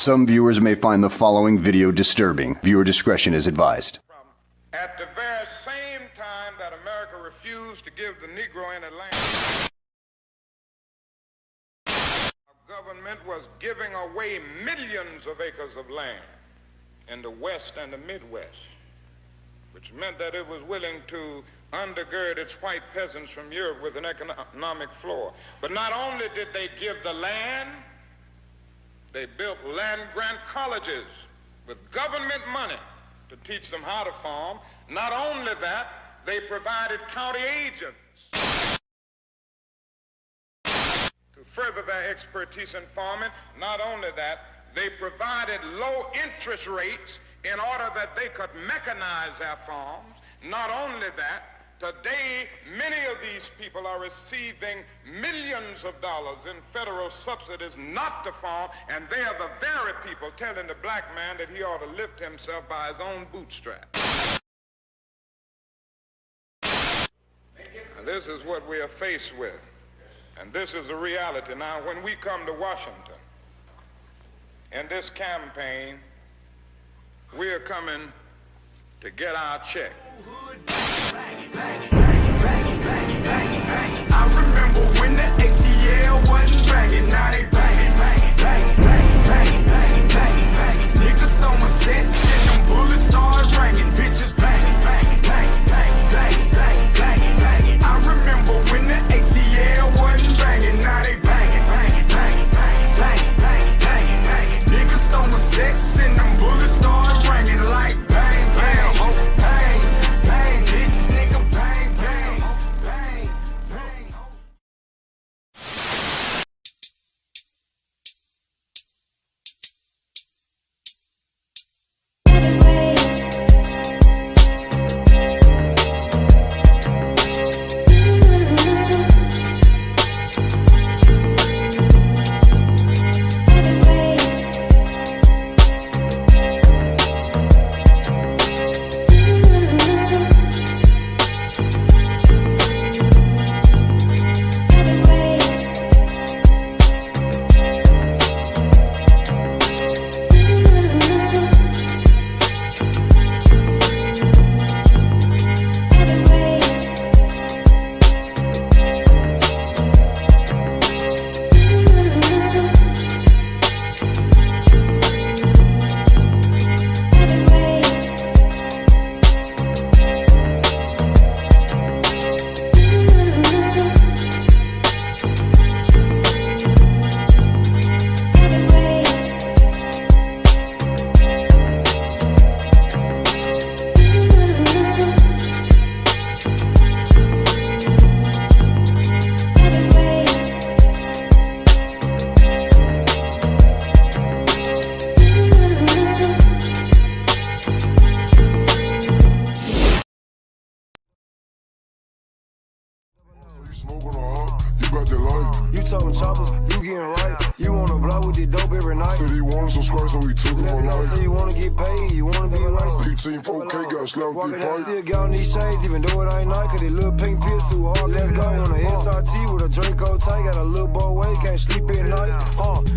Some viewers may find the following video disturbing. Viewer discretion is advised. At the very same time that America refused to give the Negro any land, our government was giving away millions of acres of land in the West and the Midwest, which meant that it was willing to undergird its white peasants from Europe with an economic floor. But not only did they give the land, they built land-grant colleges with government money to teach them how to farm. Not only that, they provided county agents to further their expertise in farming. Not only that, they provided low interest rates in order that they could mechanize their farms. Not only that, today many of these people are receiving millions of dollars in federal subsidies not to farm, and they are the very people telling the black man that he ought to lift himself by his own bootstraps. And this is what we are faced with, and this is the reality. Now, when we come to Washington in this campaign, we are coming to get our check. I remember when the ATL wasn't banging, now they banging. Niggas throwing sets and them bullets start ringing, bitches banging. I remember when the ATL wasn't banging, now they banging. Niggas throwing sets and them bullets start ringing like bang, bang, oh, bang, bang, bitch, nigga, bang, bang, bang, bang. You talking choppers, you getting right. You wanna blow with the dope every night. Said he wanted some scratch, so we took him on life. Say you wanna get paid, you wanna be right. 18 4K got slapped Walking with out, pipe. still got on these shades, even though it ain't night. Cause they little pink pills too hard, let's go. On a SRT with a Draco tight, got a little boy way, can't sleep at night.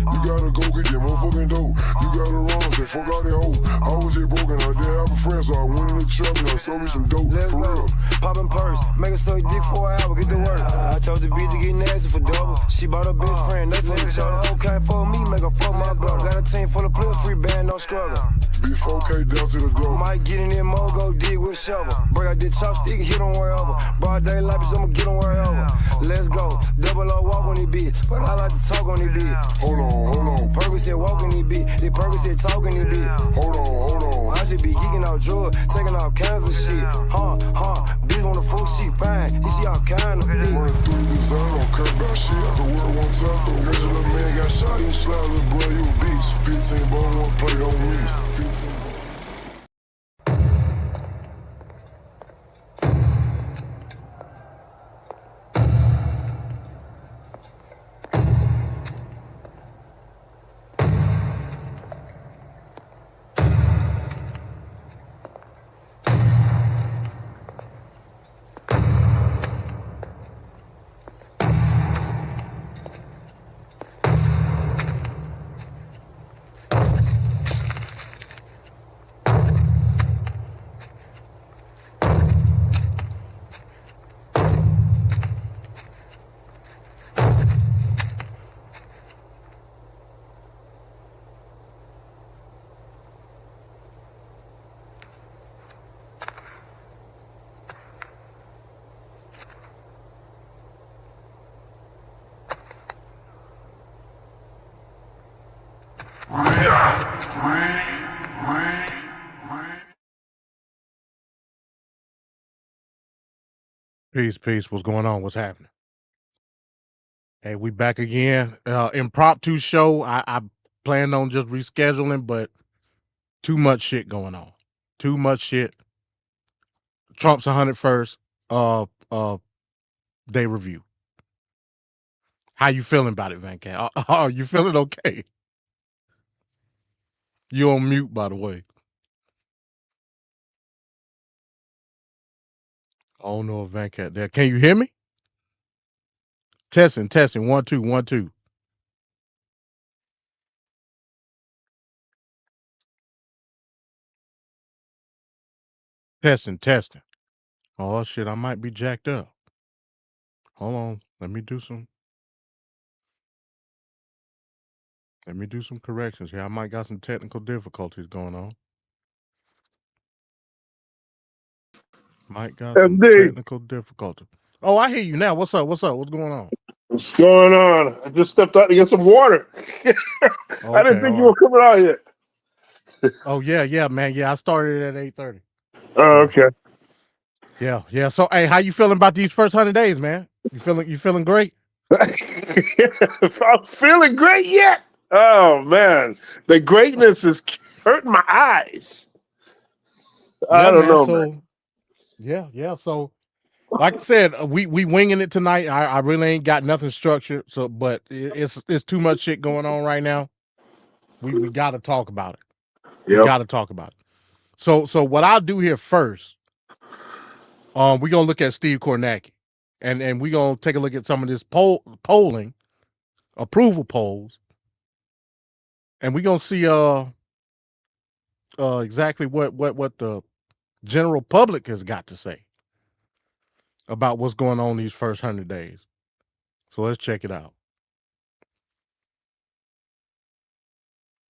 You gotta go get that motherfucking dope. You gotta run, say fuck all that hoe. I was just broken, I didn't have a friend, so I went in the trap and I sold me some dope. Let's For go. real. Poppin' purse, make her suck dick for an hour, get to work. I told the bitch to get nasty for double. She bought her best friend, they for each other. Okay for me, make her fuck my brother. Got a team full of players, free band, no struggle. Big 4K down to the door. Might get in there, mo, go dig with shovel. Break out the chopstick, hit on wherever. Broad daylight, bitch, I'ma get on wherever. Let's go, double O walk on this bitch, but I like to talk on this bitch. Hold on. Purpose said walk on this bitch, the purpose said talk on this bitch. Hold on. I just be geeking out drugs, taking all kinds of shit. Bitch wanna fuck, she fine, you see all kind of dick. Running through this, I don't care about shit. The world one time, though. Rich little man got shot, you slide, little boy, you a beast. 15 ball, one play, don't miss. 15 ball. Peace. What's going on? What's happening? Hey, we back again. Impromptu show. I planned on just rescheduling, but too much shit going on. Too much shit. Trump's 101st day review. How you feeling about it, Van Cat? Are you feeling okay? You on mute, by the way. I don't know if Van Cat there. Can you hear me? Testing. 1 2 1 2. Testing. Oh shit, I might be jacked up. Hold on. Let me do some corrections here. I might got some technical difficulties going on. Might got some technical difficulty. Oh, I hear you now. What's up? What's going on? What's going on? I just stepped out to get some water. I didn't think you were coming out yet. Oh yeah, man. Yeah, I started at 8:30. Oh, okay. Yeah. So, hey, how you feeling about these first 100 days, man? You feeling great? I'm feeling great yet. Oh man, the greatness is hurting my eyes. I don't know, man. Yeah. So, like I said, we winging it tonight. I really ain't got nothing structured. So, but it's too much shit going on right now. We got to talk about it. Yep. We got to talk about it. So what I'll do here first, we're gonna look at Steve Kornacki, and we're gonna take a look at some of this polling, approval polls, and we're gonna see exactly what the general public has got to say about what's going on these first 100 days. So let's check it out.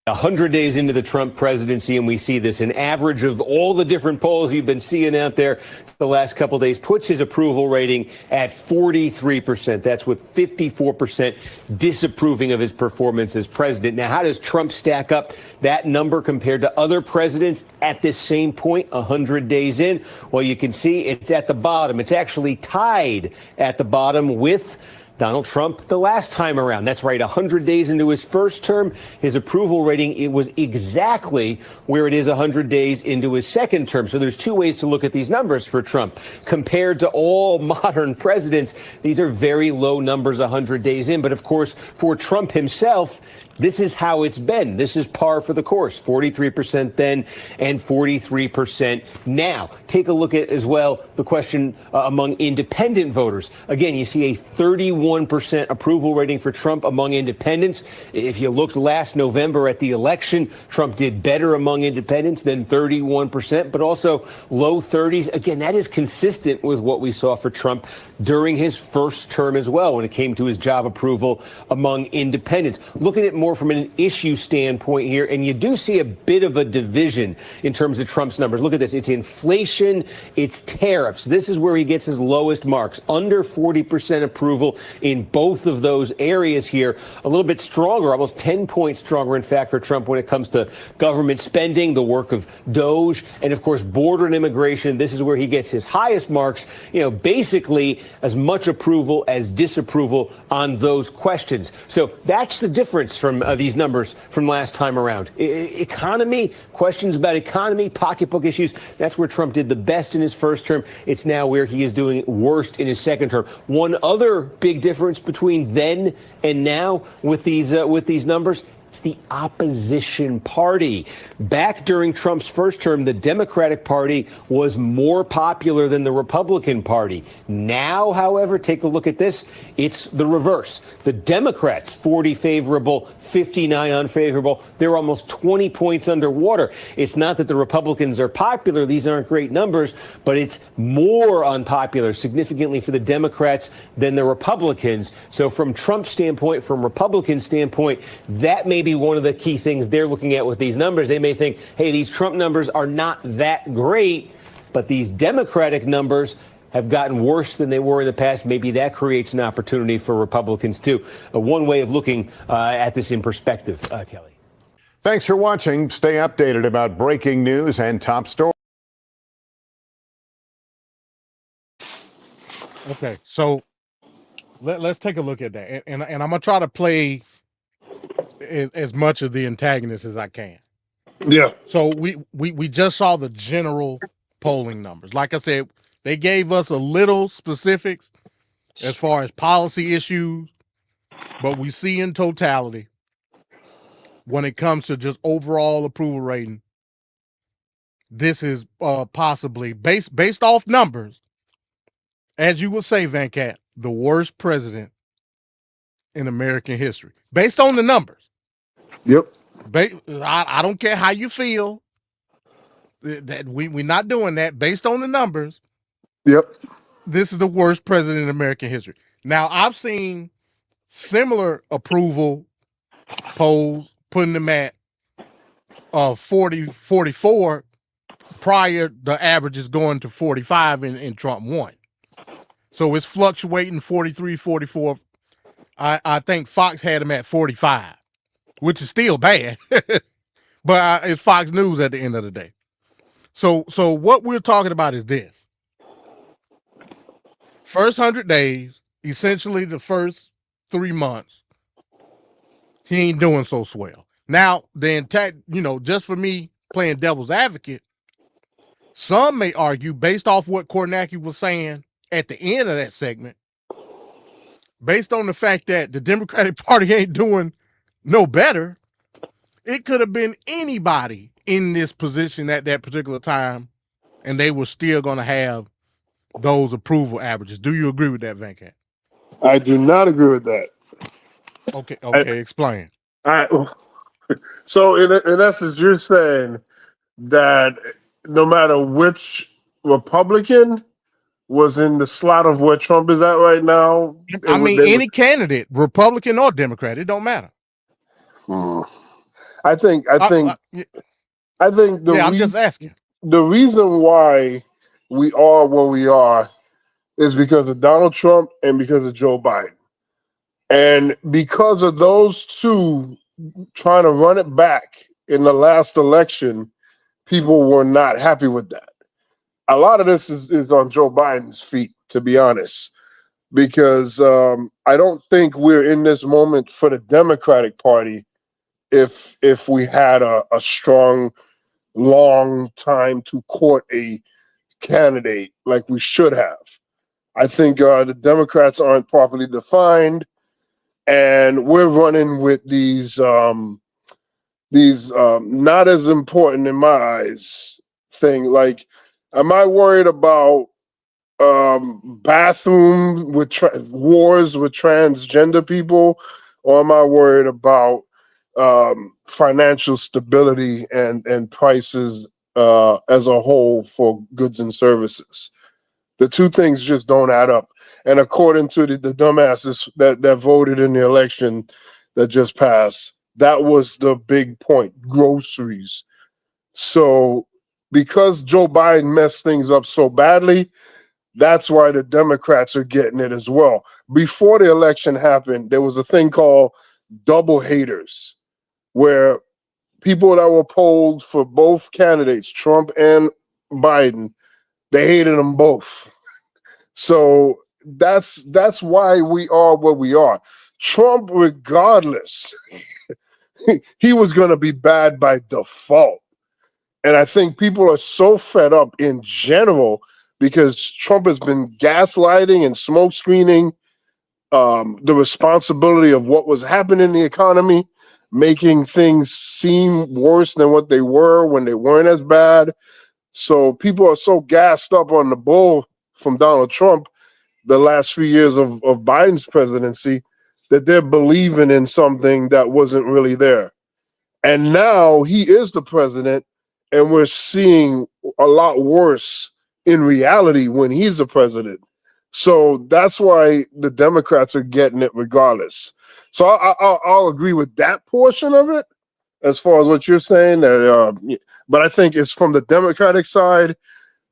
100 days into the Trump presidency, and we see this. An average of all the different polls you've been seeing out there the last couple of days puts his approval rating at 43%. That's with 54% disapproving of his performance as president. Now, how does Trump stack up that number compared to other presidents at this same point, 100 days in? Well, you can see it's at the bottom. It's actually tied at the bottom with Donald Trump the last time around. That's right, 100 days into his first term, his approval rating, it was exactly where it is 100 days into his second term. So there's two ways to look at these numbers for Trump. Compared to all modern presidents, these are very low numbers 100 days in. But of course, for Trump himself, this is how it's been. This is par for the course, 43% then and 43% now. Take a look at as well the question among independent voters. Again, you see a 31% approval rating for Trump among independents. If you looked last November at the election, Trump did better among independents than 31%, but also low 30s. Again, that is consistent with what we saw for Trump during his first term as well when it came to his job approval among independents. Looking at more from an issue standpoint here, and you do see a bit of a division in terms of Trump's numbers. Look at this. It's inflation, it's tariffs. This is where he gets his lowest marks, under 40% approval in both of those areas here. A little bit stronger, almost 10 points stronger, in fact, for Trump when it comes to government spending, the work of DOJ, and of course, border and immigration. This is where he gets his highest marks, basically as much approval as disapproval on those questions. So that's the difference from these numbers from last time around. Economy, questions about economy, pocketbook issues, that's where Trump did the best in his first term. It's now where he is doing worst in his second term. One other big difference between then and now with these numbers, it's the opposition party. Back during Trump's first term, the Democratic Party was more popular than the Republican Party. Now, however, take a look at this. It's the reverse. The Democrats, 40 favorable, 59 unfavorable. They're almost 20 points underwater. It's not that the Republicans are popular. These aren't great numbers, but it's more unpopular significantly for the Democrats than the Republicans. So from Trump's standpoint, from Republican standpoint, that may be one of the key things they're looking at with these numbers. They may think, hey, these Trump numbers are not that great, but these Democratic numbers have gotten worse than they were in the past. Maybe that creates an opportunity for Republicans, too. One way of looking at this in perspective, Kelly. Thanks for watching. Stay updated about breaking news and top stories. Okay, so let's take a look at that, and I'm gonna try to play as much of the antagonist as I can. Yeah. So we just saw the general polling numbers. Like I said, they gave us a little specifics as far as policy issues, but we see in totality when it comes to just overall approval rating, this is possibly based off numbers, as you would say, Van Cat, the worst president in American history, based on the numbers. Yep. I don't care how you feel. That we're not doing that. Based on the numbers, Yep. this is the worst president in American history. Now, I've seen similar approval polls putting them at 40, 44. Prior, the average is going to 45 and Trump won. So it's fluctuating 43, 44. I think Fox had him at 45, which is still bad. But it's Fox News at the end of the day. So what we're talking about is this. First 100 days, essentially the first 3 months, he ain't doing so swell. Now, the intact, just for me playing devil's advocate, some may argue, based off what Kornacki was saying at the end of that segment, based on the fact that the Democratic Party ain't doing no better, it could have been anybody in this position at that particular time, and they were still going to have those approval averages. Do you agree with that, Van Cat? I do not agree with that. Okay, explain. So in essence, you're saying that no matter which Republican was in the slot of where Trump is at right now, I mean, any candidate, Republican or Democrat, it don't matter. I think I'm just asking. The reason why we are where we are is because of Donald Trump and because of Joe Biden. And because of those two trying to run it back in the last election, people were not happy with that. A lot of this is on Joe Biden's feet, to be honest, because I don't think we're in this moment for the Democratic Party if we had a strong, long time to court a candidate like we should have. I think the Democrats aren't properly defined, and we're running with these not as important in my eyes thing. Like, am I worried about bathroom with wars with transgender people, or am I worried about financial stability and prices as a whole for goods and services? The two things just don't add up. And according to the dumbasses that voted in the election that just passed, that was the big point: groceries. So because Joe Biden messed things up so badly, that's why the Democrats are getting it as well. Before the election happened, there was a thing called double haters, where people that were polled for both candidates, Trump and Biden, they hated them both. So that's why we are where we are. Trump, regardless, he was going to be bad by default. And I think people are so fed up in general because Trump has been gaslighting and smoke screening the responsibility of what was happening in the economy, making things seem worse than what they were when they weren't as bad. So people are so gassed up on the bull from Donald Trump the last few years of Biden's presidency that they're believing in something that wasn't really there. And now he is the president, and we're seeing a lot worse in reality when he's the president. So that's why the Democrats are getting it regardless. So I'll agree with that portion of it as far as what you're saying. But I think it's from the Democratic side,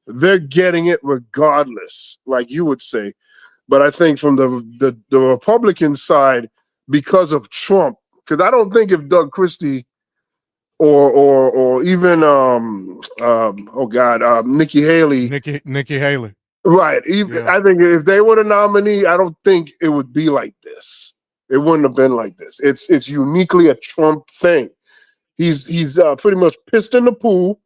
they're getting it regardless, like you would say. But I think from the Republican side, because of Trump, because I don't think if Doug Christie or even Nikki Haley. Nikki Haley. Right. Even, Yeah. I think if they were the nominee, I don't think it would be like this. It wouldn't have been like this. It's uniquely a Trump thing. He's pretty much pissed in the pool.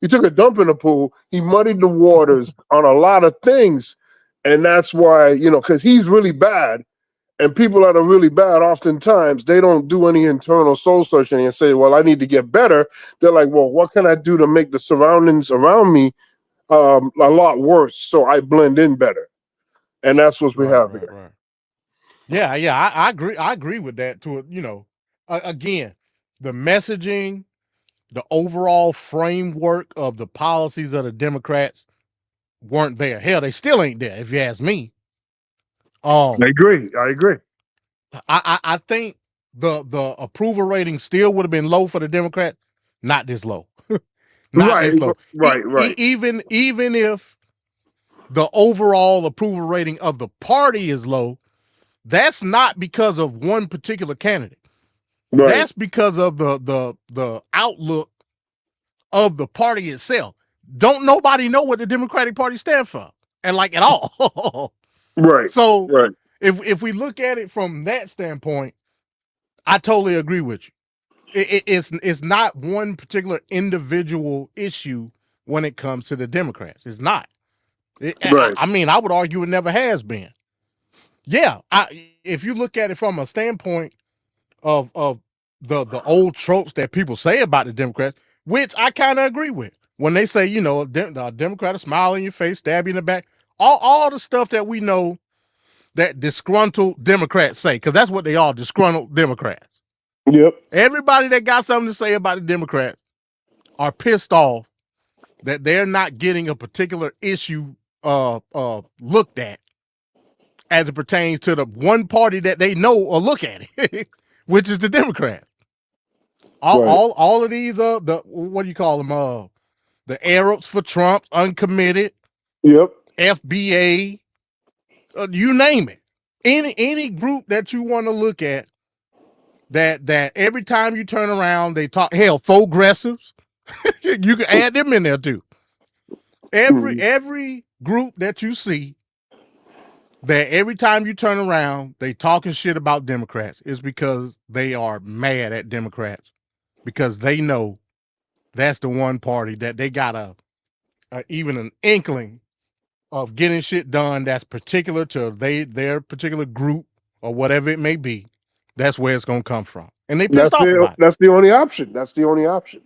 He took a dump in the pool. He muddied the waters on a lot of things, and that's why, because he's really bad, and people that are really bad, oftentimes they don't do any internal soul searching and say, "Well, I need to get better." They're like, "Well, what can I do to make the surroundings around me a lot worse so I blend in better?" And that's what we have here. Right. Yeah, I agree. I agree with that. Again, the messaging, the overall framework of the policies of the Democrats weren't there. Hell, they still ain't there, if you ask me. I agree. I think the approval rating still would have been low for the Democrats. Not this low. Not this low. Right. Even if the overall approval rating of the party is low, that's not because of one particular candidate. Right. That's because of the outlook of the party itself. Don't nobody know what the Democratic Party stands for, and like at all. Right. So Right. if we look at it from that standpoint, I totally agree with you. It's not one particular individual issue when it comes to the Democrats. It's not. Right. I mean, I would argue it never has been. Yeah, if you look at it from a standpoint of the old tropes that people say about the Democrats, which I kind of agree with, when they say, the Democrat will smile in your face, stab you in the back, all the stuff that we know that disgruntled Democrats say, because that's what they are, disgruntled Democrats. Yep. Everybody that got something to say about the Democrats are pissed off that they're not getting a particular issue looked at as it pertains to the one party that they know or look at it, which is the Democrats. All of these the what do you call them? The Arabs for Trump, uncommitted. Yep. FBA, you name it. Any group that you want to look at that every time you turn around they talk. Hell, progressives. You can add them in there too. Every group that you see that every time you turn around they talking shit about Democrats is because they are mad at Democrats, because they know that's the one party that they got even an inkling of getting shit done that's particular to their particular group or whatever it may be. That's where it's gonna come from, and they pissed off about it. That's the only option. That's the only option.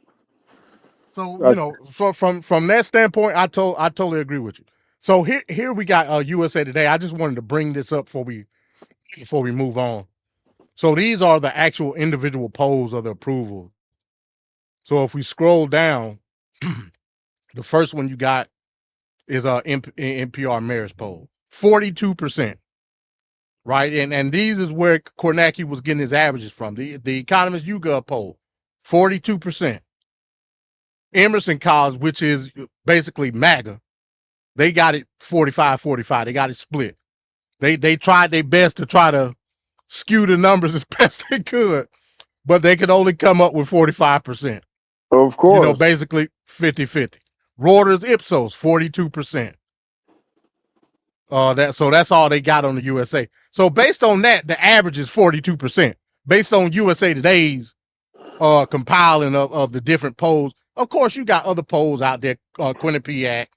So so from that standpoint, I totally agree with you. So here we got USA Today. I just wanted to bring this up before we move on. So these are the actual individual polls of the approval. So if we scroll down, the first one you got is NPR Marist poll, 42%. Right, and these is where Kornacki was getting his averages from. The Economist YouGov poll, 42%. Emerson College, which is basically MAGA, they got it 45-45. They got it split. They tried their best to try to skew the numbers as best they could, but they could only come up with 45%. Of course. Basically 50-50. Reuters Ipsos, 42%. So that's all they got on the USA. So based on that, the average is 42%. Based on USA Today's compiling of the different polls. Of course, you got other polls out there, Quinnipiac.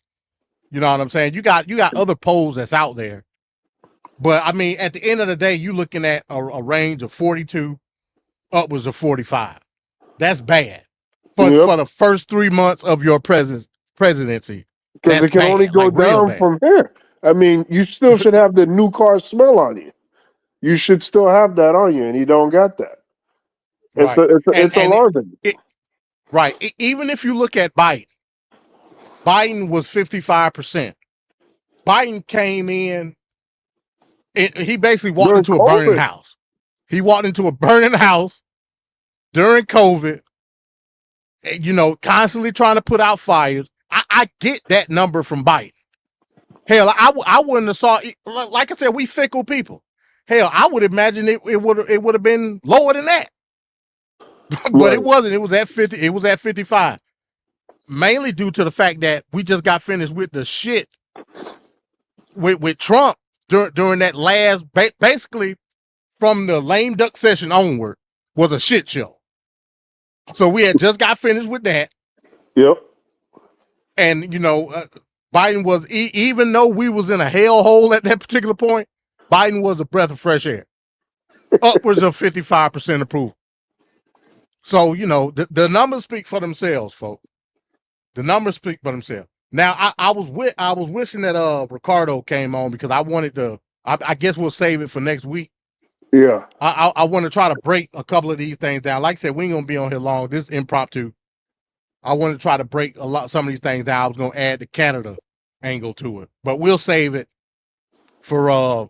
You know what I'm saying? You got other polls that's out there. But I mean, at the end of the day, you're looking at a range of 42 upwards of 45. That's bad for the first 3 months of your presidency. Because it can only go down from here. I mean, you still should have the new car smell on you. You should still have that on you, and you don't got that. It's alarming. Right. Even if you look at Biden was 55%. Biden came in, he basically walked into a burning house. He walked into a burning house during COVID, constantly trying to put out fires. I get that number from Biden. Hell, I wouldn't have saw it. Like I said, we fickle people. Hell, I would imagine it would have been lower than that. but Right. it wasn't. It was at 50. It was at 55. Mainly due to the fact that we just got finished with the shit with Trump during that last, basically from the lame duck session onward was a shit show. So we had just got finished with that. Yep. And, you know, Biden was, even though we was in a hellhole at that particular point, Biden was a breath of fresh air. Upwards of 55% approval. So, you know, the numbers speak for themselves, folks. The numbers speak for themselves. Now, I was wishing that Ricardo came on because I wanted to, I guess we'll save it for next week. Yeah. I want to try to break a couple of these things down. Like I said, we ain't gonna be on here long. This is impromptu. I want to try to break some of these things down. I was gonna add the Canada angle to it, but we'll save it for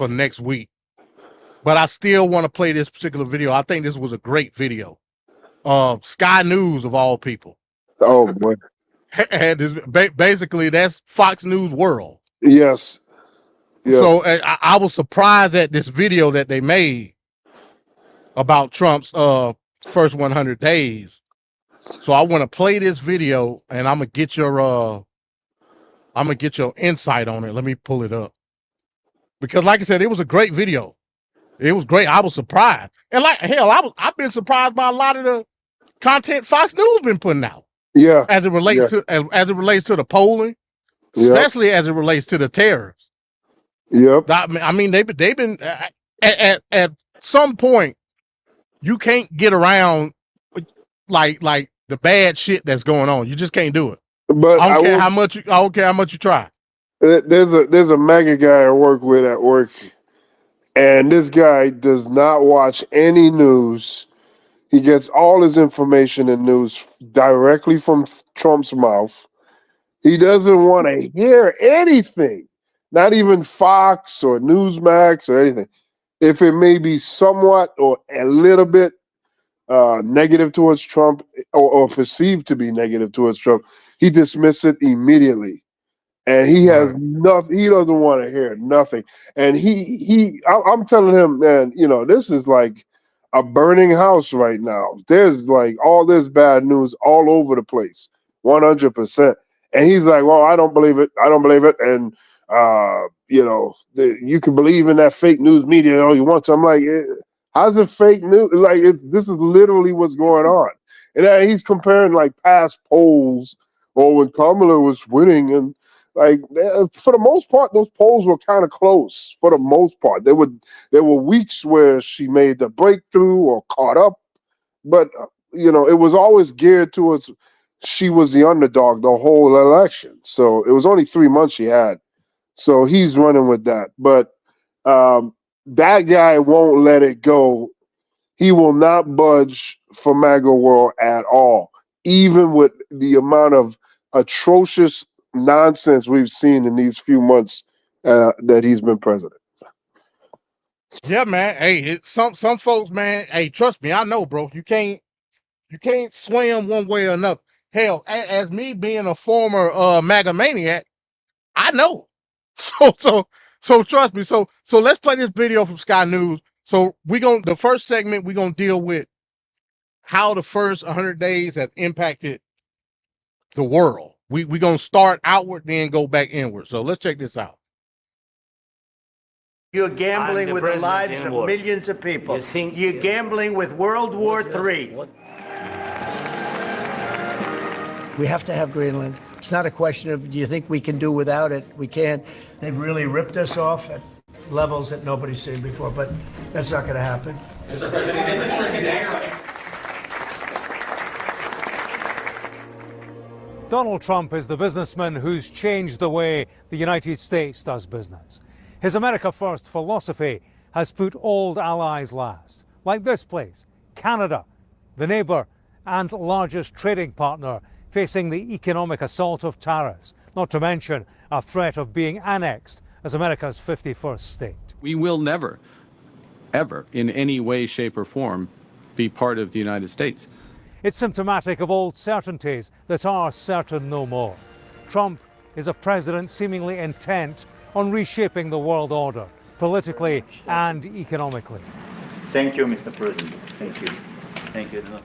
next week. But I still want to play this particular video. I think this was a great video. Sky News of all people. Oh boy. And this, basically that's Fox News World. Yes. Yes. So I was surprised at this video that they made about Trump's first 100 days. So I want to play this video and I'm gonna get your insight on it. Let me pull it up. Because like I said, it was a great video. It was great. I was surprised. And like hell, I've been surprised by a lot of the content Fox News been putting out. Yeah. As it relates to as it relates to the polling, Yep. especially as it relates to the tariffs. Yep. I mean, they've been at some point you can't get around like the bad shit that's going on. You just can't do it. But I don't care how much you try. There's a mega guy I work with at work, and this guy does not watch any news. He gets all his information and news directly from Trump's mouth. He doesn't want to hear anything, not even Fox or Newsmax or anything. If it may be somewhat or a little bit negative towards Trump or perceived to be negative towards Trump, he dismisses it immediately. And he has nothing. He doesn't want to hear nothing. And I'm telling him, man, you know, this is like a burning house right now. There's like all this bad news all over the place, 100%. And he's like, well, I don't believe it. I don't believe it. And, you know, you can believe in that fake news media all you want to. I'm like, how's it fake news? Like, this is literally what's going on. And he's comparing like past polls or when Kamala was winning. And like, for the most part, those polls were kind of close for the most part. There were weeks where she made the breakthrough or caught up. But, you know, it was always geared towards she was the underdog the whole election. So it was only 3 months she had. So he's running with that. But that guy won't let it go. He will not budge for MAGA World at all, even with the amount of atrocious nonsense we've seen in these few months that he's been president. Yeah, man. Hey, some folks, man. Hey, trust me, I know, bro. You can't swim one way or another. Hell, as me being a former MAGA maniac, I know. So trust me. So let's play this video from Sky News. So the first segment we're gonna deal with how the first 100 days has impacted the world. We're gonna start outward, then go back inward. So let's check this out. You're gambling with the lives of millions of people. You're gambling with World War III. We have to have Greenland. It's not a question of, do you think we can do without it? We can't. They've really ripped us off at levels that nobody's seen before, but that's not going to happen. Donald Trump is the businessman who's changed the way the United States does business. His America First philosophy has put old allies last, like this place, Canada, the neighbour and largest trading partner facing the economic assault of tariffs, not to mention a threat of being annexed as America's 51st state. We will never, ever, in any way, shape or form, be part of the United States. It's symptomatic of old certainties that are certain no more. Trump is a president seemingly intent on reshaping the world order, politically and economically. Thank you, Mr. President. Thank you.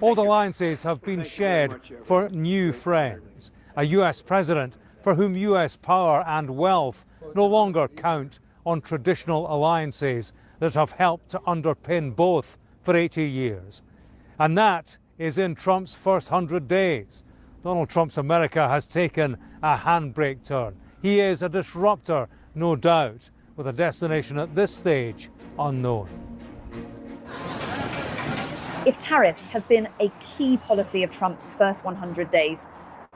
Old alliances have been shed for new friends. A US president for whom US power and wealth no longer count on traditional alliances that have helped to underpin both for 80 years. And that is in Trump's first 100 days. Donald Trump's America has taken a handbrake turn. He is a disruptor, no doubt, with a destination at this stage unknown. If tariffs have been a key policy of Trump's first 100 days,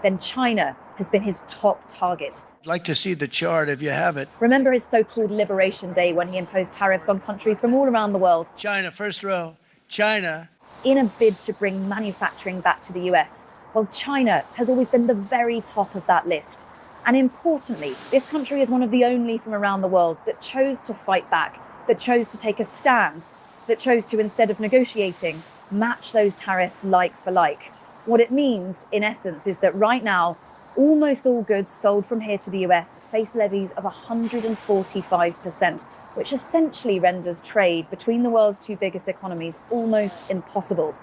then China has been his top target. I'd like to see the chart if you have it. Remember his so-called Liberation Day when he imposed tariffs on countries from all around the world? China, first row, China. In a bid to bring manufacturing back to the US. Well, China has always been the very top of that list. And importantly, this country is one of the only from around the world that chose to fight back, that chose to take a stand, that chose to, instead of negotiating, match those tariffs like for like. What it means, in essence, is that right now, almost all goods sold from here to the US face levies of 145%, which essentially renders trade between the world's two biggest economies almost impossible.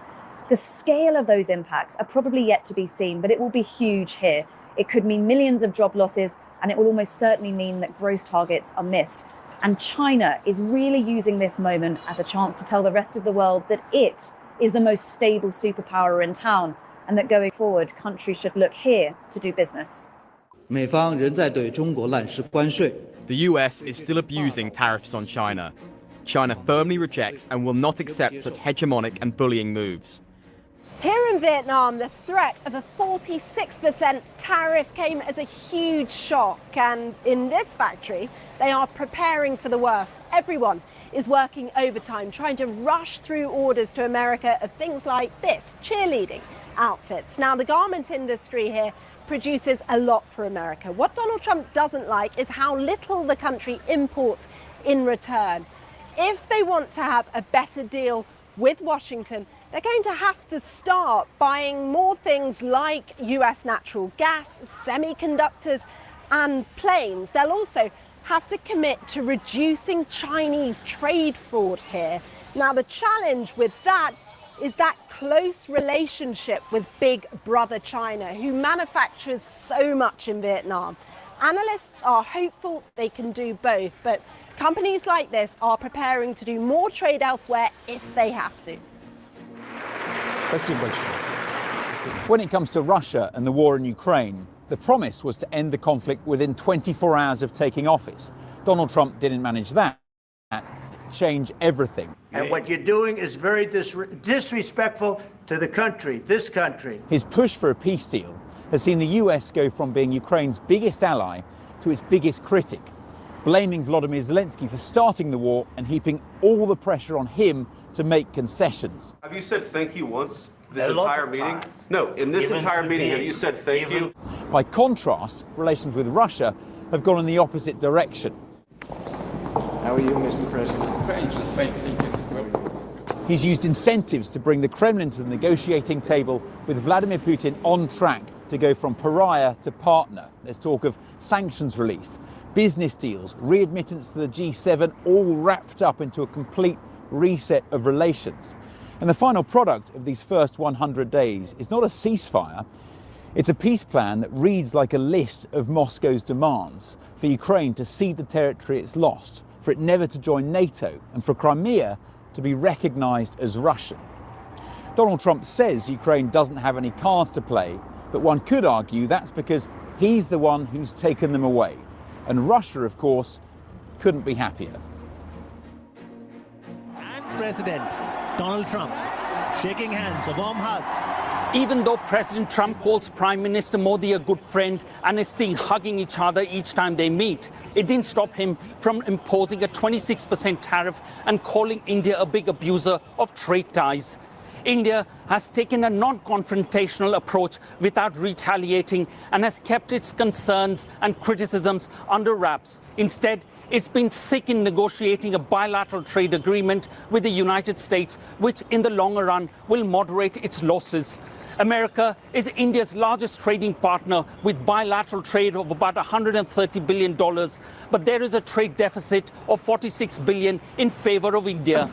The scale of those impacts are probably yet to be seen, but it will be huge here. It could mean millions of job losses, and it will almost certainly mean that growth targets are missed. And China is really using this moment as a chance to tell the rest of the world that it is the most stable superpower in town, and that going forward, countries should look here to do business. The US is still abusing tariffs on China. China firmly rejects and will not accept such hegemonic and bullying moves. Here in Vietnam, the threat of a 46% tariff came as a huge shock. And in this factory, they are preparing for the worst. Everyone is working overtime, trying to rush through orders to America of things like this, cheerleading outfits. Now, the garment industry here produces a lot for America. What Donald Trump doesn't like is how little the country imports in return. If they want to have a better deal with Washington, they're going to have to start buying more things like US natural gas, semiconductors, and planes. They'll also have to commit to reducing Chinese trade fraud here. Now, the challenge with that is that close relationship with Big Brother China, who manufactures so much in Vietnam. Analysts are hopeful they can do both, but companies like this are preparing to do more trade elsewhere if they have to. When it comes to Russia and the war in Ukraine, the promise was to end the conflict within 24 hours of taking office. Donald Trump didn't manage that. Change everything. And what you're doing is very disrespectful to the country, this country. His push for a peace deal has seen the US go from being Ukraine's biggest ally to its biggest critic, blaming Volodymyr Zelensky for starting the war and heaping all the pressure on him to make concessions. Have you said thank you once this entire meeting? No, in this entire meeting, have you said thank you? By contrast, relations with Russia have gone in the opposite direction. How are you, Mr. President? Thank you. He's used incentives to bring the Kremlin to the negotiating table, with Vladimir Putin on track to go from pariah to partner. There's talk of sanctions relief, business deals, readmittance to the G7, all wrapped up into a complete reset of relations. And the final product of these first 100 days is not a ceasefire. It's a peace plan that reads like a list of Moscow's demands for Ukraine to cede the territory it's lost, for it never to join NATO, and for Crimea to be recognized as Russian. Donald Trump says Ukraine doesn't have any cards to play, but one could argue that's because he's the one who's taken them away. And Russia, of course, couldn't be happier. President Donald Trump shaking hands, a warm hug. Even though President Trump calls Prime Minister Modi a good friend and is seen hugging each other each time they meet, it didn't stop him from imposing a 26% tariff and calling India a big abuser of trade ties. India has taken a non-confrontational approach without retaliating and has kept its concerns and criticisms under wraps. Instead, it's been thick in negotiating a bilateral trade agreement with the United States, which in the longer run will moderate its losses. America is India's largest trading partner with bilateral trade of about $130 billion, but there is a trade deficit of $46 billion in favor of India.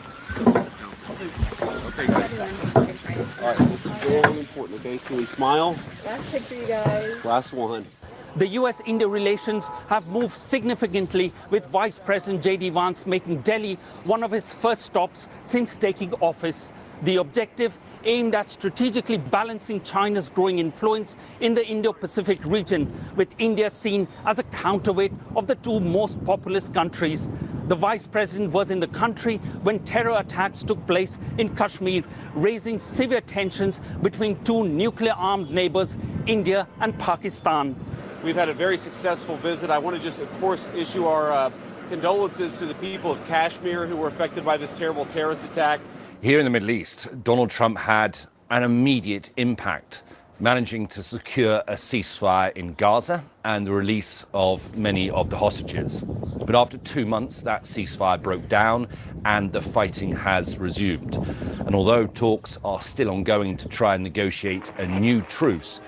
All important, okay? Can we smile? Last pick for you guys. Last one. The US-India relations have moved significantly, with Vice President J.D. Vance making Delhi one of his first stops since taking office. The objective aimed at strategically balancing China's growing influence in the Indo-Pacific region, with India seen as a counterweight of the two most populous countries. The Vice President was in the country when terror attacks took place in Kashmir, raising severe tensions between two nuclear-armed neighbors, India and Pakistan. We've had a very successful visit. I want to just, of course, issue our condolences to the people of Kashmir who were affected by this terrible terrorist attack. Here in the Middle East, Donald Trump had an immediate impact, managing to secure a ceasefire in Gaza and the release of many of the hostages. But after 2 months, that ceasefire broke down and the fighting has resumed. And although talks are still ongoing to try and negotiate a new truce,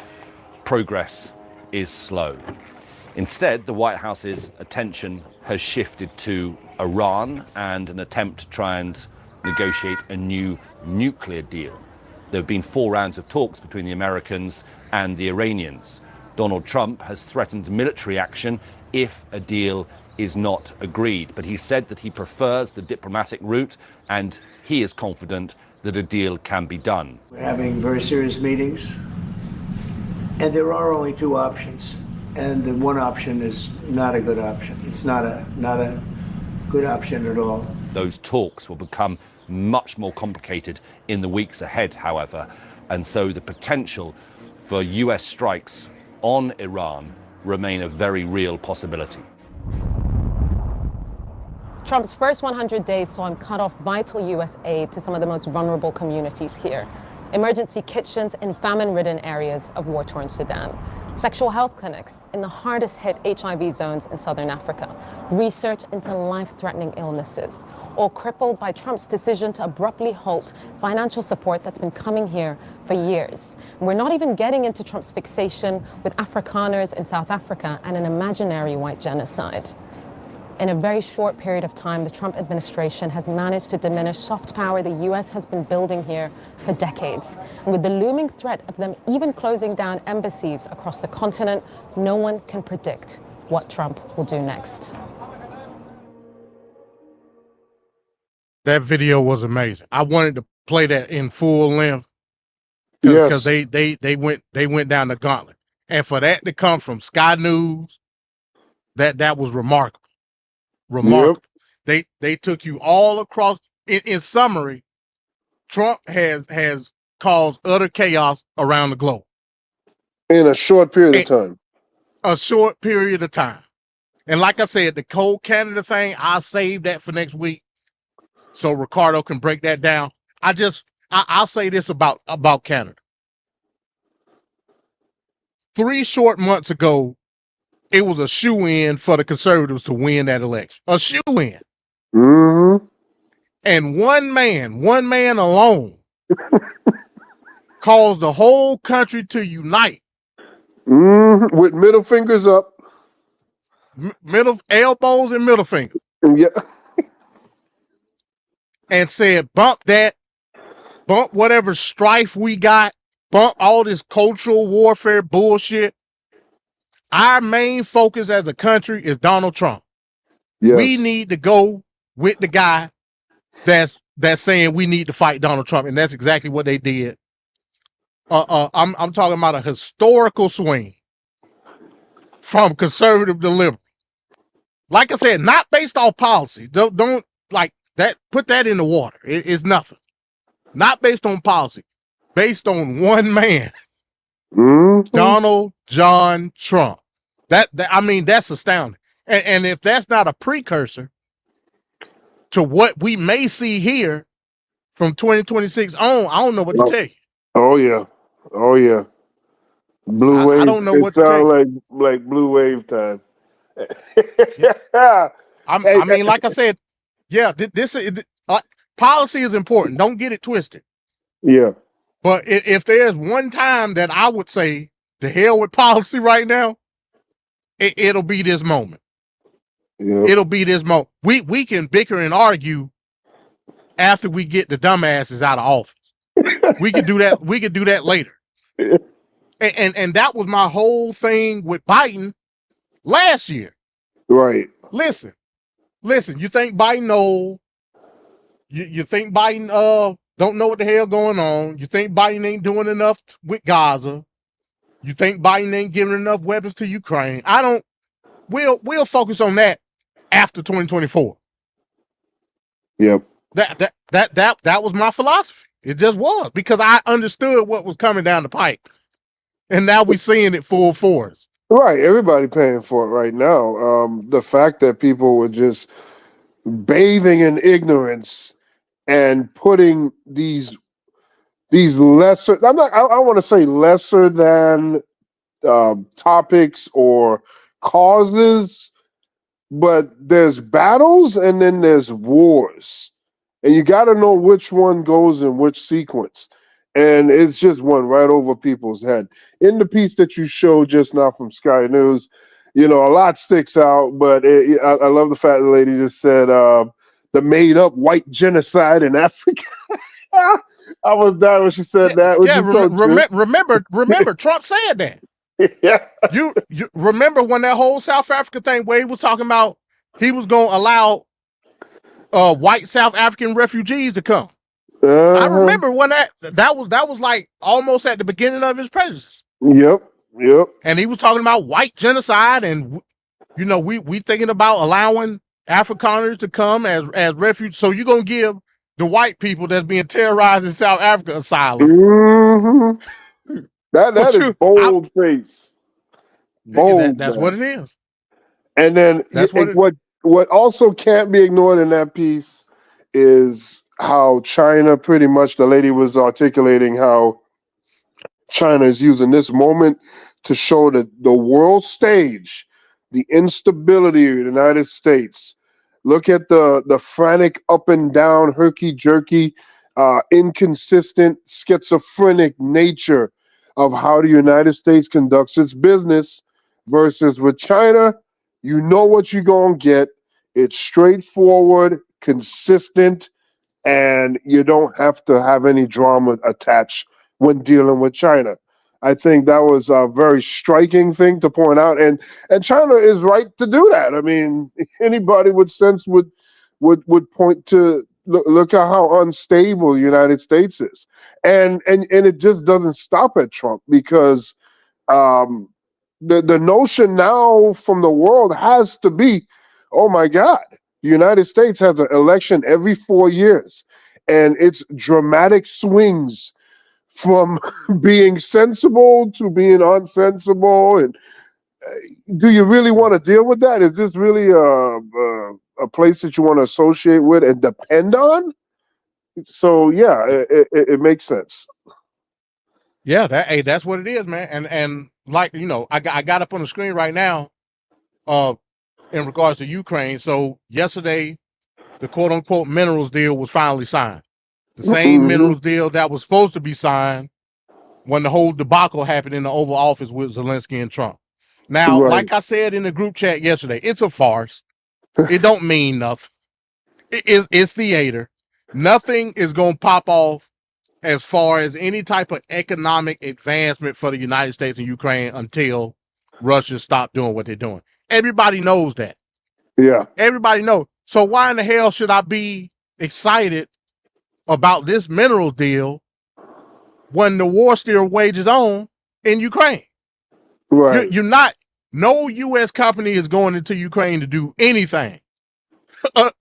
progress is slow. Instead, the White House's attention has shifted to Iran and an attempt to try and negotiate a new nuclear deal. There have been 4 rounds of talks between the Americans and the Iranians. Donald Trump has threatened military action if a deal is not agreed, but he said that he prefers the diplomatic route and he is confident that a deal can be done. We're having very serious meetings, and there are only 2 options, and the one option is not a good option. It's not a good option at all. Those talks will become much more complicated in the weeks ahead, however, and so the potential for US strikes on Iran remain a very real possibility. Trump's first 100 days saw him cut off vital U.S. aid to some of the most vulnerable communities here. Emergency kitchens in famine-ridden areas of war-torn Sudan. Sexual health clinics in the hardest-hit HIV zones in southern Africa. Research into life-threatening illnesses, all crippled by Trump's decision to abruptly halt financial support that's been coming here for years. And we're not even getting into Trump's fixation with Afrikaners in South Africa and an imaginary white genocide. In a very short period of time, the Trump administration has managed to diminish soft power the U.S. has been building here for decades. And with the looming threat of them even closing down embassies across the continent, no one can predict what Trump will do next. That video was amazing. I wanted to play that in full length because they went down the gauntlet. And for that to come from Sky News, that was remarkable. Remarkable. Yep. They took you all across. In summary, Trump has caused utter chaos around the globe in a short period of time. A short period of time. And like I said, the cold Canada thing, I'll save that for next week so Ricardo can break that down. I'll say this about Canada. 3 short months ago, it was a shoe-in for the conservatives to win that election. A shoe-in. Mm-hmm. And one man alone, caused the whole country to unite. Mm-hmm. With middle fingers up. Middle elbows and middle fingers. Yeah. And said, bump that, bump whatever strife we got, bump all this cultural warfare bullshit. Our main focus as a country is Donald Trump. Yes. We need to go with the guy that's saying we need to fight Donald Trump, and that's exactly what they did. I'm talking about a historical swing from conservative to liberal. Like I said, not based on policy. Don't like that. Put that in the water. It's nothing. Not based on policy. Based on one man, Donald John Trump. I mean, that's astounding. And if that's not a precursor to what we may see here from 2026 on, I don't know what to tell you. Oh yeah. Oh yeah. Blue wave. I don't know what to tell you. Like blue wave time. Yeah. I mean, like I said, yeah, this policy is important. Don't get it twisted. Yeah. But if there's one time that I would say to hell with policy right now, it'll be this moment. Yeah. It'll be this moment. We can bicker and argue after we get the dumbasses out of office. We could do that. We could do that later. And that was my whole thing with Biden last year. Right. Listen. You think Biden know? You think Biden don't know what the hell going on? You think Biden ain't doing enough with Gaza? You think Biden ain't giving enough weapons to Ukraine? I don't. We'll focus on that after 2024. Yep. That was my philosophy. It just was, because I understood what was coming down the pipe, and now we're seeing it full force. Right. Everybody paying for it right now. The fact that people were just bathing in ignorance and putting these lesser, I want to say lesser than topics or causes, but there's battles and then there's wars, and you got to know which one goes in which sequence, and it's just one right over people's head. In the piece that you showed just now from Sky News, a lot sticks out, but I love the fact the lady just said the made up white genocide in Africa. I was dying when she said that. Which is so true. Remember, Trump said that. Yeah. You remember when that whole South Africa thing, where he was talking about he was going to allow white South African refugees to come. I remember when that was like almost at the beginning of his presidency. Yep. And he was talking about white genocide, and we thinking about allowing Afrikaners to come as refugees. So you're gonna give the white people that's being terrorized in South Africa asylum. Mm-hmm. That is bold face. Bold. That's what it is. And then what also can't be ignored in that piece is how China, pretty much the lady was articulating how China is using this moment to show the world stage, the instability of the United States. Look at the frantic up and down, herky-jerky, inconsistent, schizophrenic nature of how the United States conducts its business versus with China. You know what you're going to get. It's straightforward, consistent, and you don't have to have any drama attached when dealing with China. I think that was a very striking thing to point out, and China is right to do that. I mean, anybody with sense would point to look at how unstable the United States is, and it just doesn't stop at Trump, because the notion now from the world has to be, oh my God, the United States has an election every 4 years, and it's dramatic swings from being sensible to being unsensible. And do you really want to deal with that? Is this really a place that you want to associate with and depend on? So yeah, it makes sense. Yeah, that's what it is, man. And like, I got up on the screen right now in regards to Ukraine. So yesterday, the quote unquote minerals deal was finally signed. The same minerals deal that was supposed to be signed when the whole debacle happened in the Oval Office with Zelensky and Trump. Now, like I said in the group chat yesterday, it's a farce. It don't mean nothing. It's theater. Nothing is going to pop off as far as any type of economic advancement for the United States and Ukraine until Russia stop doing what they're doing. Everybody knows that. Yeah. Everybody knows. So why in the hell should I be excited about this minerals deal when the war still wages on in Ukraine? Right. You're not, no U.S. company is going into Ukraine to do anything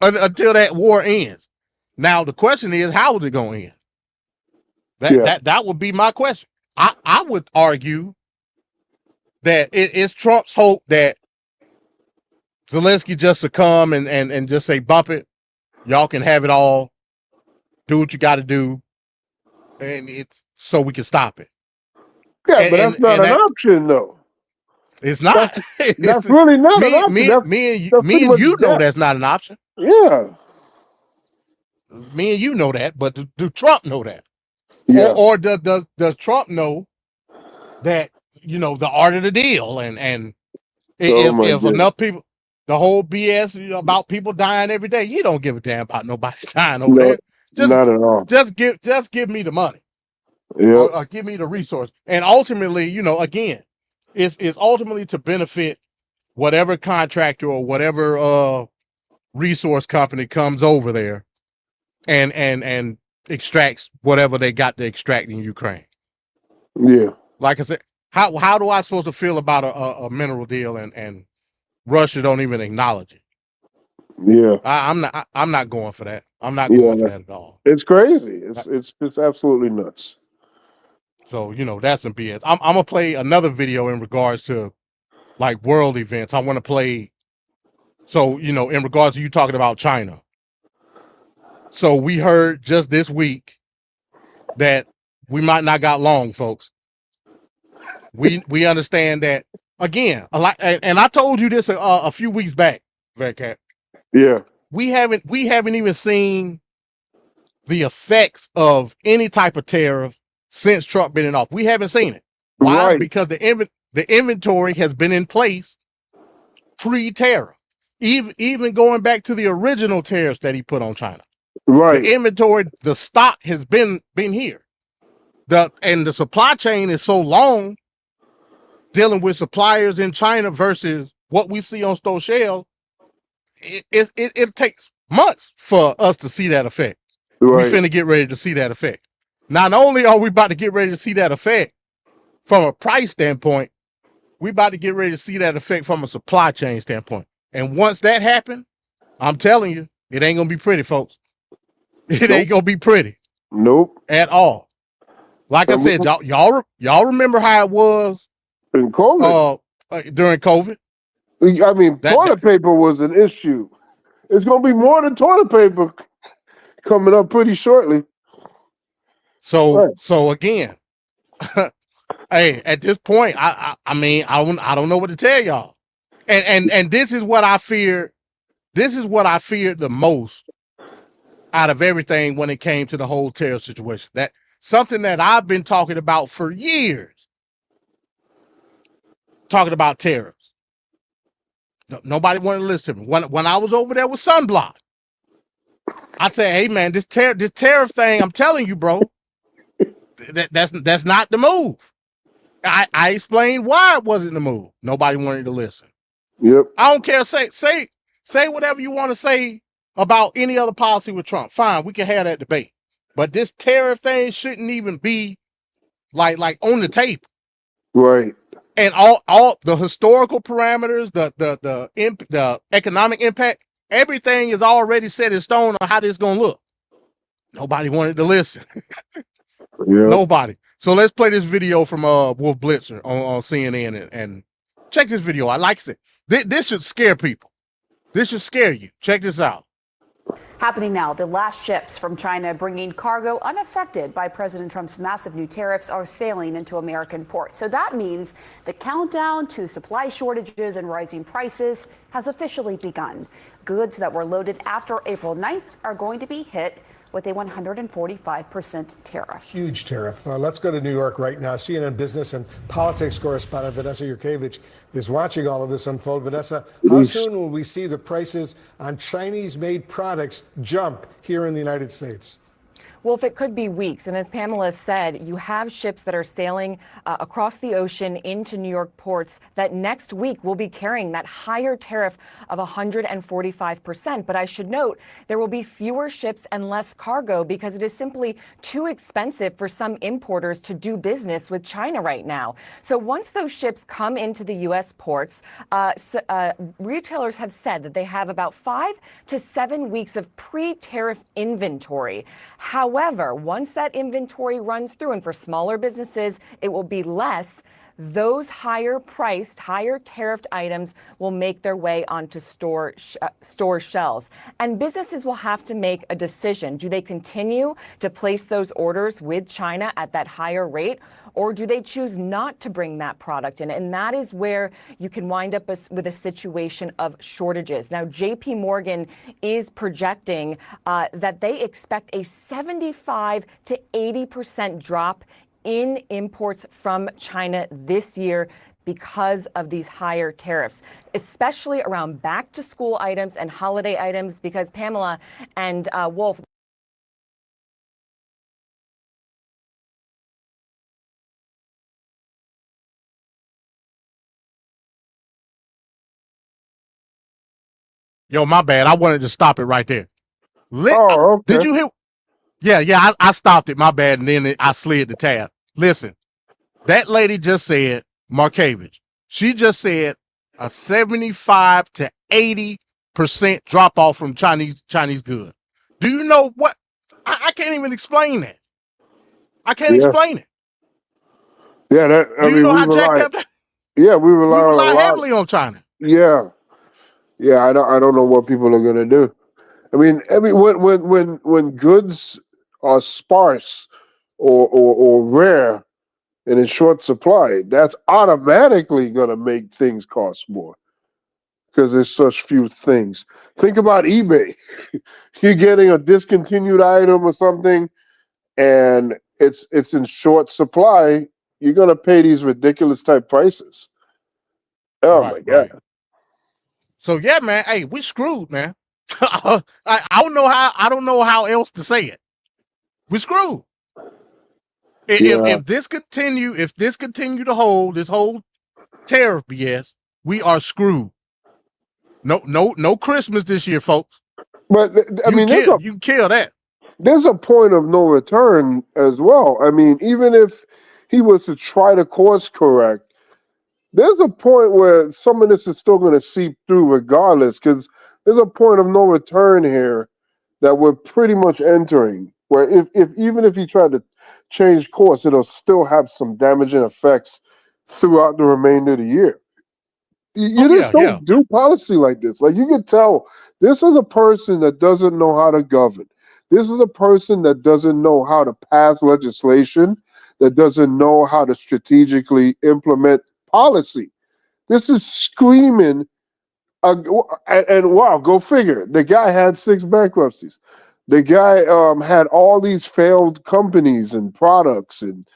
until that war ends. Now, the question is, how is it going to end? That would be my question. I would argue that it's Trump's hope that Zelensky just succumb and just say, bump it. Y'all can have it all. Do what you got to do. And it's so we can stop it. Yeah, but that's not an option, though. It's not. That's really not an option. Me and you know that's not an option. Yeah. Me and you know that, but do Trump know that? Yeah. Or does Trump know that, the art of the deal and if enough people, the whole BS about people dying every day, you don't give a damn about nobody dying over there. Not at all. Just give me the money. Yeah. Give me the resource. And ultimately, you know, again, it's ultimately to benefit whatever contractor or whatever resource company comes over there and extracts whatever they got to extract in Ukraine. Yeah. Like I said, how do I supposed to feel about a mineral deal and Russia don't even acknowledge it? Yeah. I'm not going for that. I'm not Yeah. going for that at all. It's crazy. It's just absolutely nuts. So, you know, that's some BS. I'm gonna play another video in regards to like world events. I want to play. So, you know, in regards to you talking about China. So we heard just this week that we might not got long, folks. We understand that again. A lot, and I told you this a few weeks back, Vetcat. Yeah. We haven't even seen the effects of any type of tariff since Trump been in office. We haven't seen it. Why? Right. Because the inventory has been in place pre-tariff, even going back to the original tariffs that he put on China. Right. The inventory, the stock has been here. And the supply chain is so long dealing with suppliers in China versus what we see on store shelves. It takes months for us to see that effect. Right. We finna get ready to see that effect. Not only are we about to get ready to see that effect from a price standpoint, we about to get ready to see that effect from a supply chain standpoint. And once that happens, I'm telling you, it ain't gonna be pretty, folks. It ain't gonna be pretty. Nope. At all. Like I said, y'all remember how it was in COVID. During COVID. I mean, toilet paper was an issue. It's gonna be more than toilet paper coming up pretty shortly. So again, hey, at this point, I mean, I don't know what to tell y'all. And this is what I fear. This is what I feared the most out of everything when it came to the whole tariff situation. That something that I've been talking about for years. Talking about tariffs. Nobody wanted to listen to me. When I was over there with Sunblock, I'd say, hey man, this tariff thing, I'm telling you, bro, that's not the move. I explained why it wasn't the move. Nobody wanted to listen. Yep. I don't care. Say whatever you want to say about any other policy with Trump. Fine, we can have that debate. But this tariff thing shouldn't even be like on the table. Right. And all the historical parameters, the economic impact, everything is already set in stone on how this is gonna look. Nobody wanted to listen. Nobody. So let's play this video from Wolf Blitzer on CNN and check this video. I like it. This should scare people. This should scare you. Check this out. Happening now, the last ships from China bringing cargo unaffected by President Trump's massive new tariffs are sailing into American ports. So that means the countdown to supply shortages and rising prices has officially begun. Goods that were loaded after April 9th are going to be hit with a 145% tariff. Huge tariff. Let's go to New York right now. CNN business and politics correspondent Vanessa Yurkevich is watching all of this unfold. Vanessa, how soon will we see the prices on Chinese-made products jump here in the United States? Wolf, it could be weeks. And as Pamela said, you have ships that are sailing across the ocean into New York ports that next week will be carrying that higher tariff of 145%. But I should note there will be fewer ships and less cargo because it is simply too expensive for some importers to do business with China right now. So once those ships come into the U.S. ports, retailers have said that they have about 5 to 7 weeks of pre-tariff inventory. However, once that inventory runs through, and for smaller businesses, it will be less, those higher priced, higher tariffed items will make their way onto store shelves. And businesses will have to make a decision. Do they continue to place those orders with China at that higher rate? Or do they choose not to bring that product in? And that is where you can wind up with a situation of shortages. Now, JP Morgan is projecting that they expect a 75 to 80% drop in imports from China this year because of these higher tariffs, especially around back-to-school items and holiday items, because Pamela and Wolf, Yo, my bad. I wanted to stop it right there. Oh, okay. Did you hear? Yeah, I stopped it. My bad. And then I slid the tab. Listen, that lady just said, Markevich, she just said a 75 to 80% drop off from Chinese goods. Do you know what? I can't even explain that. I can't explain it. Yeah, that, I Do you mean, know we how jacked rely, up that? yeah, we rely We on rely a lot. heavily on China. Yeah, yeah, I don't know what people are gonna do. I mean, when goods are sparse or rare and in short supply, that's automatically gonna make things cost more because there's such few things. Think about eBay. You're getting a discontinued item or something, and it's in short supply. You're gonna pay these ridiculous type prices. Oh my God. Right. So yeah, man. Hey, we screwed, man. I don't know how else to say it. We screwed. Yeah. If this continue to hold this whole tariff BS, we are screwed. No Christmas this year, folks. But I mean, you can kill that. There's a point of no return as well. I mean, even if he was to try to course correct, there's a point where some of this is still going to seep through regardless, because there's a point of no return here that we're pretty much entering, where if even if he tried to change course, it'll still have some damaging effects throughout the remainder of the year. You just don't do policy like this. Like, you can tell this is a person that doesn't know how to govern. This is a person that doesn't know how to pass legislation, that doesn't know how to strategically implement policy. This is screaming, and wow, go figure. The guy had 6 bankruptcies. The guy had all these failed companies and products, and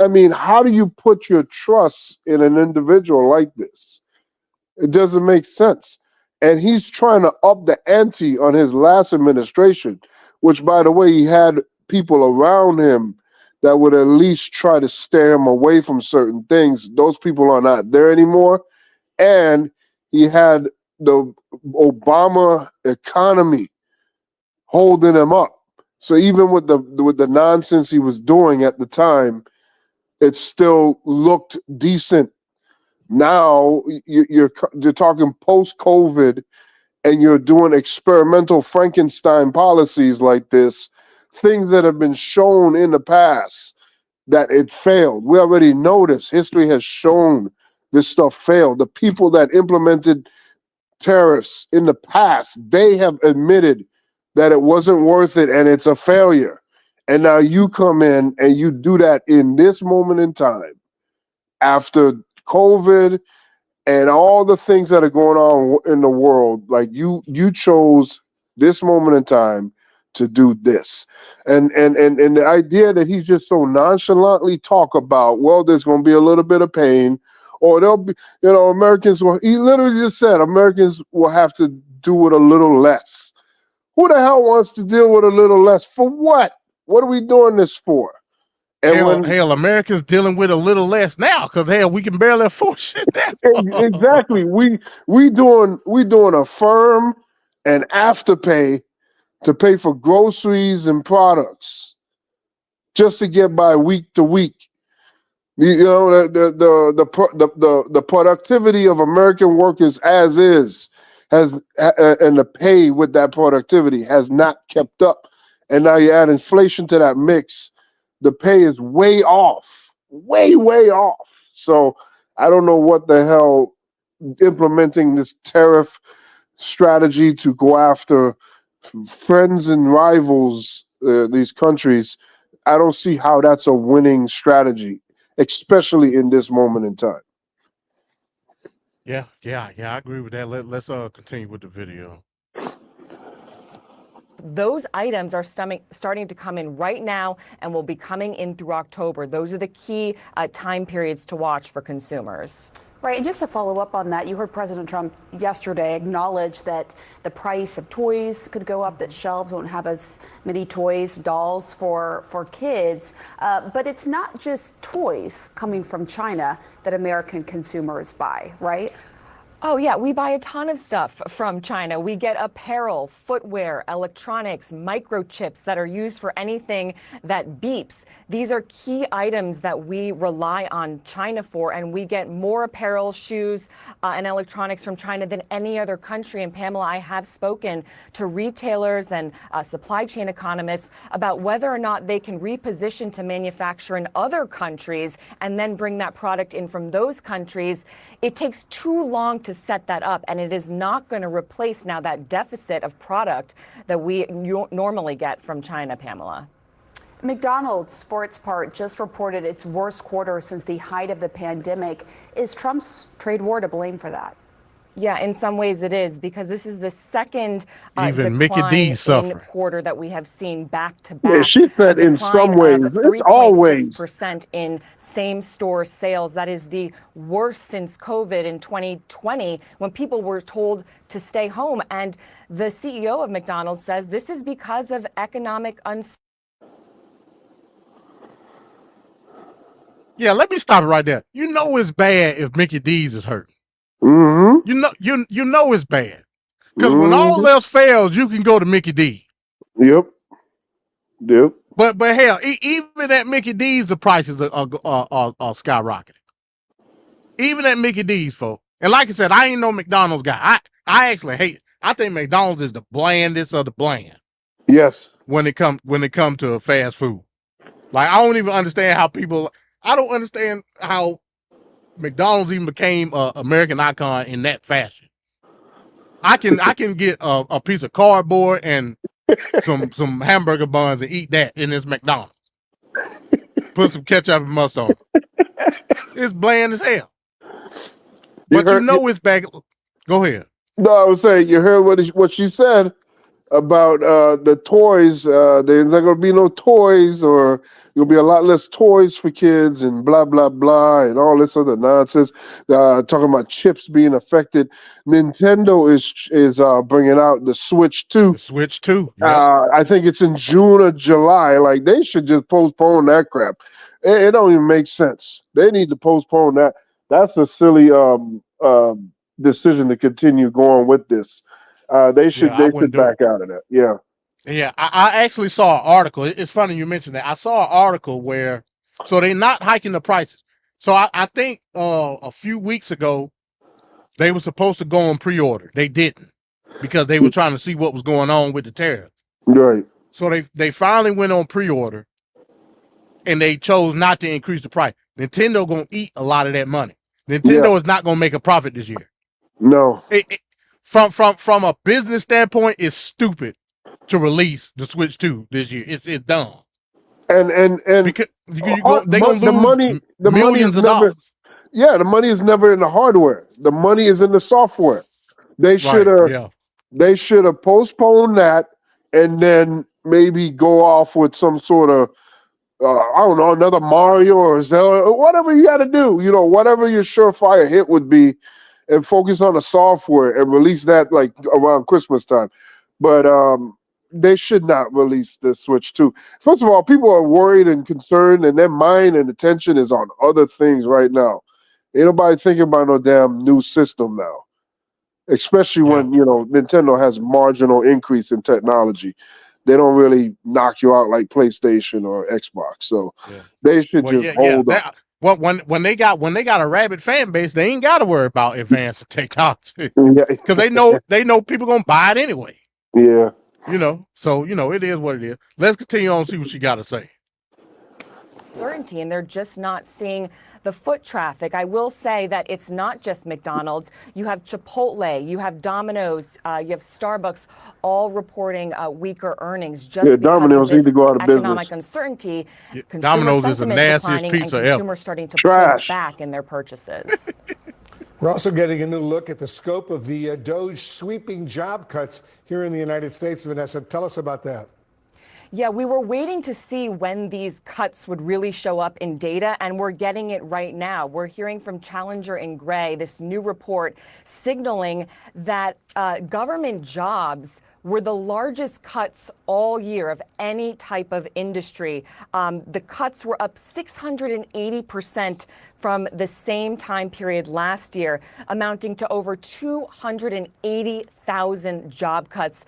I mean, how do you put your trust in an individual like this? It doesn't make sense. And he's trying to up the ante on his last administration, which, by the way, he had people around him that would at least try to steer him away from certain things. Those people are not there anymore. And he had the Obama economy holding him up. So even with the nonsense he was doing at the time, it still looked decent. Now you're talking post-COVID, and you're doing experimental Frankenstein policies like this, things that have been shown in the past that it failed. We already know this. History has shown this stuff failed. The people that implemented tariffs in the past, they have admitted that it wasn't worth it and it's a failure. And now you come in and you do that in this moment in time, after COVID and all the things that are going on in the world. Like, you chose this moment in time to do this. And the idea that he just so nonchalantly talk about, well, there's going to be a little bit of pain, or there'll be, Americans will, he literally just said Americans will have to do it a little less. Who the hell wants to deal with a little less? For what? What are we doing this for? And hell, Americans dealing with a little less now, because hell, we can barely afford shit now. Exactly. We doing a firm and afterpay to pay for groceries and products just to get by week to week. The productivity of American workers as is and the pay with that productivity has not kept up. And now you add inflation to that mix, the pay is way off, way off. So I don't know what the hell implementing this tariff strategy to go after friends and rivals, these countries, I don't see how that's a winning strategy, especially in this moment in time. Yeah, I agree with that. Let's continue with the video. Those items are starting to come in right now and will be coming in through October. Those are the key time periods to watch for consumers. Right, and just to follow up on that, you heard President Trump yesterday acknowledge that the price of toys could go up, that shelves won't have as many toys, dolls for kids. But it's not just toys coming from China that American consumers buy, right? Oh, yeah, we buy a ton of stuff from China. We get apparel, footwear, electronics, microchips that are used for anything that beeps. These are key items that we rely on China for, and we get more apparel, shoes, and electronics from China than any other country. And Pamela, I have spoken to retailers and supply chain economists about whether or not they can reposition to manufacture in other countries and then bring that product in from those countries. It takes too long to set that up, and it is not going to replace now that deficit of product that we normally get from China, Pamela. McDonald's, for its part, just reported its worst quarter since the height of the pandemic. Is Trump's trade war to blame for that? Yeah, in some ways it is, because this is the second Even Mickey decline D's in suffering. quarter that we have seen back to back. Yeah, she said in some ways. It's always. 3.6% in same-store sales. That is the worst since COVID in 2020, when people were told to stay home. And the CEO of McDonald's says this is because of economic uncertainty. Yeah, let me stop it right there. You know it's bad if Mickey D's is hurting. Mm-hmm. You know it's bad. Because when all else fails, you can go to Mickey D. Yep. But hell, even at Mickey D's, the prices are skyrocketing. Even at Mickey D's, folks. And like I said, I ain't no McDonald's guy. I actually hate. I think McDonald's is the blandest of the bland. Yes. When it come to fast food, like I don't even understand how people. I don't understand how McDonald's even became an American icon in that fashion. I can get a piece of cardboard and some hamburger buns and eat that in this McDonald's. Put some ketchup and mustard on it. It's bland as hell. But you know it's back. Go ahead. No, I was saying you heard what she said about the toys. There's not going to be no toys, or there'll be a lot less toys for kids, and blah blah blah, and all this other nonsense. Talking about chips being affected. Nintendo is bringing out the Switch 2. The Switch 2. Yep. I think it's in June or July. Like they should just postpone that crap. It don't even make sense. They need to postpone that. That's a silly decision to continue going with this. They should back out of that. Yeah. Yeah, I actually saw an article. It's funny you mentioned that. I saw an article where, so they're not hiking the prices. So I think a few weeks ago, they were supposed to go on pre-order. They didn't, because they were trying to see what was going on with the tariff. Right. So they finally went on pre-order, and they chose not to increase the price. Nintendo gonna eat a lot of that money. Nintendo is not gonna make a profit this year. No. From a business standpoint, it's stupid to release the Switch 2 this year. It's dumb. And because they're gonna lose millions of dollars. Yeah, the money is never in the hardware. The money is in the software. They should have postponed that and then maybe go off with some sort of I don't know, another Mario or Zelda, whatever you got to do. You know, whatever your surefire hit would be, and focus on the software and release that like around Christmas time. But they should not release the Switch 2. First of all, people are worried and concerned, and their mind and attention is on other things right now. Ain't nobody thinking about no damn new system now, especially when, you know, Nintendo has marginal increase in technology. They don't really knock you out like PlayStation or Xbox. So they should hold up. Well, when they got a rabid fan base, they ain't got to worry about advanced technology, because they know people gonna buy it anyway. Yeah. You know, so you know it is what it is. Let's continue on and see what she got to say. Certainty, and they're just not seeing the foot traffic. I will say that it's not just McDonald's. You have Chipotle, you have Domino's, you have Starbucks, all reporting weaker earnings just because Domino's of this need to go out of economic business. Uncertainty. Domino's is the nastiest declining, pizza and ever. consumers starting to Trash. pull back in their purchases. We're also getting a new look at the scope of the DOGE sweeping job cuts here in the United States. Vanessa, tell us about that. Yeah, we were waiting to see when these cuts would really show up in data, and we're getting it right now. We're hearing from Challenger and Gray, this new report signaling that government jobs were the largest cuts all year of any type of industry. The cuts were up 680% from the same time period last year, amounting to over 280,000 job cuts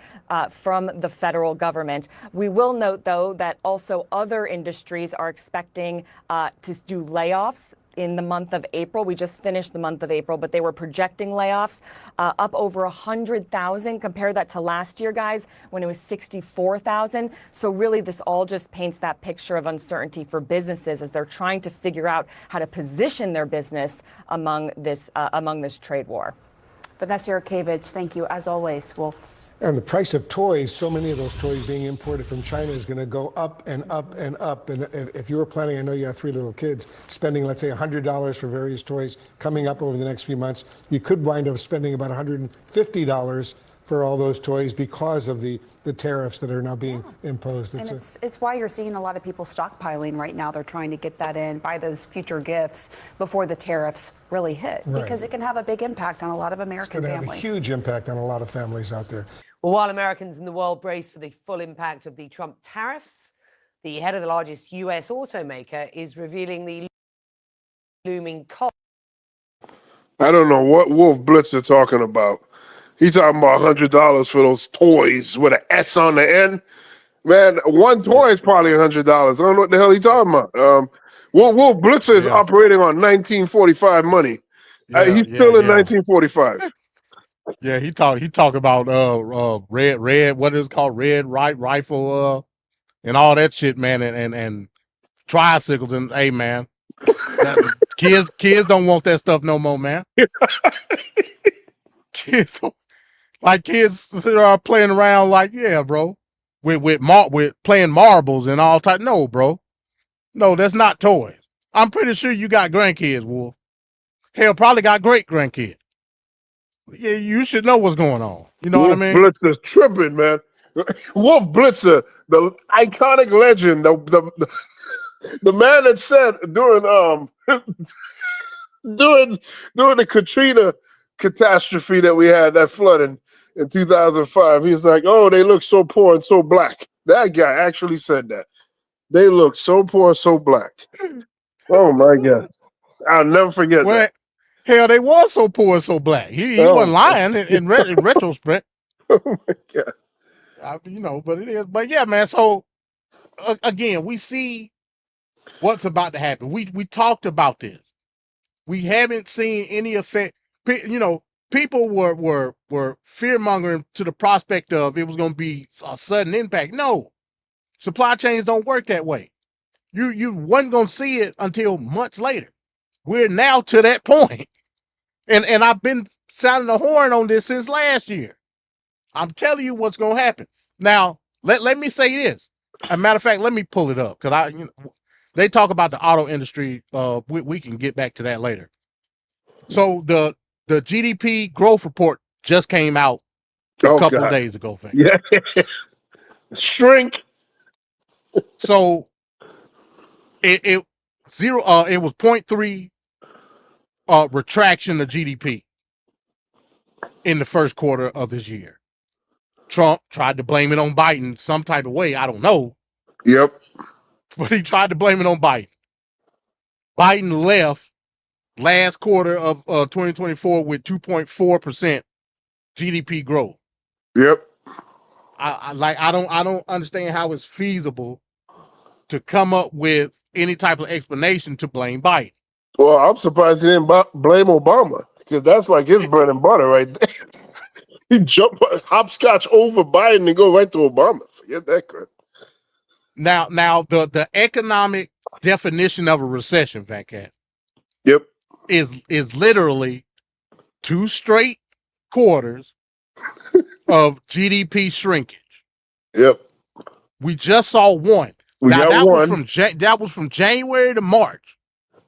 from the federal government. We will note, though, that also other industries are expecting to do layoffs in the month of April. We just finished the month of April, but they were projecting layoffs up over 100,000. Compare that to last year, guys, when it was 64,000. So really, this all just paints that picture of uncertainty for businesses as they're trying to figure out how to position their business among this trade war. Vanessa Yurkevich, thank you as always, Wolf. And the price of toys, so many of those toys being imported from China, is going to go up and up and up. And if you were planning, I know you have 3 little kids, spending, let's say, $100 for various toys coming up over the next few months, you could wind up spending about $150 for all those toys because of the tariffs that are now being imposed. And it's why you're seeing a lot of people stockpiling right now. They're trying to get that in, buy those future gifts before the tariffs really hit, because it can have a big impact on a lot of American families. It's going to have a huge impact on a lot of families out there. Well, while Americans in the world brace for the full impact of the Trump tariffs, the head of the largest U.S. automaker is revealing the looming cost. I don't know what Wolf Blitzer talking about. He's talking about $100 for those toys with an S on the end. Man, one toy is probably $100. I don't know what the hell he's talking about. Wolf Blitzer is operating on 1945 money. He's still in 1945. Yeah, he talk about red what is it called, red rifle and all that shit, man, and tricycles, and hey man, kids don't want that stuff no more, man. Kids are playing around like, yeah, bro, with playing marbles and all type. No, bro, no, that's not toys. I'm pretty sure you got grandkids, Wolf. Hell, probably got great grandkids. Yeah, you should know what's going on. You know what I mean? Wolf Blitzer's tripping, man. Wolf Blitzer, the iconic legend, the man that said during the Katrina catastrophe that we had, that flooding in 2005, he's like, oh, they look so poor and so black. That guy actually said that. They look so poor, so black. Oh my God. I'll never forget that. Hell, they was so poor and so black. He wasn't lying in retrospect. Oh my God. But it is. But yeah, man. So again, we see what's about to happen. We talked about this. We haven't seen any effect. People were fear mongering to the prospect of it was going to be a sudden impact. No, supply chains don't work that way. You wasn't going to see it until months later. We're now to that point. And I've been sounding the horn on this since last year. I'm telling you what's going to happen. Now, let me say this. As a matter of fact, let me pull it up because they talk about the auto industry. We can get back to that later. So the GDP growth report just came out a couple of days ago. Yeah. Shrink. So it was 0.3 retraction of GDP in the first quarter of this year. Trump tried to blame it on Biden some type of way. I don't know. Yep. But he tried to blame it on Biden. Biden left last quarter of 2024 with 2.4% GDP growth. Yep. I don't understand how it's feasible to come up with any type of explanation to blame Biden. Well, I'm surprised he didn't blame Obama because that's like his bread and butter right there. He jumped hopscotch over Biden and go right to Obama. Forget that crap. Now the economic definition of a recession, Fat Cat. Yep. Is literally 2 straight quarters of GDP shrinkage. Yep. We just saw one. That was from January to March.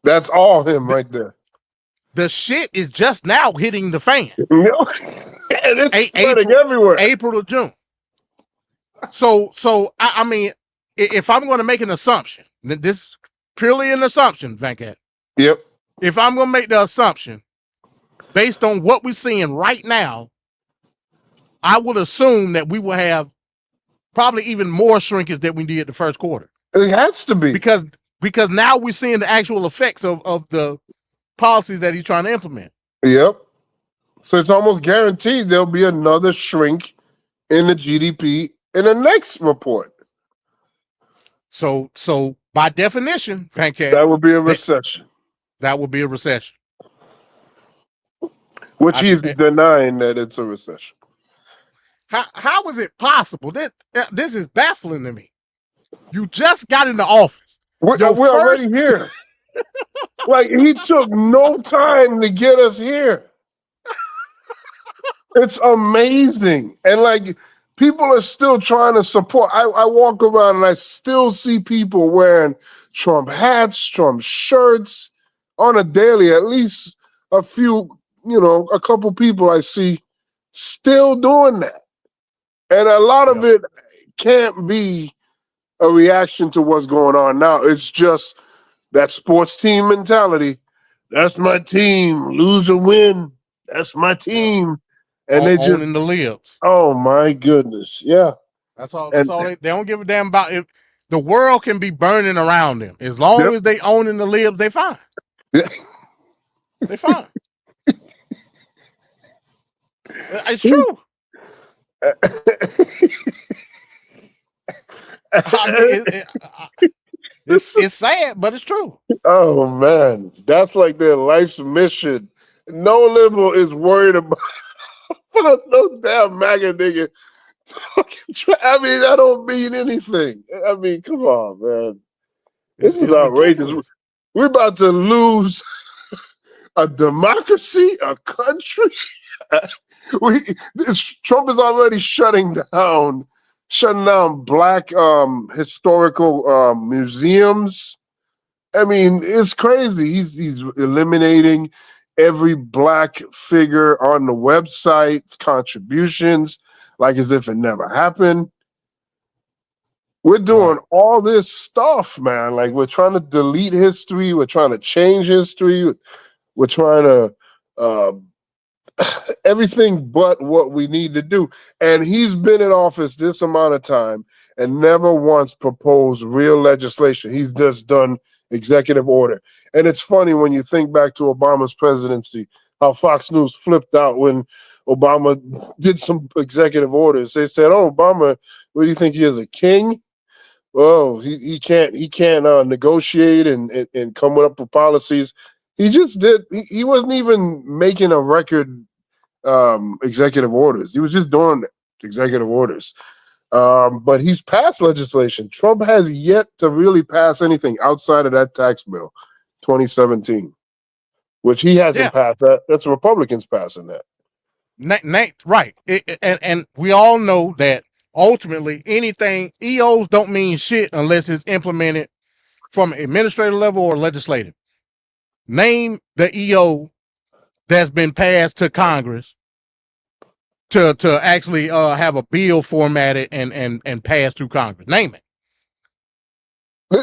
That's all him right there. The shit is just now hitting the fan. And it's spreading everywhere. April to June. So I mean, if I'm going to make an assumption, this is purely an assumption, Venkat. Yep. If I'm going to make the assumption, based on what we're seeing right now, I would assume that we will have probably even more shrinkage than we did the first quarter. It has to be. Because now we're seeing the actual effects of the policies that he's trying to implement. Yep. So it's almost guaranteed there'll be another shrink in the GDP in the next report. So by definition, Pancake, that would be a recession. That would be a recession. Which he's denying that it's a recession. How is it possible? This is baffling to me. You just got into office. We're already here. Like, he took no time to get us here. It's amazing. And like, people are still trying to support. I walk around and I still see people wearing Trump hats, Trump shirts on a daily. At least a few, a couple people I see still doing that. And a lot of it can't be a reaction to what's going on now. It's just that sports team mentality. That's my team. Lose or win. That's my team. And they just owning the libs. Oh my goodness. Yeah. That's all. That's all. They don't give a damn about. If the world can be burning around them, as long as they owning the libs, they fine. Yeah. They fine. It's true. It's sad, but it's true. Oh man, that's like their life's mission. No liberal is worried about no damn MAGA nigga talking. I mean, that don't mean anything. I mean, come on, man. This is outrageous. We're about to lose a democracy, a country. Trump is already shutting down black historical museums. I mean, it's crazy. He's eliminating every black figure on the website, contributions, like as if it never happened. We're doing all this stuff, man. Like, we're trying to delete history. We're trying to change history. We're trying to everything but what we need to do. And he's been in office this amount of time and never once proposed real legislation. He's just done executive order. And it's funny when you think back to Obama's presidency, how Fox News flipped out when Obama did some executive orders. They said, "Oh, Obama, what do you think he is, a king? Oh, he can't negotiate and come up with policies." He just did. He wasn't even making a record executive orders. He was just doing executive orders. But he's passed legislation. Trump has yet to really pass anything outside of that tax bill, 2017, which he hasn't passed. That's the Republicans passing that. Right. And we all know that ultimately anything, EOs don't mean shit unless it's implemented from administrative level or legislative. Name the EO that's been passed to Congress to actually have a bill formatted and passed through Congress. Name it.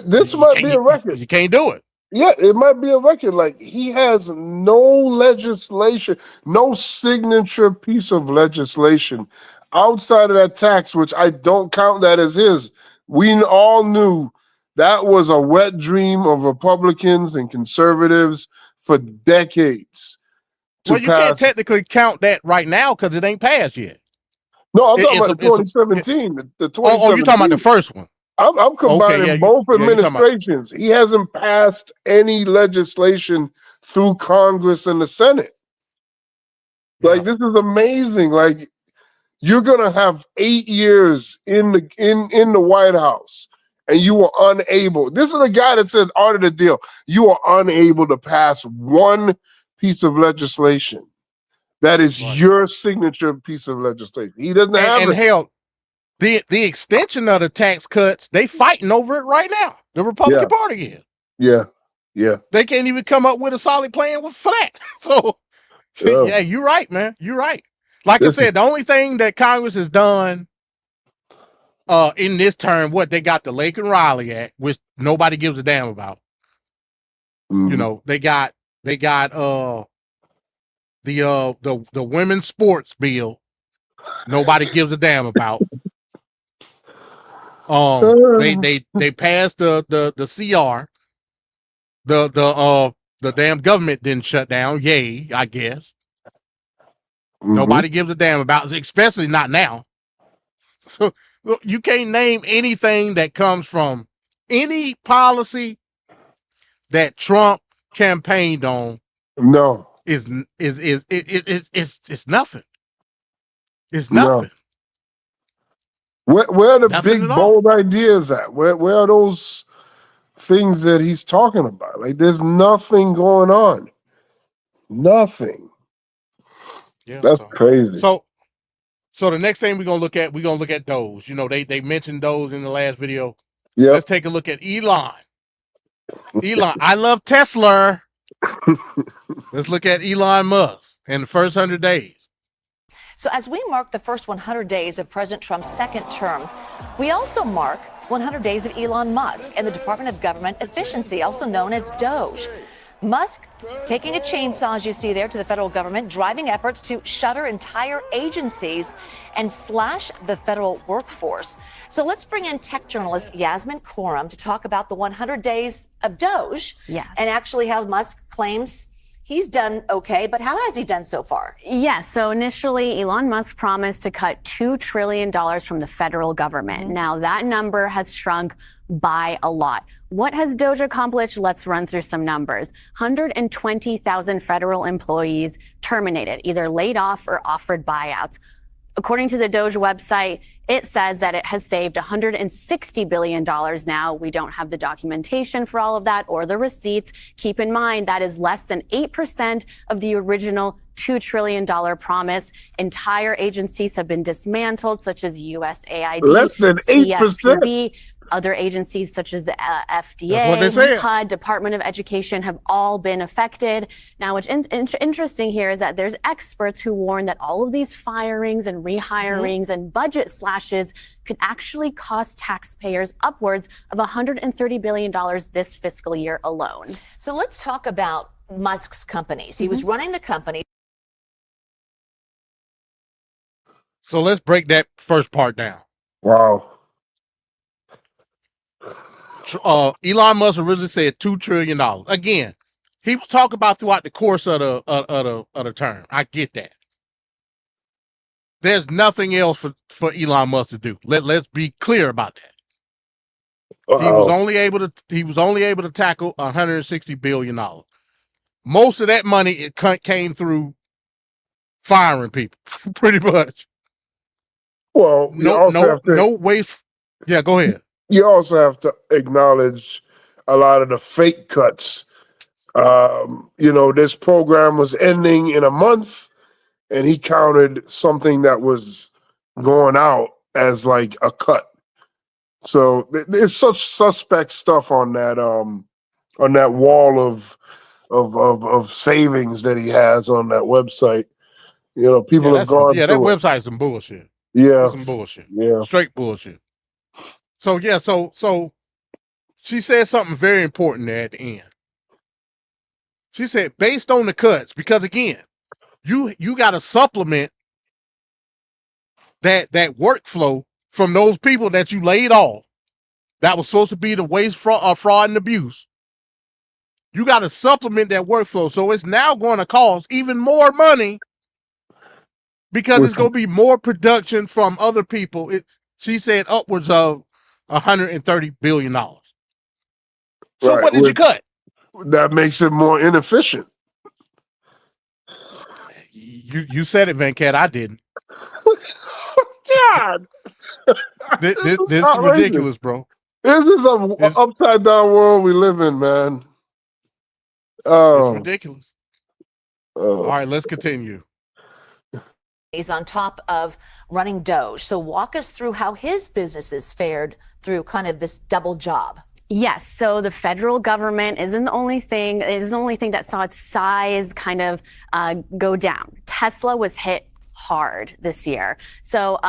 This might be a record. You can't do it. Yeah, it might be a record. Like, he has no legislation, no signature piece of legislation outside of that tax, which I don't count that as his. We all knew that was a wet dream of Republicans and conservatives for decades. Well, you can't technically count that right now because it ain't passed yet. No, I'm talking about the 2017. The 2017. Oh, you're talking about the first one. I'm combining both administrations. He hasn't passed any legislation through Congress and the Senate. Like, this is amazing. Like, you're gonna have 8 years in the White House, and you were unable. This is a guy that said, "Art of the deal." You are unable to pass one piece of legislation that is your signature piece of legislation. He doesn't have it. And hell, the extension of the tax cuts, they fighting over it right now. The Republican Party is. Yeah. They can't even come up with a solid plan for that. So, yeah, you're right, man. You're right. Like I said, the only thing that Congress has done in this term, they got the Lake and Riley Act, which nobody gives a damn about. Mm-hmm. You know, they got the women's sports bill, Nobody gives a damn about. They passed the CR. The damn government didn't shut down. Yay, I guess. Nobody gives a damn about, especially not now. So look, you can't name anything that comes from any policy that Trump campaigned on. No, it's nothing. It's no. nothing. Where are the Nothing big at all. bold ideas at? Where are those things that he's talking about? Like, there's nothing going on. Nothing. Yeah, That's crazy. So the next thing we're gonna look at Doge. You know, they mentioned Doge in the last video. Yeah. Let's take a look at Elon. Elon, I love Tesla. Let's look at Elon Musk in the first 100 days. So as we mark the first 100 days of President Trump's second term, we also mark 100 days of Elon Musk and the Department of Government Efficiency, also known as DOGE. Musk taking a chainsaw, as you see there, to the federal government, driving efforts to shutter entire agencies and slash the federal workforce. So let's bring in tech journalist Yasmin Khorram to talk about the 100 days of DOGE and actually how Musk claims he's done okay, but how has he done so far? Yes. So initially, Elon Musk promised to cut $2 trillion from the federal government. Now that number has shrunk by a lot. What has Doge accomplished? Let's run through some numbers. 120,000 federal employees terminated, either laid off or offered buyouts. According to the Doge website, it says that it has saved $160 billion now. We don't have the documentation for all of that or the receipts. Keep in mind, that is less than 8% of the original $2 trillion promise. Entire agencies have been dismantled, such as USAID, Less than 8%. CFPB. Other agencies such as the FDA, That's what they said. HUD, Department of Education have all been affected. Now, what's interesting here is that there's experts who warn that all of these firings and rehirings and budget slashes could actually cost taxpayers upwards of $130 billion this fiscal year alone. So let's talk about Musk's companies. He was running the company. So let's break that first part down. Wow. Elon Musk originally said $2 trillion. Again, he was talking about throughout the course of the term. I get that. There's nothing else for Elon Musk to do. Let's be clear about that. He was only able to tackle $160 billion. Most of that money came through firing people, pretty much. Well, no way. Yeah, go ahead. You also have to acknowledge a lot of the fake cuts. This program was ending in a month, and he counted something that was going out as like a cut. So there's such suspect stuff on that wall of savings that he has on that website. People have gone through that website's some bullshit. Yeah, Some bullshit. Yeah, Straight bullshit. So she said something very important there at the end. She said, based on the cuts, because again, you got to supplement that workflow from those people that you laid off. That was supposed to be the waste, fraud, and abuse. You got to supplement that workflow, so it's now going to cost even more money because it's going to be more production from other people. She said upwards of $130 billion. So Right, what did you cut? that makes it more inefficient. You said it, Venkat. I didn't. God, This It's is outrageous. ridiculous, bro. This is an upside down world we live in, man. It's Oh, ridiculous. All right, let's continue. He's on top of running Doge. So walk us through how his businesses fared through kind of this double job. Yes, so the federal government isn't the only thing that saw its size kind of go down. Tesla was hit hard this year. So,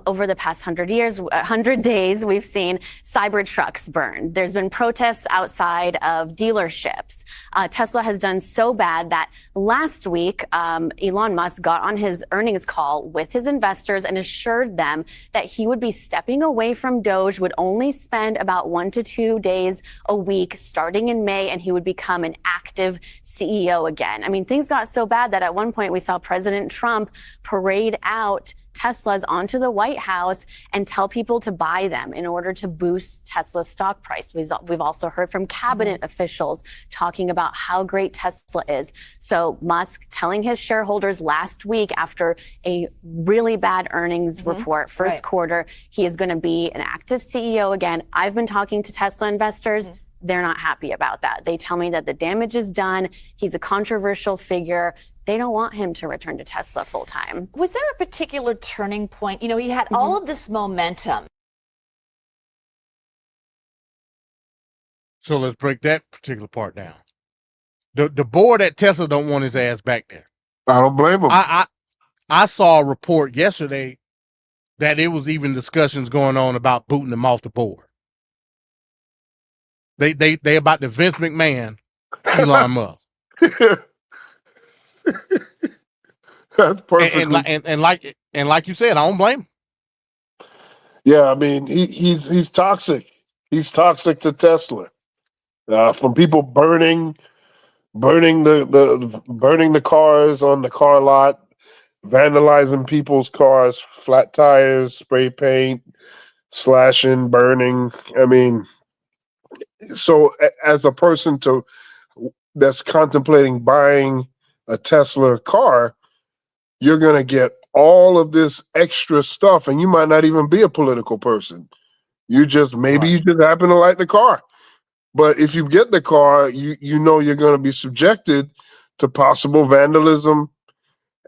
over the past 100 days, we've seen Cybertrucks burn. There's been protests outside of dealerships. Tesla has done so bad that last week, Elon Musk got on his earnings call with his investors and assured them that he would be stepping away from Doge, would only spend about 1 to 2 days a week starting in May, and he would become an active CEO again. I mean, things got so bad that at one point we saw President Trump parade out Teslas onto the White House and tell people to buy them in order to boost Tesla's stock price. We've also heard from cabinet officials talking about how great Tesla is. So Musk telling his shareholders last week after a really bad earnings report, first quarter, he is going to be an active CEO again. I've been talking to Tesla investors. They're not happy about that. They tell me that the damage is done. He's a controversial figure. They don't want him to return to Tesla full time. Was there a particular turning point? You know, he had all of this momentum. So let's break that particular part down. The board at Tesla don't want his ass back there. I don't blame him. I saw a report yesterday that it was even discussions going on about booting him off the board. They about the Vince McMahon, Elon Musk. That's perfect. And like you said, I don't blame him. Yeah, I mean, he's toxic. He's toxic to Tesla. From people burning the cars on the car lot, vandalizing people's cars, flat tires, spray paint, slashing, burning. I mean, so as a person that's contemplating buying a Tesla car, you're going to get all of this extra stuff, and you might not even be a political person. You just happen to like the car. But if you get the car, you know you're going to be subjected to possible vandalism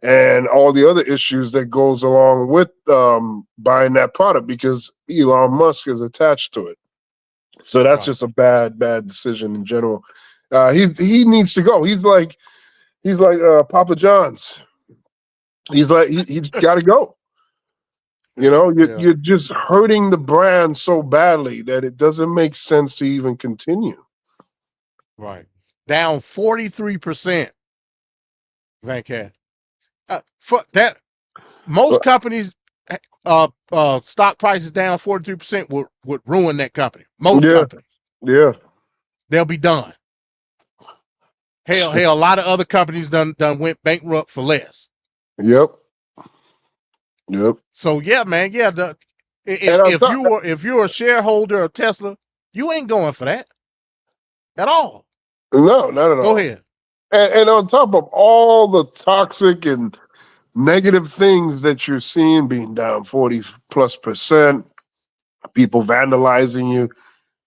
and all the other issues that goes along with buying that product, because Elon Musk is attached to it. So that's just a bad decision in general. He needs to go. He's like Papa John's. He's got to go. You know, you're just hurting the brand so badly that it doesn't make sense to even continue. Right. Down 43%. Venkat. For that, most companies stock prices down 43% would ruin that company. Most companies. Yeah. They'll be done. Hell, a lot of other companies done went bankrupt for less. Yep. So yeah, man, yeah. If you're a shareholder of Tesla, you ain't going for that at all. No, not at all. Go ahead. And on top of all the toxic and negative things that you're seeing, being down 40+%, people vandalizing you,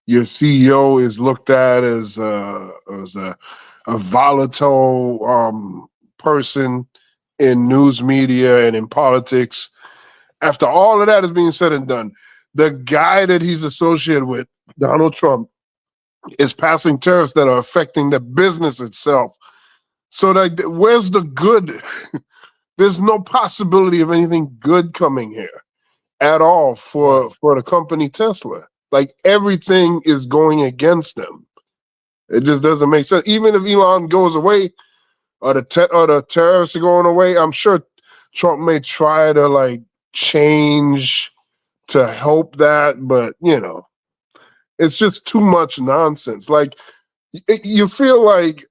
your CEO is looked at as a volatile person in news media and in politics. After all of that is being said and done, the guy that he's associated with, Donald Trump, is passing tariffs that are affecting the business itself. So where's the good? There's no possibility of anything good coming here at all for the company Tesla. Like, everything is going against them. It just doesn't make sense. Even if Elon goes away, or the tariffs are going away, I'm sure Trump may try to change to help that, but it's just too much nonsense. Like, you feel like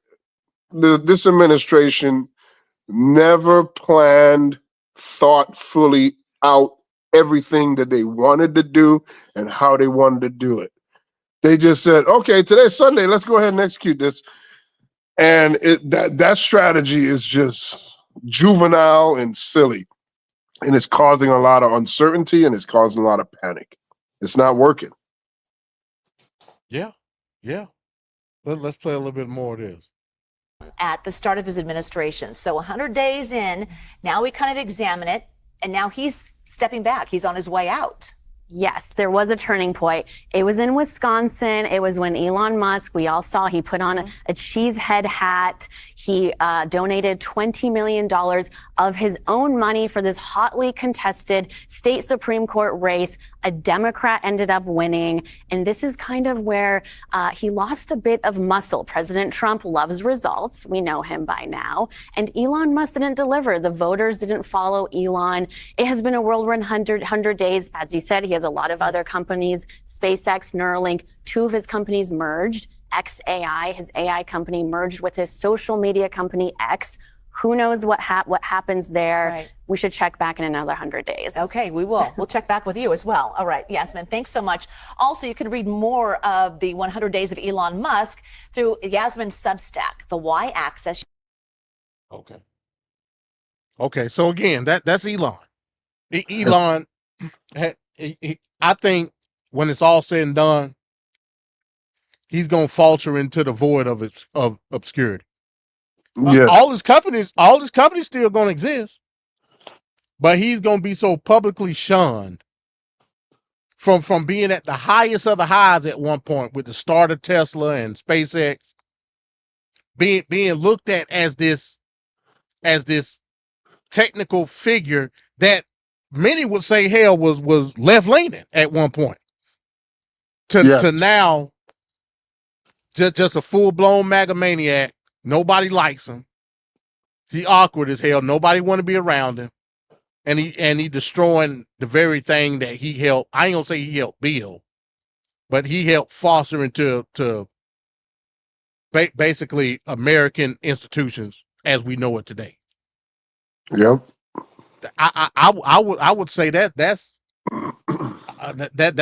this administration never thought fully out everything that they wanted to do and how they wanted to do it. They just said, okay, today's Sunday, let's go ahead and execute this. And that strategy is just juvenile and silly. And it's causing a lot of uncertainty, and it's causing a lot of panic. It's not working. Yeah. Let's play a little bit more of this. At the start of his administration. So 100 days in, now we kind of examine it, and now he's stepping back. He's on his way out. Yes, there was a turning point. It was in Wisconsin. It was when Elon Musk, we all saw, he put on a cheese head hat. He donated $20 million of his own money for this hotly contested state Supreme Court race. A Democrat ended up winning. And this is kind of where he lost a bit of muscle. President Trump loves results. We know him by now. And Elon Musk didn't deliver. The voters didn't follow Elon. It has been a whirlwind 100 days. As you said, he has a lot of other companies, SpaceX, Neuralink. 2 of his companies merged. xAI, his AI company, merged with his social media company X. Who knows what happens there? Right. We should check back in another 100 days. Okay, we will. We'll check back with you as well. All right, Yasmin, thanks so much. Also, you can read more of the 100 Days of Elon Musk through Yasmin's Substack, the Y-Axis. Okay. So again, that's Elon. Elon, I think when it's all said and done, he's gonna falter into the void of obscurity. Yes. All his companies still gonna exist, but he's gonna be so publicly shunned from being at the highest of the highs at one point with the start of Tesla and SpaceX, being looked at as this technical figure that many would say hell was left leaning at one point to now just a full blown MAGA maniac. Nobody likes him. He awkward as hell. Nobody want to be around him, and he destroying the very thing that he helped. I ain't gonna say he helped build, but he helped foster into basically American institutions as we know it today. Yep. I would say that's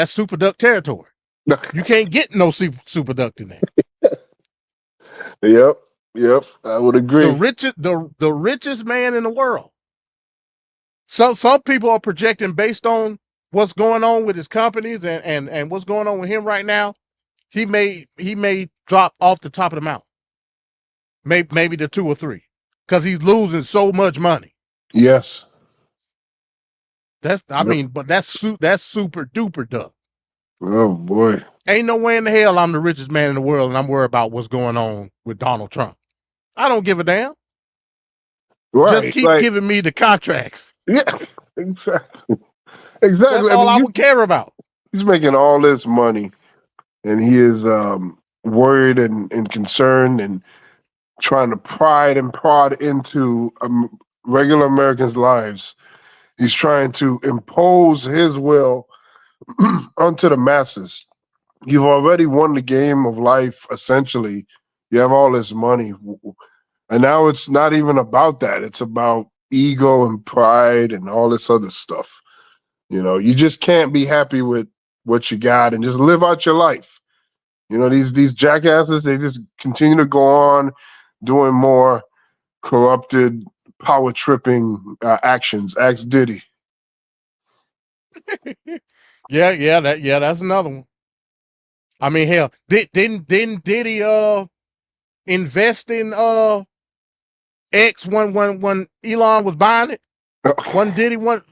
super duck territory. You can't get no super duck in there. Yep. I would agree. The richest man in the world. Some people are projecting based on what's going on with his companies and what's going on with him right now. He may drop off the top of the mountain. Maybe the 2 or 3, because he's losing so much money. Yes. But that's super duper duck. Oh boy. Ain't no way in the hell I'm the richest man in the world and I'm worried about what's going on with Donald Trump. I don't give a damn. Right, just keep giving me the contracts. Yeah, exactly. Exactly. That's all I would care about. He's making all this money, and he is worried and concerned and trying to prod into regular Americans' lives. He's trying to impose his will onto the masses. You've already won the game of life, essentially. You have all this money. And now it's not even about that. It's about ego and pride and all this other stuff. You know, you just can't be happy with what you got and just live out your life. You know, these jackasses, they just continue to go on doing more corrupted, power tripping actions. Ask Diddy. That's another one. I mean, hell, didn't Diddy invest in X when Elon was buying it? One Diddy one.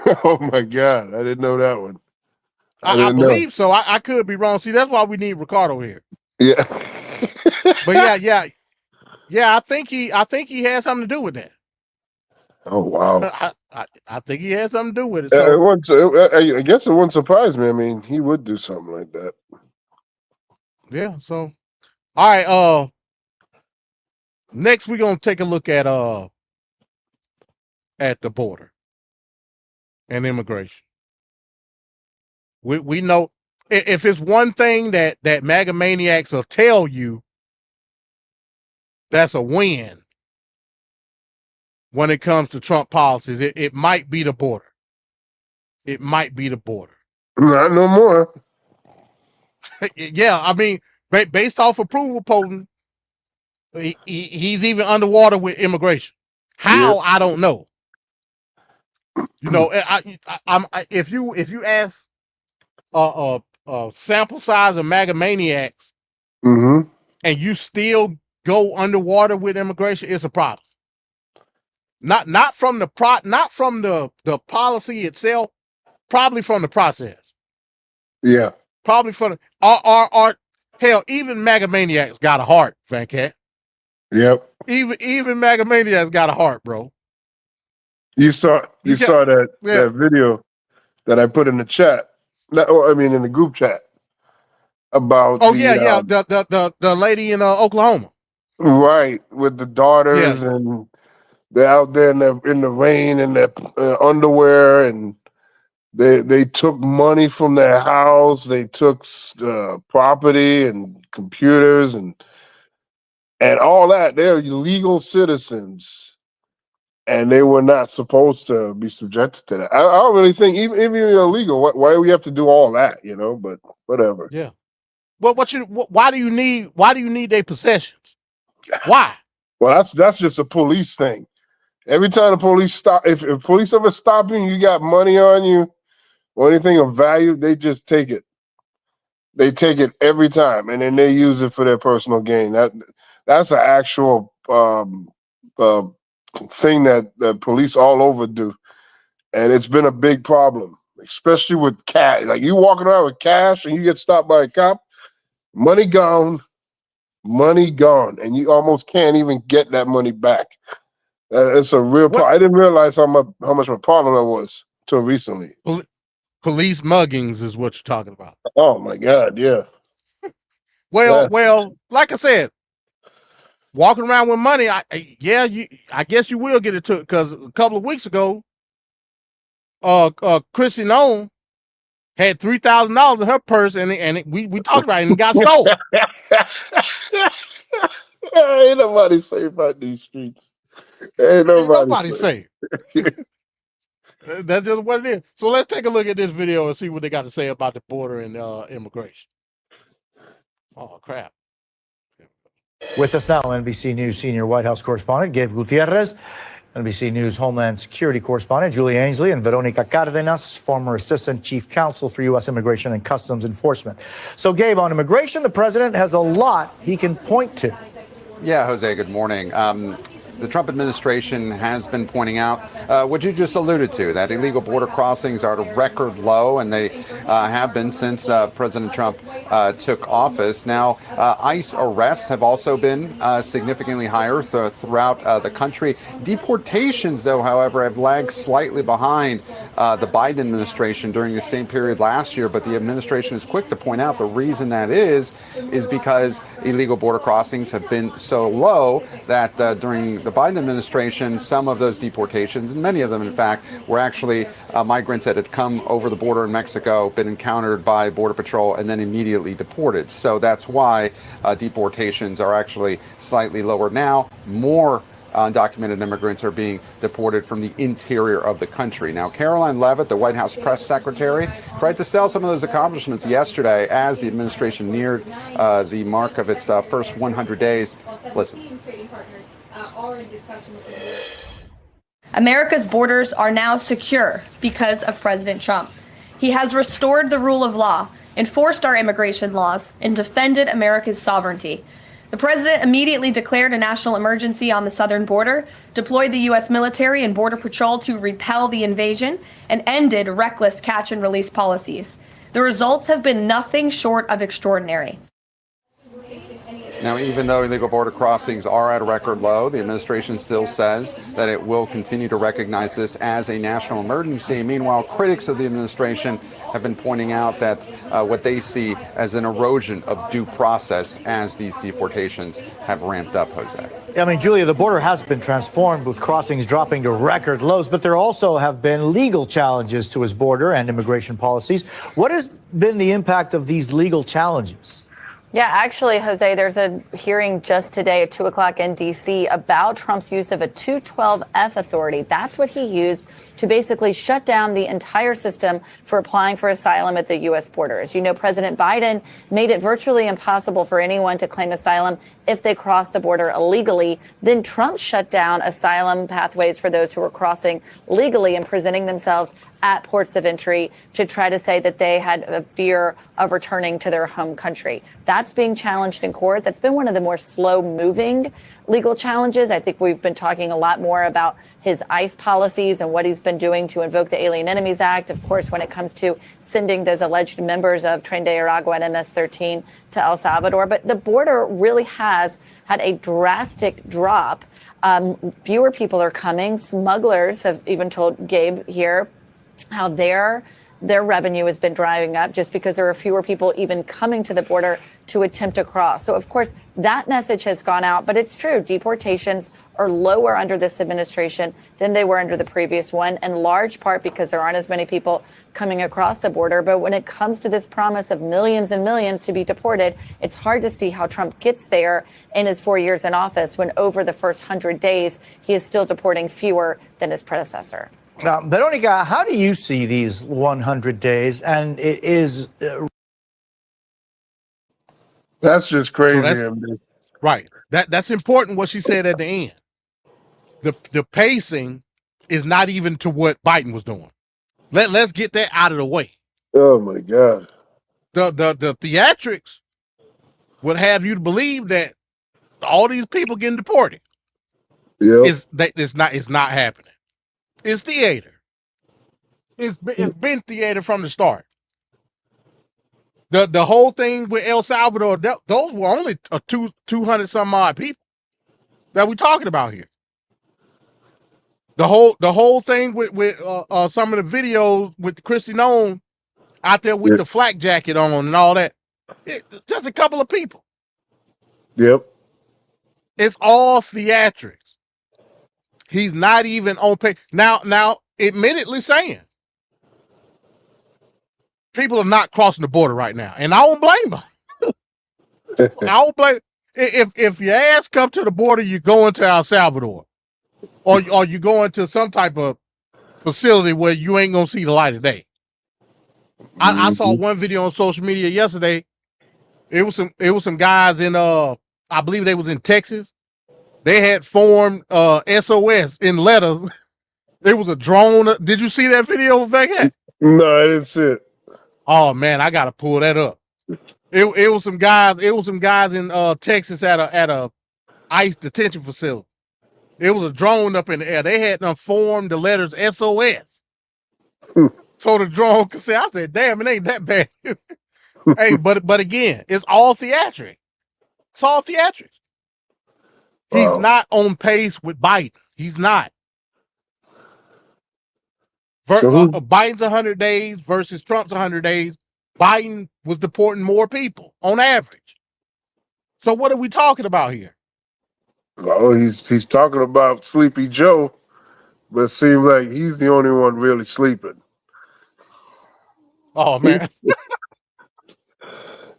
Oh my God, I didn't know that one. I believe so. I could be wrong. See, that's why we need Ricardo here. Yeah. But yeah. I think he had something to do with that. Oh wow. I think he had something to do with it. So. I guess it wouldn't surprise me. I mean, he would do something like that. Yeah. So, all right. Next we're gonna take a look at the border and immigration. We know if it's one thing that MAGA maniacs will tell you, that's a win when it comes to Trump policies. It might be the border. It might be the border. Not no more. Yeah, I mean, based off approval polling, he's even underwater with immigration. How? Yeah. I don't know. You know, if you ask sample size of MAGA maniacs, and you still go underwater with immigration, it's a problem. Not from the policy itself, Probably from the process. Yeah. Probably from the, are hell, even MAGA maniacs got a heart, Van Cat. Yep. Even MAGA maniacs got a heart, bro. You saw that video that I put in the chat. In the group chat about the lady in Oklahoma. Right, with the daughters and they're out there in the rain in their underwear, and they took money from their house. They took property and computers and all that. They're legal citizens, and they were not supposed to be subjected to that. I don't really think even illegal. Why do we have to do all that? But whatever. Yeah. Well, why do you need their possessions? Why? Well, that's just a police thing. Every time the police stop, if police ever stop you and you got money on you or anything of value, they just take it. They take it every time, and then they use it for their personal gain. That's an actual thing that police all over do, and it's been a big problem, especially with cash. Like you walking around with cash and you get stopped by a cop, money gone, and you almost can't even get that money back. It's a real problem. I didn't realize how much of a problem that was until recently. Police muggings is what you're talking about. Oh my God, yeah. Well, like I said, walking around with money, I guess you will get it took, because a couple of weeks ago, Chrissy Nome had $3,000 in her purse, and we talked about it, and it got stolen. Ain't nobody safe about these streets. Ain't nobody safe. That's just what it is. So let's take a look at this video and see what they got to say about the border and immigration. Oh, crap. With us now, NBC News senior White House correspondent Gabe Gutierrez, NBC News Homeland Security correspondent Julie Ainsley, and Veronica Cardenas, former assistant chief counsel for U.S. Immigration and Customs Enforcement. So, Gabe, on immigration, the president has a lot he can point to. Yeah, Jose, good morning. The Trump administration has been pointing out what you just alluded to, that illegal border crossings are at a record low, and they have been since President Trump took office. Now, ICE arrests have also been significantly higher throughout the country. Deportations, though, however, have lagged slightly behind the Biden administration during the same period last year. But the administration is quick to point out the reason that is because illegal border crossings have been so low that during the Biden administration, some of those deportations, and many of them, in fact, were actually migrants that had come over the border in Mexico, been encountered by Border Patrol, and then immediately deported. So that's why deportations are actually slightly lower now. More undocumented immigrants are being deported from the interior of the country. Now, Caroline Leavitt, the White House press secretary, tried to sell some of those accomplishments yesterday as the administration neared the mark of its first 100 days. Listen. America's borders are now secure because of President Trump. He has restored the rule of law, enforced our immigration laws, and defended America's sovereignty. The president immediately declared a national emergency on the southern border, deployed the U.S. military and Border Patrol to repel the invasion, and ended reckless catch and release policies. The results have been nothing short of extraordinary. Now, even though illegal border crossings are at a record low, the administration still says that it will continue to recognize this as a national emergency. Meanwhile, critics of the administration have been pointing out that what they see as an erosion of due process as these deportations have ramped up, Jose. I mean, Julia, the border has been transformed with crossings dropping to record lows, but there also have been legal challenges to his border and immigration policies. What has been the impact of these legal challenges? Yeah, actually, Jose, there's a hearing just today at 2 o'clock in D.C. about Trump's use of a 212F authority. That's what he used to basically shut down the entire system for applying for asylum at the U.S. border. As you know, President Biden made it virtually impossible for anyone to claim asylum if they cross the border illegally. Then Trump shut down asylum pathways for those who were crossing legally and presenting themselves at ports of entry to try to say that they had a fear of returning to their home country. That's being challenged in court. That's been one of the more slow-moving legal challenges. I think we've been talking a lot more about his ICE policies and what he's been doing to invoke the Alien Enemies Act, of course, when it comes to sending those alleged members of Tren de Aragua and MS-13 to El Salvador. But the border really has had a drastic drop. Fewer people are coming. Smugglers have even told Gabe here how their revenue has been driving up just because there are fewer people even coming to the border to attempt to cross. So, of course, that message has gone out. But it's true, deportations are lower under this administration than they were under the previous one, in large part because there aren't as many people coming across the border. But when it comes to this promise of millions and millions to be deported, it's hard to see how Trump gets there in his 4 years in office when over the first 100 days, he is still deporting fewer than his predecessor. Veronica, how do you see these 100 days? And it is. That's just crazy. Right. That's important what she said at the end. The pacing is not even to what Biden was doing. Let's get that out of the way. Oh my God. The theatrics would have you to believe that all these people getting deported. Yeah. It's not happening. It's theater. It's been theater from the start. The whole thing with El Salvador, those were only 200 some odd people that we're talking about here. The whole thing with some of the videos with Kristi Noem out there with the flak jacket on and all that, just a couple of people. Yep. It's all theatrics. He's not even on pay. Now, admittedly saying, people are not crossing the border right now, and I don't blame them. I don't blame. If your ass come to the border, you're going to El Salvador, or you going to some type of facility where you ain't gonna see the light of day. I saw one video on social media yesterday. It was some guys in I believe they was in Texas. They had formed SOS in letters. It was a drone. Did you see that video, Vega? No, I didn't see it. Oh man, I gotta pull that up. It was some guys. It was some guys in Texas at a ICE detention facility. It was a drone up in the air. They had them formed the letters SOS. So the drone could say, I said, damn, it ain't that bad. Hey, but again, it's all theatric. It's all theatrics. He's not on pace with Biden. He's not. Biden's 100 days versus Trump's 100 days. Biden was deporting more people on average. So what are we talking about here? Oh, he's talking about Sleepy Joe, but it seems like he's the only one really sleeping. Oh man.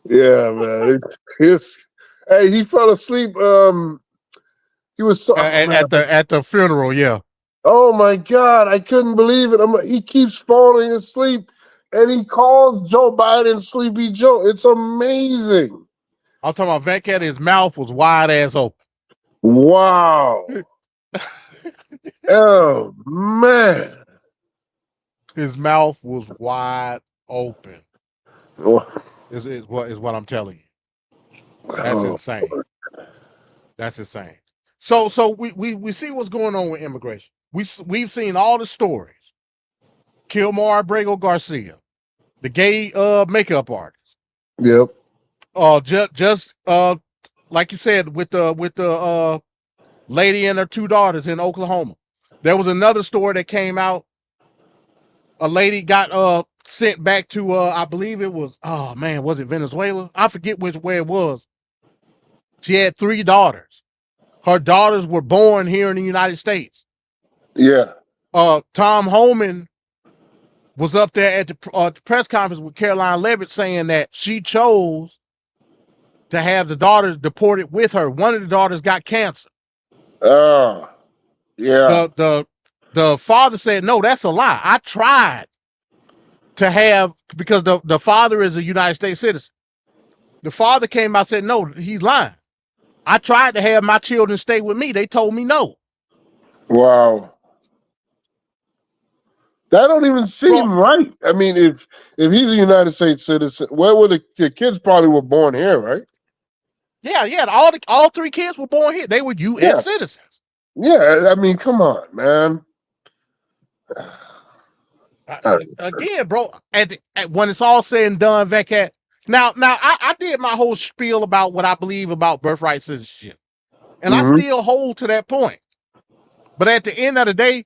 Yeah, man. Hey, he fell asleep. He was at the funeral, yeah. Oh my God, I couldn't believe it. He keeps falling asleep, and he calls Joe Biden Sleepy Joe. It's amazing. I'm talking about Venkat. His mouth was wide ass open. Wow. Oh man. His mouth was wide open. Is what I'm telling you. That's insane. That's insane. So we see what's going on with immigration. We've seen all the stories. Kilmar Abrego Garcia, the gay makeup artist. Yep. Just like you said, with the lady and her two daughters in Oklahoma. There was another story that came out. A lady got sent back to I believe it was, oh man, was it Venezuela? I forget where it was. She had 3 daughters. Her daughters were born here in the United States. Yeah. Tom Homan was up there at the press conference with Caroline Levitt saying that she chose to have the daughters deported with her. One of the daughters got cancer. Oh, yeah. The father said, no, that's a lie. I tried to have, because the father is a United States citizen. The father came out and said, no, he's lying. I tried to have my children stay with me. They told me no. Wow. That don't even seem right. I mean, if he's a United States citizen, where were the kids probably were born here, right? Yeah. All three kids were born here. They were U.S. Yeah. citizens. Yeah, I mean, come on, man. Again, bro. When it's all said and done, Venkat. Now, I did my whole spiel about what I believe about birthright citizenship, and I still hold to that point. But at the end of the day,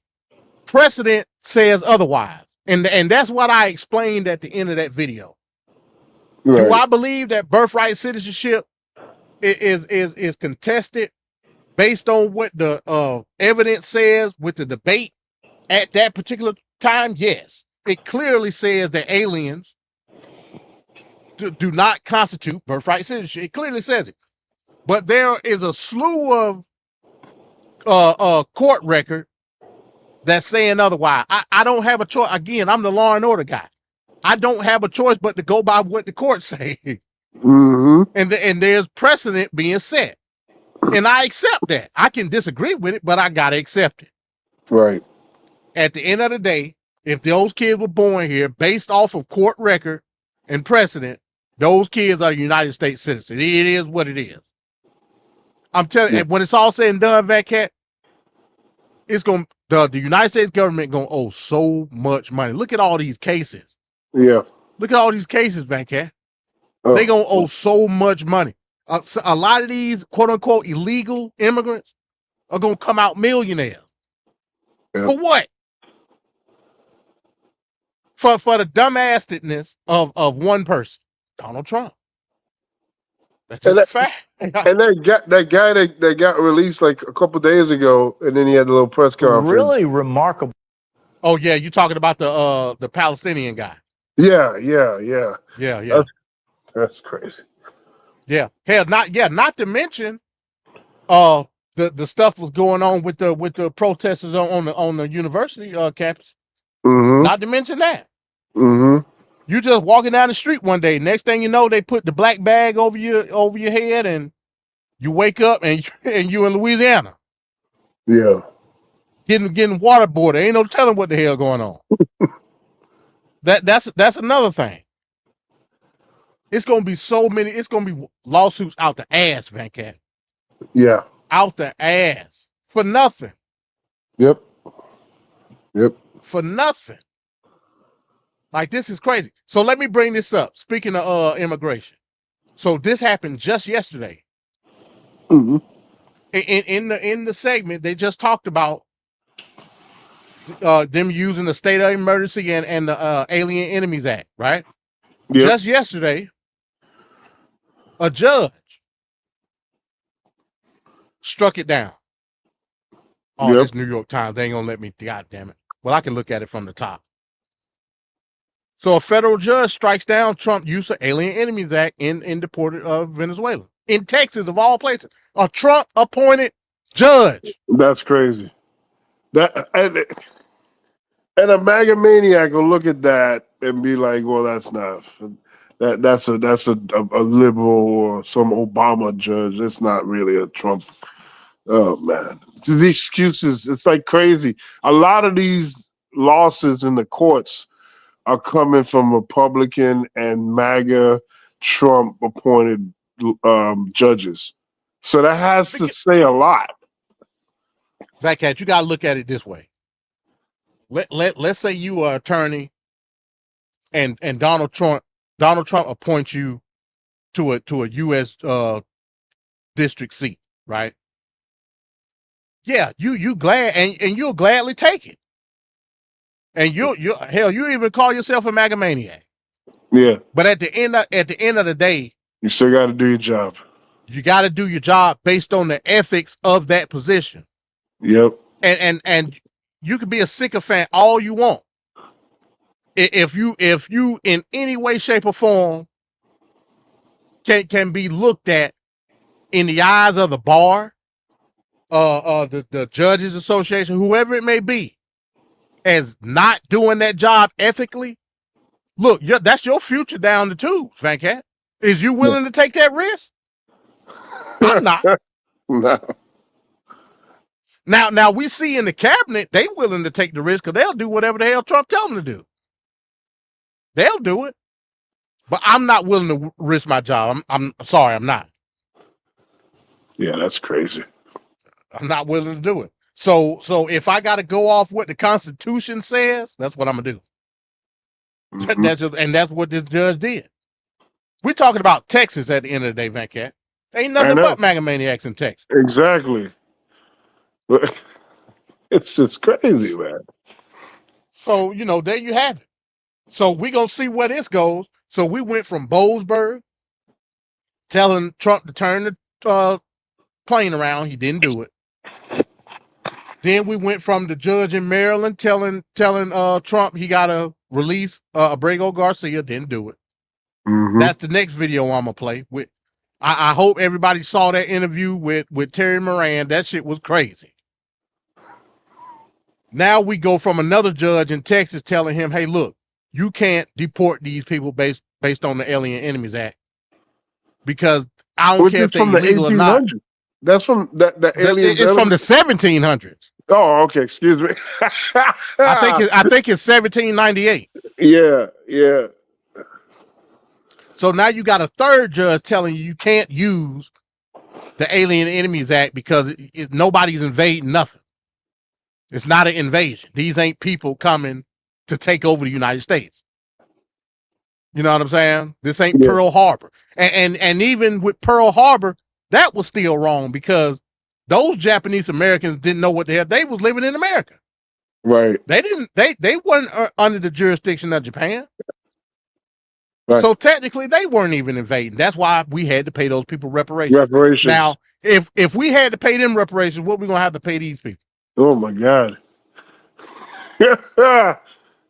precedent says otherwise, and that's what I explained at the end of that video. Right. Do I believe that birthright citizenship is contested based on what the evidence says with the debate at that particular time? Yes, it clearly says that aliens do not constitute birthright citizenship. It clearly says it, but there is a slew of court record that's saying otherwise. I don't have a choice. Again, I'm the law and order guy. I don't have a choice but to go by what the courts say. And there's precedent being set, and I accept that. I can disagree with it, but I gotta accept it. Right. At the end of the day, if those kids were born here based off of court record and precedent, those kids are United States citizens. It is what it is. I'm telling you, when it's all said and done, Venkat, it's gonna the United States government gonna owe so much money. Look at all these cases. Yeah. Look at all these cases, Venkat. Oh. They gonna owe so much money. A lot of these quote unquote illegal immigrants are gonna come out millionaires. Yeah. For what? For the dumbassness of one person, Donald Trump. That's just a fact. And that guy that got released like a couple days ago, and then he had a little press conference. Really remarkable. Oh yeah, you talking about the Palestinian guy? Yeah. Yeah. That's crazy. Yeah. Hell, not to mention, the stuff was going on with the protesters on the university campus. Not to mention that. You just walking down the street one day. Next thing you know, they put the black bag over your head, and you wake up and you in Louisiana. Yeah. Getting waterboarded. Ain't no telling what the hell going on. That's another thing. It's gonna be so many. It's gonna be lawsuits out the ass, Venkat. Yeah. Out the ass for nothing. Yep. For nothing. Like, this is crazy. So let me bring this up. Speaking of immigration, so this happened just yesterday. In the segment, they just talked about them using the state of emergency and the Alien Enemies Act, right? Yep. Just yesterday, a judge struck it down. Oh, this New York Times, they ain't gonna let me. God damn it. Well, I can look at it from the top. So a federal judge strikes down Trump use of Alien Enemies Act in deported Venezuela. In Texas, of all places. A Trump appointed judge. That's crazy. That and a MAGA maniac will look at that and be like, well, that's not that's a liberal or some Obama judge. It's not really a Trump. Oh man. The excuses, it's like crazy. A lot of these losses in the courts are coming from Republican and MAGA Trump appointed judges. So that has to say a lot. Cat, you gotta look at it this way. Let's say you are an attorney and Donald Trump appoints you to a US district seat, right? Yeah, you glad and you'll gladly take it. And you even call yourself a MAGA maniac. Yeah. But at the end of the day, you still got to do your job. You got to do your job based on the ethics of that position. Yep. And you can be a sycophant all you want. If you in any way, shape, or form can be looked at in the eyes of the bar, the judges association, whoever it may be, as not doing that job ethically, look, that's your future down the tubes, Venkat. Is you willing to take that risk? I'm not. No. Now we see in the cabinet, they willing to take the risk because they'll do whatever the hell Trump tell them to do. They'll do it. But I'm not willing to risk my job. I'm sorry, I'm not. Yeah, that's crazy. I'm not willing to do it. So if I got to go off what the Constitution says, that's what I'm gonna do. That's what this judge did. We're talking about Texas at the end of the day, Van Cat. Ain't nothing but MAGA maniacs in Texas. Exactly. It's just crazy, man. So, there you have it. So we're going to see where this goes. So we went from Boalsburg telling Trump to turn the plane around. He didn't do it. Then we went from the judge in Maryland telling Trump he got to release Abrego Garcia. Didn't do it. That's the next video I'm going to play. I hope everybody saw that interview with Terry Moran. That shit was crazy. Now we go from another judge in Texas telling him, hey, look, you can't deport these people based on the Alien Enemies Act because I don't care if they're illegal or not. That's from the alien. It's from the 1700s. Oh, okay. Excuse me. I think it's 1798. Yeah. So now you got a third judge telling you can't use the Alien Enemies Act because nobody's invading nothing. It's not an invasion. These ain't people coming to take over the United States. You know what I'm saying? This ain't Pearl Harbor. And even with Pearl Harbor, that was still wrong because those Japanese Americans didn't know what the hell they was living in America. Right. They weren't under the jurisdiction of Japan. Right. So technically they weren't even invading. That's why we had to pay those people reparations. Now, if we had to pay them reparations, what we gonna have to pay these people? Oh my God.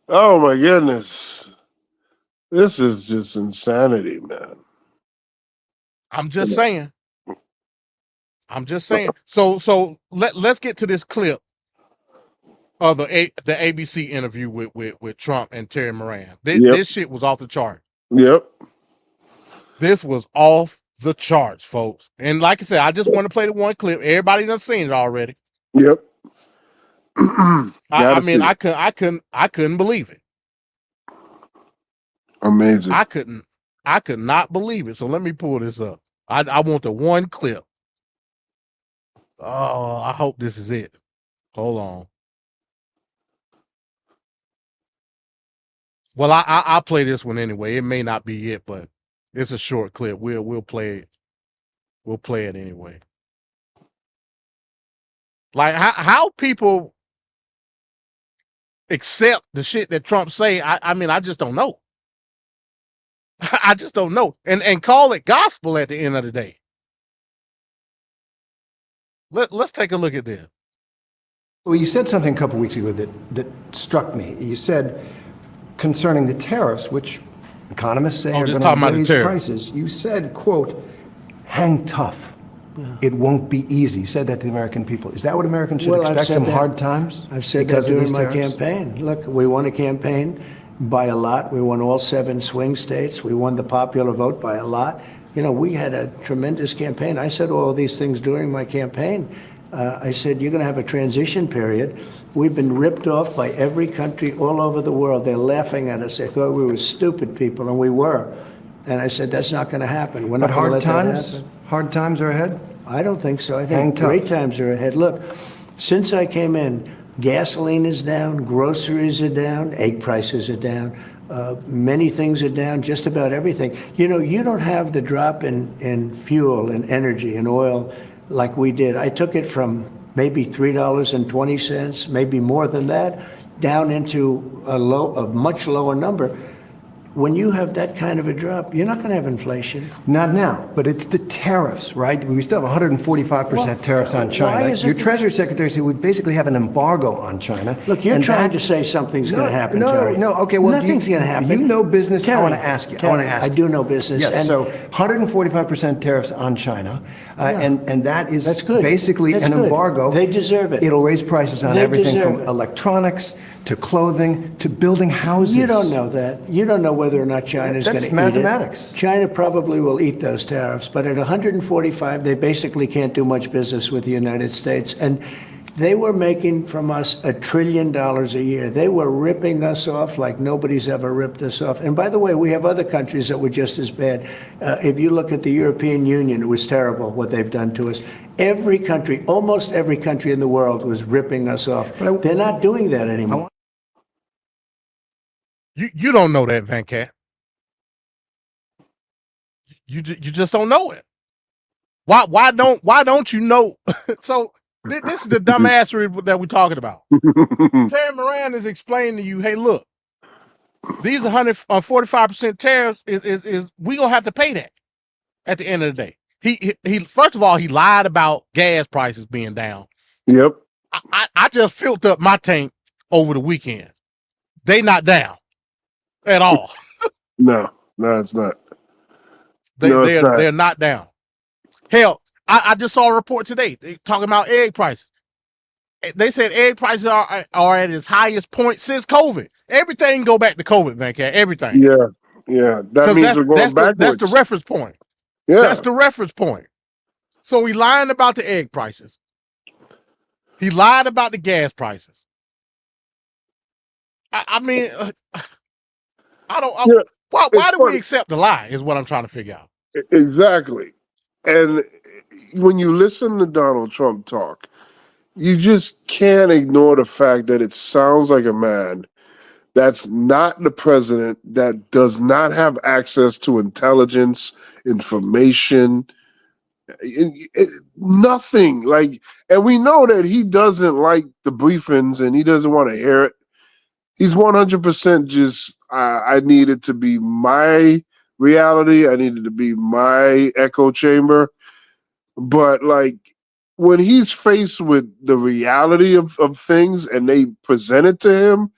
Oh my goodness. This is just insanity, man. I'm just saying. So let's get to this clip of the ABC interview with Trump and Terry Moran. This shit was off the chart. Yep. This was off the charts, folks. And like I said, I just want to play the one clip. Everybody done seen it already. Yep. I mean, I couldn't believe it. Amazing. I could not believe it. So let me pull this up. I want the one clip. Oh, I hope this is it. Hold on. Well, I'll play this one anyway. It may not be it, but it's a short clip. We'll play it. We'll play it anyway. Like how people accept the shit that Trump say. I mean, I just don't know. I just don't know. And call it gospel at the end of the day. Let's take a look at this. Well, you said something a couple weeks ago that struck me. You said concerning the tariffs, which economists say are going to raise prices. You said, quote, hang tough. Yeah. It won't be easy. You said that to the American people. Is that what Americans should expect, some hard times? I've said that during my campaign. Look, we won a campaign by a lot. We won all 7 swing states. We won the popular vote by a lot. You know, we had a tremendous campaign. I said all of these things during my campaign. I said, you're going to have a transition period. We've been ripped off by every country all over the world. They're laughing at us. They thought we were stupid people, and we were. And I said, that's not going to happen. We're not going to let that happen. Hard times are ahead? I don't think so. I think great times are ahead. Look, since I came in, gasoline is down, groceries are down, egg prices are down. Many things are down, just about everything. You know, you don't have the drop in fuel and energy and oil like we did. I took it from maybe $3.20, maybe more than that, down into a much lower number. When you have that kind of a drop, you're not going to have inflation. Not now, but it's the tariffs, right? We still have 145% tariffs on China. Your Treasury Secretary said we basically have an embargo on China. Look, you're trying to say something's going to happen, Terry. No, okay, well, nothing's going to happen. You know business. Terry, I want to ask you. I do know business. Yes, and so 145% tariffs on China, and that is basically an embargo. They deserve it. It'll raise prices on everything from electronics to clothing to building houses. You don't know that. You don't know whether or not China's going to eat it. That's mathematics. China probably will eat those tariffs, but at 145, they basically can't do much business with the United States. And They were making from us $1 trillion a year. They were ripping us off like nobody's ever ripped us off. And by the way, we have other countries that were just as bad. If you look at the European Union, it was terrible what they've done to us. Every country, almost every country in the world was ripping us off. But they're not doing that anymore. You don't know that, Venkat. You just don't know it. Why don't you know? So this is the dumbassery that we're talking about. Terry Moran is explaining to you, hey, look, these 145% tariffs is we gonna have to pay that at the end of the day. He first of all, he lied about gas prices being down. Yep. I just filled up my tank over the weekend. They not down at all. No, it's not. They're not down. Hell, I just saw a report today talking about egg prices. They said egg prices are at its highest point since COVID. Everything go back to COVID, Venkat. Everything. Yeah. That means we're going backwards. That's the reference point. Yeah. That's the reference point. So he lying about the egg prices. He lied about the gas prices. I mean, why do we accept the lie is what I'm trying to figure out. Exactly. And when you listen to Donald Trump talk, you just can't ignore the fact that it sounds like a man that's not the president, that does not have access to intelligence, information, nothing. Like, and we know that he doesn't like the briefings and he doesn't want to hear it. He's 100% just, I need it to be my reality. I need it to be my echo chamber. But like, when he's faced with the reality of things and they present it to him,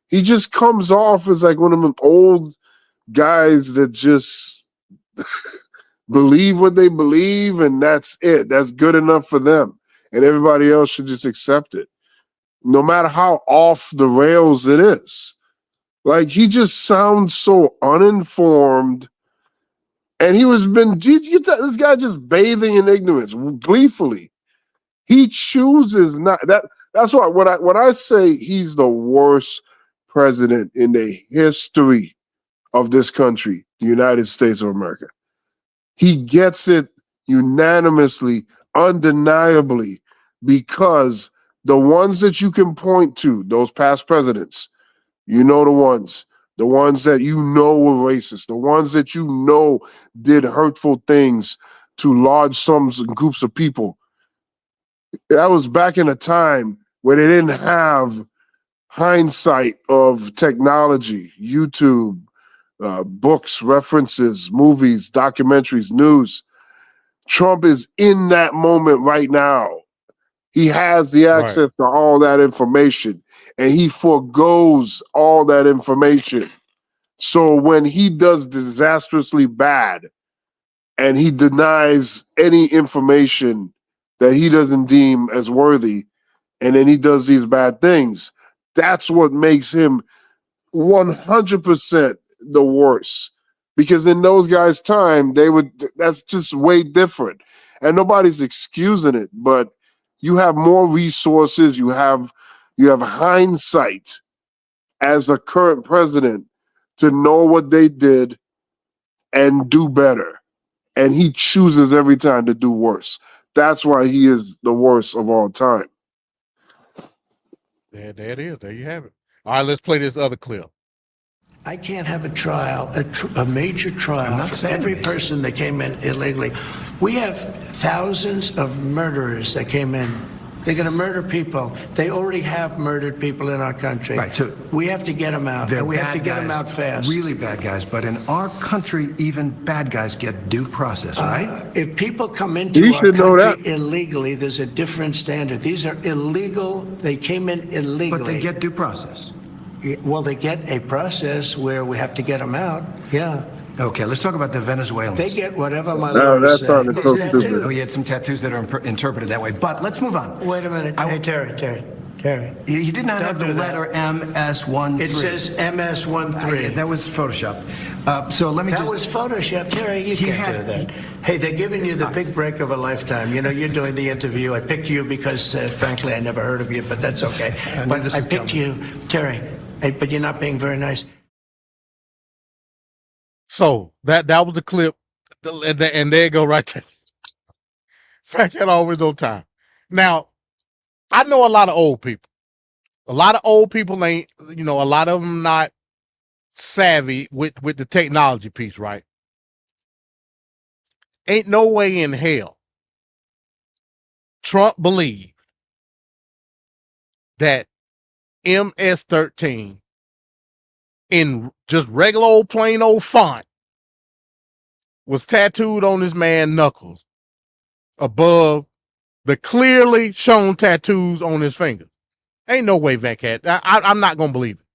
he just comes off as like one of them old guys that just believe what they believe, and that's it. That's good enough for them. And everybody else should just accept it, no matter how off the rails it is. Like, he just sounds so uninformed. And this guy just bathing in ignorance, gleefully. He chooses not. That's why when I say he's the worst president in the history of this country, the United States of America, he gets it unanimously, undeniably, because the ones that you can point to, those past presidents, you know, the ones that you know were racist, the ones that you know did hurtful things to large sums and groups of people. That was back in a time where they didn't have hindsight of technology, YouTube, books, references, movies, documentaries, news. Trump is in that moment right now. He has the access to all that information, and he forgoes all that information. So when he does disastrously bad and he denies any information that he doesn't deem as worthy, and then he does these bad things, that's what makes him 100% the worst. Because in those guys' time, that's just way different. And nobody's excusing it, but you have more resources, you have hindsight as a current president to know what they did and do better. And he chooses every time to do worse. That's why he is the worst of all time. There it is. There you have it. All right, let's play this other clip. I can't have a trial, a major trial for every person that came in illegally. We have thousands of murderers that came in. They're going to murder people. They already have murdered people in our country. Right, so we have to get them out, and we have to get them out fast. Really bad guys, but in our country, even bad guys get due process, right? If people come into our country illegally, there's a different standard. These are illegal. They came in illegally. But they get due process. Well, they get a process where we have to get them out. Yeah. Okay, let's talk about the Venezuelans. They get whatever my lawyers say. No, that's not so stupid. Oh, he had some tattoos that are interpreted that way. But let's move on. Wait a minute. Hey, Terry. Terry. He did not have the do that. letter MS13. It says MS13. That was photoshopped. So let me That just... was Photoshop. Terry, you He can't had- do that. Hey, they're giving you the big break of a lifetime. You know, you're doing the interview. I picked you because, frankly, I never heard of you, but that's okay. I knew But this I would picked come. you, Terry, but you're not being very nice. So that was the clip, and there you go right there. Fat Cat always on time. Now, I know a lot of old people. A lot of old people ain't, a lot of them not savvy with the technology piece, right? Ain't no way in hell Trump believed that MS-13 in just regular old plain old font was tattooed on this man's knuckles above the clearly shown tattoos on his fingers. Ain't no way, Fat Cat. I'm not gonna believe it.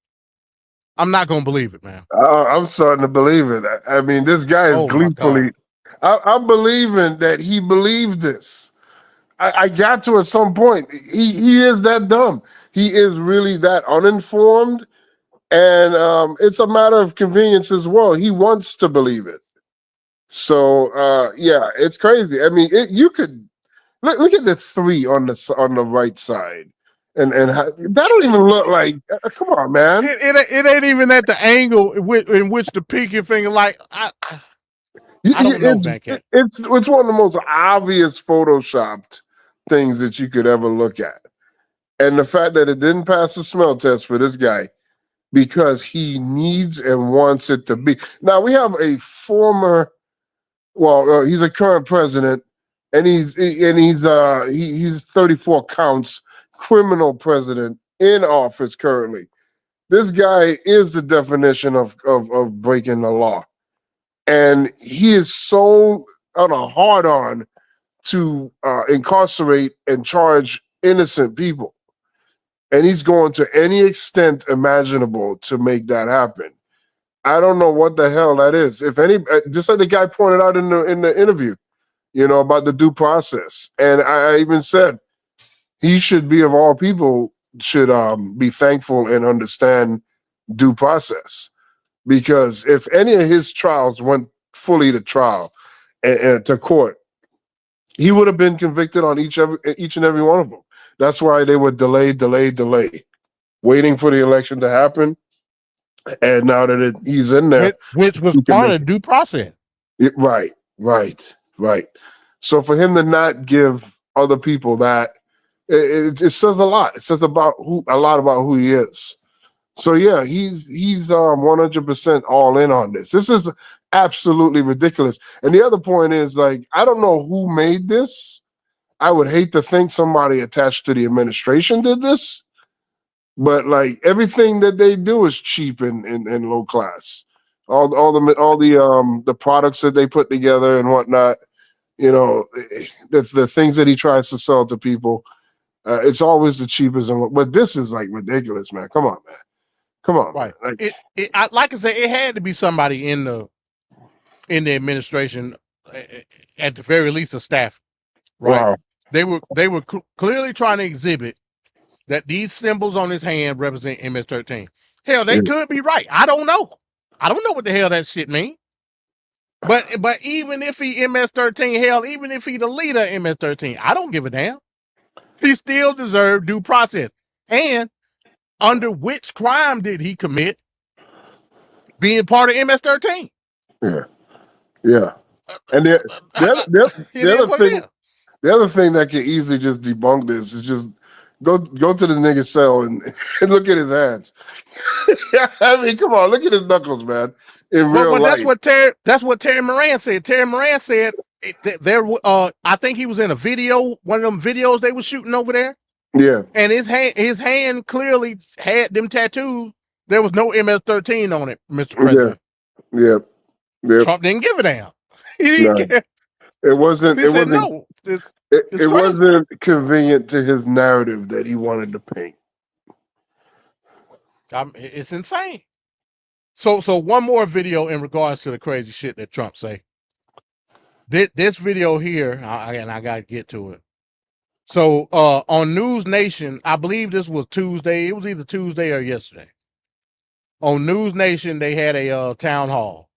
I'm not gonna believe it, man. I'm starting to believe it. I mean, this guy is Oh, my gleefully. I'm believing that he believed this. I got to at some point. He is that dumb. He is really that uninformed, and it's a matter of convenience as well. He wants to believe it. So yeah, it's crazy. I mean, you could look at the 3 on the right side, and that don't even look like. Come on, man. It ain't even at the angle in which the pinky finger, like I don't know, Fat Cat. It's one of the most obvious photoshopped things that you could ever look at. And the fact that it didn't pass the smell test for this guy because he needs and wants it to be. Now we have a former, he's a current president, and he's 34 counts criminal president in office currently. This guy is the definition of breaking the law. And he is so on a hard-on to incarcerate and charge innocent people. And he's going to any extent imaginable to make that happen. I don't know what the hell that is. If any, just like the guy pointed out in the interview, about the due process. And I even said he should be, of all people, should be thankful and understand due process. Because if any of his trials went fully to trial and to court, he would have been convicted on each and every one of them. That's why they would delay, waiting for the election to happen. And now that he's in there, which was part of due process. Right. So for him to not give other people that, it says a lot. It says a lot about who he is. So yeah, he's 100% all in on this. This is absolutely ridiculous. And the other point is, like, I don't know who made this. I would hate to think somebody attached to the administration did this, but like everything that they do is cheap and low class. All the products that they put together and whatnot, the things that he tries to sell to people, it's always the cheapest. But this is like ridiculous, man. Come on, man. Come on, right? Man. Like I said, it had to be somebody in the administration, at the very least, a staff, right? Wow. They were clearly trying to exhibit that these symbols on his hand represent MS-13. Hell, they could be right. I don't know. I don't know what the hell that shit mean. But even if he MS-13, hell, even if he the leader of MS-13, I don't give a damn. He still deserved due process. And under which crime did he commit being part of MS-13? Yeah. And the other thing that can easily just debunk this is just go to the nigga's cell and look at his hands. I mean, come on, look at his knuckles, man. In real life. That's what Terry Moran said. Terry Moran said I think he was in a video, one of them videos they were shooting over there. Yeah. And his hand clearly had them tattoos. There was no MS-13 on it, Mr. President. Yeah. Trump didn't give a damn. He didn't care. It wasn't. He said no. It wasn't convenient to his narrative that he wanted to paint. It's insane. So one more video in regards to the crazy shit that Trump say. This video here, and I gotta get to it. So on News Nation, I believe this was Tuesday. It was either Tuesday or yesterday. On News Nation, they had a town hall,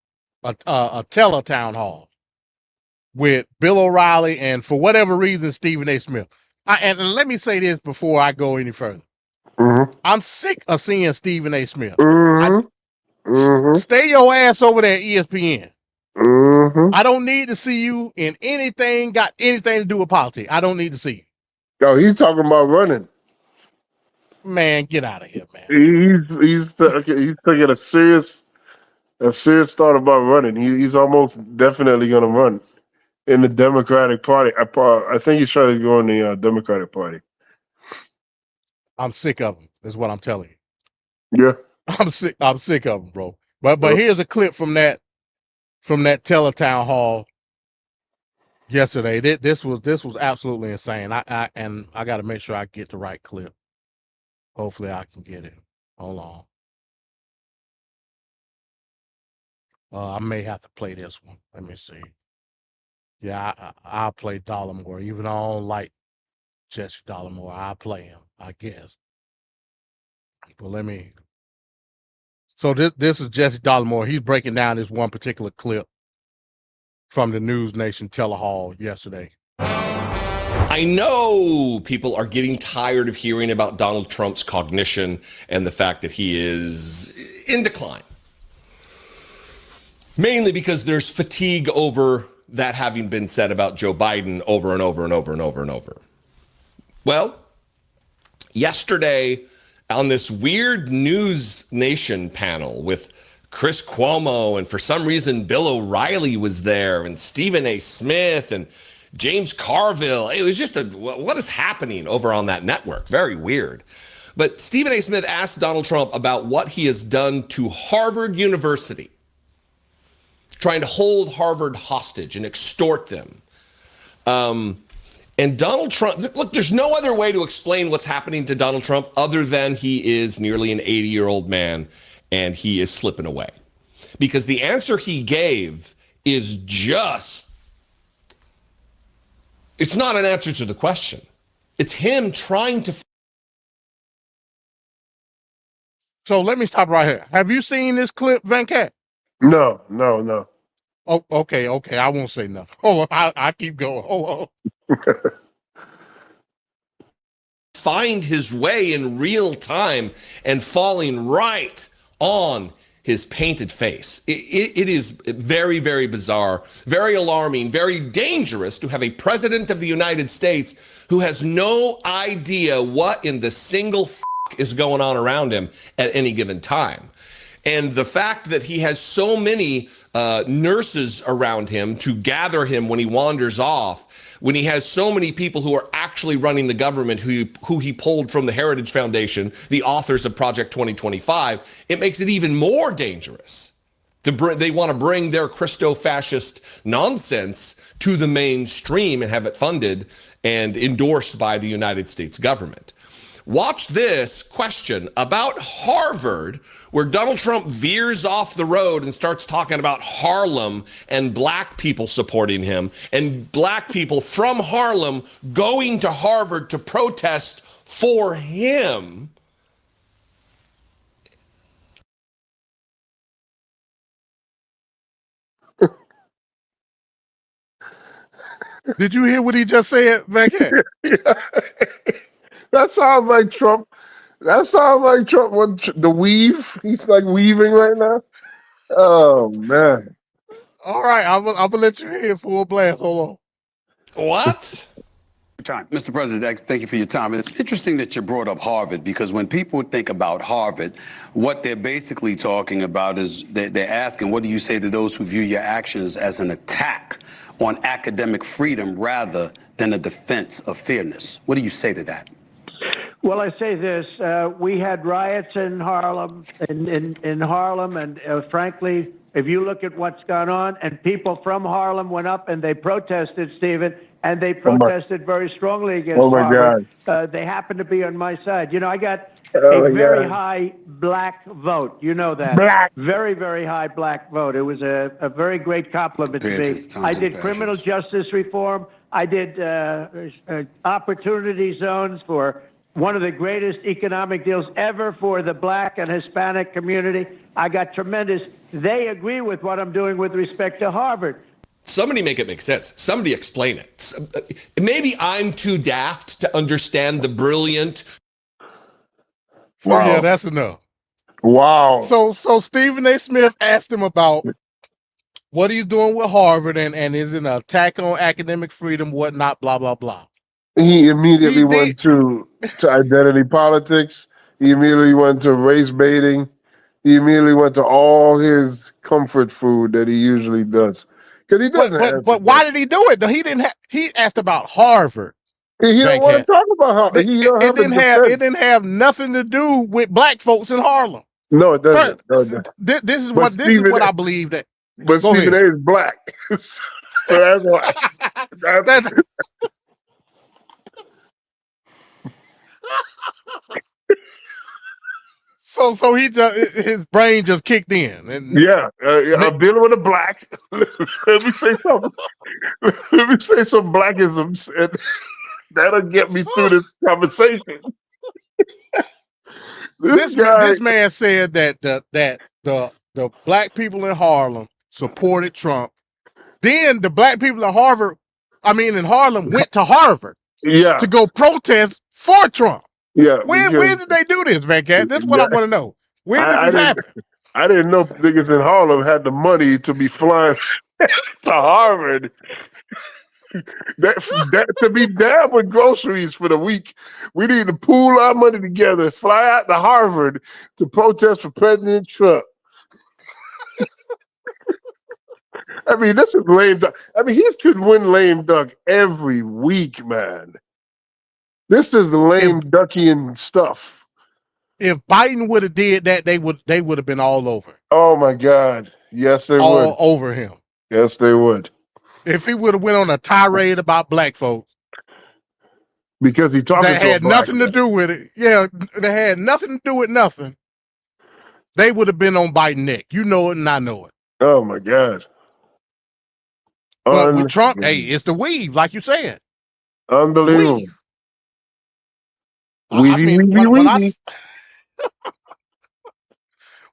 a tele-town hall with Bill O'Reilly and, for whatever reason, Stephen A. Smith. And let me say this before I go any further. I'm sick of seeing Stephen A. Smith. Stay your ass over there at ESPN. I don't need to see you in anything got anything to do with politics. I don't need to see you. Yo, he's talking about running. Man, get out of here, man. He's taking a serious thought about running. He's almost definitely going to run in the Democratic Party. I think he's trying to go in the Democratic Party. I'm sick of him. Is what I'm telling you. Yeah, I'm sick of him, bro. But here's a clip from that teletown hall yesterday. This was absolutely insane. I got to make sure I get the right clip. Hopefully I can get it. Hold on. I may have to play this one. Let me see. Yeah, I'll play Dollemore. Even though I don't like Jesse Dollemore, I'll play him, I guess. But let me. So this is Jesse Dollemore. He's breaking down this one particular clip from the News Nation telehall yesterday. I know people are getting tired of hearing about Donald Trump's cognition and the fact that he is in decline. Mainly because there's fatigue over that having been said about Joe Biden over and over and over and over and over. Well, yesterday on this weird News Nation panel with Chris Cuomo, and for some reason Bill O'Reilly was there, and Stephen A. Smith and James Carville. It was just what is happening over on that network? Very weird. But Stephen A. Smith asked Donald Trump about what he has done to Harvard University, trying to hold Harvard hostage and extort them. And Donald Trump, look, there's no other way to explain what's happening to Donald Trump other than he is nearly an 80-year-old man and he is slipping away. Because the answer he gave is just, it's not an answer to the question. It's him trying to. So let me stop right here. Have you seen this clip, Venkat? No. Oh, okay. I won't say nothing. Hold on. I keep going. Hold on. Find his way in real time and falling right on his painted face. It is very, very bizarre, very alarming, very dangerous to have a president of the United States who has no idea what in the single is going on around him at any given time. And the fact that he has so many nurses around him to gather him when he wanders off, when he has so many people who are actually running the government who he pulled from the Heritage Foundation, the authors of Project 2025, it makes it even more dangerous. They want to bring their Christo-fascist nonsense to the mainstream and have it funded and endorsed by the United States government. Watch this question about Harvard, where Donald Trump veers off the road and starts talking about Harlem and black people supporting him and black people from Harlem going to Harvard to protest for him. Did you hear what he just said, Venkat? That sounds like Trump. With the weave. He's like weaving right now. Oh man. All right, I'm gonna let you hear full blast. Hold on. What? Time. Mr. President, thank you for your time. It's interesting that you brought up Harvard, because when people think about Harvard, what they're basically talking about is they're asking, what do you say to those who view your actions as an attack on academic freedom rather than a defense of fairness? What do you say to that? Well, I say this: we had riots in Harlem, in Harlem, and frankly, if you look at what's gone on, and people from Harlem went up and they protested, Stephen, and they protested very strongly against Harvard. They happened to be on my side. You know, I got a very high black vote. You know that. Very, very high black vote. It was a very great compliment to me. I did criminal justice reform. I did opportunity zones for one of the greatest economic deals ever for the Black and Hispanic community. I got tremendous. They agree with what I'm doing with respect to Harvard. Somebody make it make sense. Somebody explain it. Maybe I'm too daft to understand the brilliant. So yeah, that's enough. Wow. So Stephen A. Smith asked him about what he's doing with Harvard and is it an attack on academic freedom, whatnot, blah, blah, blah. He immediately went to identity politics. He immediately went to race baiting. He immediately went to all his comfort food that he usually does. Because he doesn't. But why did he do it? He didn't. He asked about Harvard. He don't want to talk about Harvard. It didn't have nothing to do with black folks in Harlem. No, it doesn't. No, it doesn't. This is what I believe that. But Stephen A. is black, so that's why. So he just his brain just kicked in. And I'm dealing with a black. Let me say something. Let me say some blackisms, and that'll get me through this conversation. This man said that the black people in Harlem supported Trump. Then the black people in Harlem went to Harvard to go protest for Trump. Yeah. When did they do this, Van Cat? That's what I want to know. When did this happen? I didn't know niggas in Harlem had the money to be flying to Harvard. that to be down with groceries for the week. We need to pool our money together, fly out to Harvard to protest for President Trump. I mean, this is lame duck. I mean, he could win lame duck every week, man. This is the lame duckian stuff. If Biden would have did that, they would have been all over. Oh my God. Yes, they would. All over him. Yes, they would. If he would have went on a tirade about black folks. Because he talked that had nothing to do with it. Yeah, they had nothing to do with nothing. They would have been on Biden neck. You know it and I know it. Oh my God. But with Trump, hey, it's the weave, like you said. Unbelievable.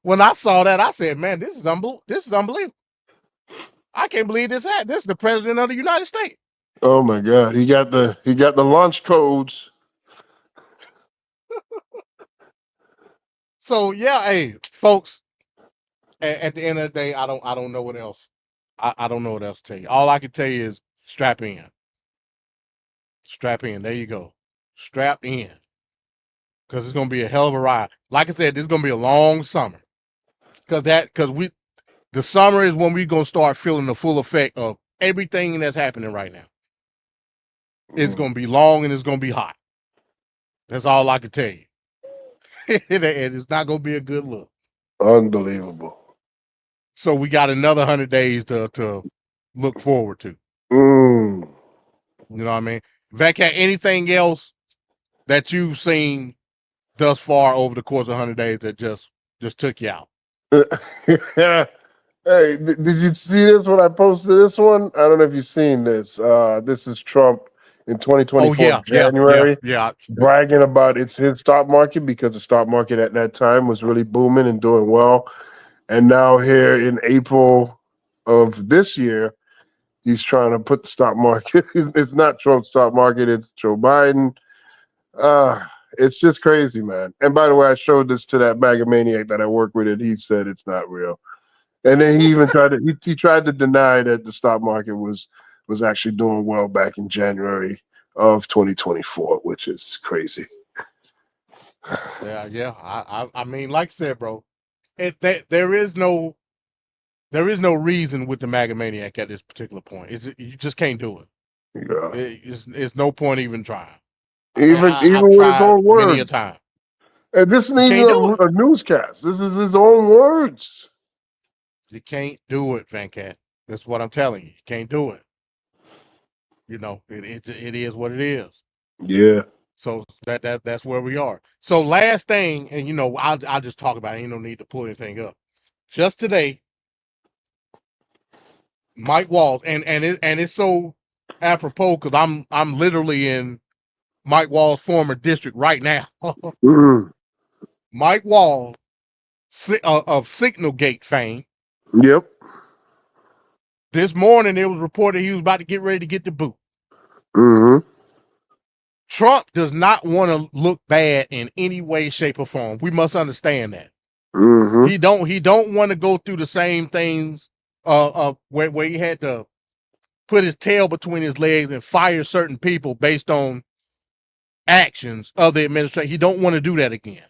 When I saw that, I said, man, this is unbelievable. I can't believe this happened. This is the president of the United States. Oh my God. He got the launch codes. So yeah, hey, folks, at the end of the day, I don't know what else. I don't know what else to tell you. All I can tell you is strap in. Strap in. There you go. Strap in. Because it's gonna be a hell of a ride. Like I said, this is gonna be a long summer. The summer is when we're gonna start feeling the full effect of everything that's happening right now. It's gonna be long and it's gonna be hot. That's all I can tell you. And it's not gonna be a good look. Unbelievable. So we got another 100 days to look forward to. You know what I mean? Vacat, anything else that you've seen thus far over the course of 100 days that just took you out? Hey, did you see this when I posted this one? I don't know if you've seen this. This is Trump in 2024 January, bragging about it's his stock market because the stock market at that time was really booming and doing well. And now here in April of this year, he's trying to put the stock market. It's not Trump's stock market. It's Joe Biden. It's just crazy, man. And by the way, I showed this to that MAGA maniac that I work with, and he said it's not real. And then he even tried to deny that the stock market was actually doing well back in January of 2024, which is crazy. Yeah. I mean, like I said, bro, there is no reason with the MAGA maniac at this particular point. You just can't do it. Yeah. It's no point even trying. Even with his own words. Many a time. And this isn't even a newscast. This is his own words. You can't do it, Van Cat. That's what I'm telling you. You can't do it. You know, it is what it is. Yeah. So that's where we are. So last thing, and you know, I'll just talk about it. Ain't no need to pull anything up. Just today, Mike Waltz, and it's so apropos because I'm literally in Mike Wall's former district right now. Mhm. Mike Wall of Signal Gate fame. Yep. This morning it was reported he was about to get ready to get the boot. Mm-hmm. Trump does not want to look bad in any way, shape, or form. We must understand that. Mm-hmm. He don't want to go through the same things where he had to put his tail between his legs and fire certain people based on actions of the administration. He don't want to do that again.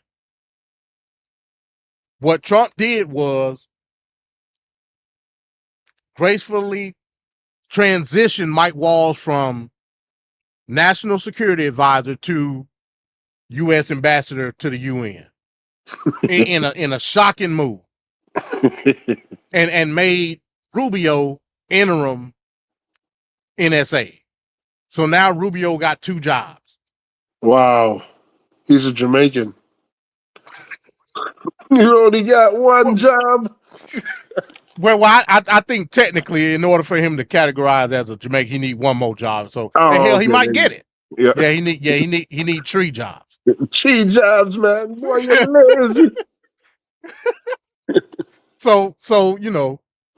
What Trump did was gracefully transition Mike Walls from national security advisor to U.S. ambassador to the UN in a shocking move, and made Rubio interim NSA. So now Rubio got 2 jobs. Wow. He's a Jamaican. You only got one job. Well, I think technically, in order for him to categorize as a Jamaican, he need one more job. So hell, he might get it. Yeah. He need 3 jobs. 3 jobs, man. Boy, you're lazy. So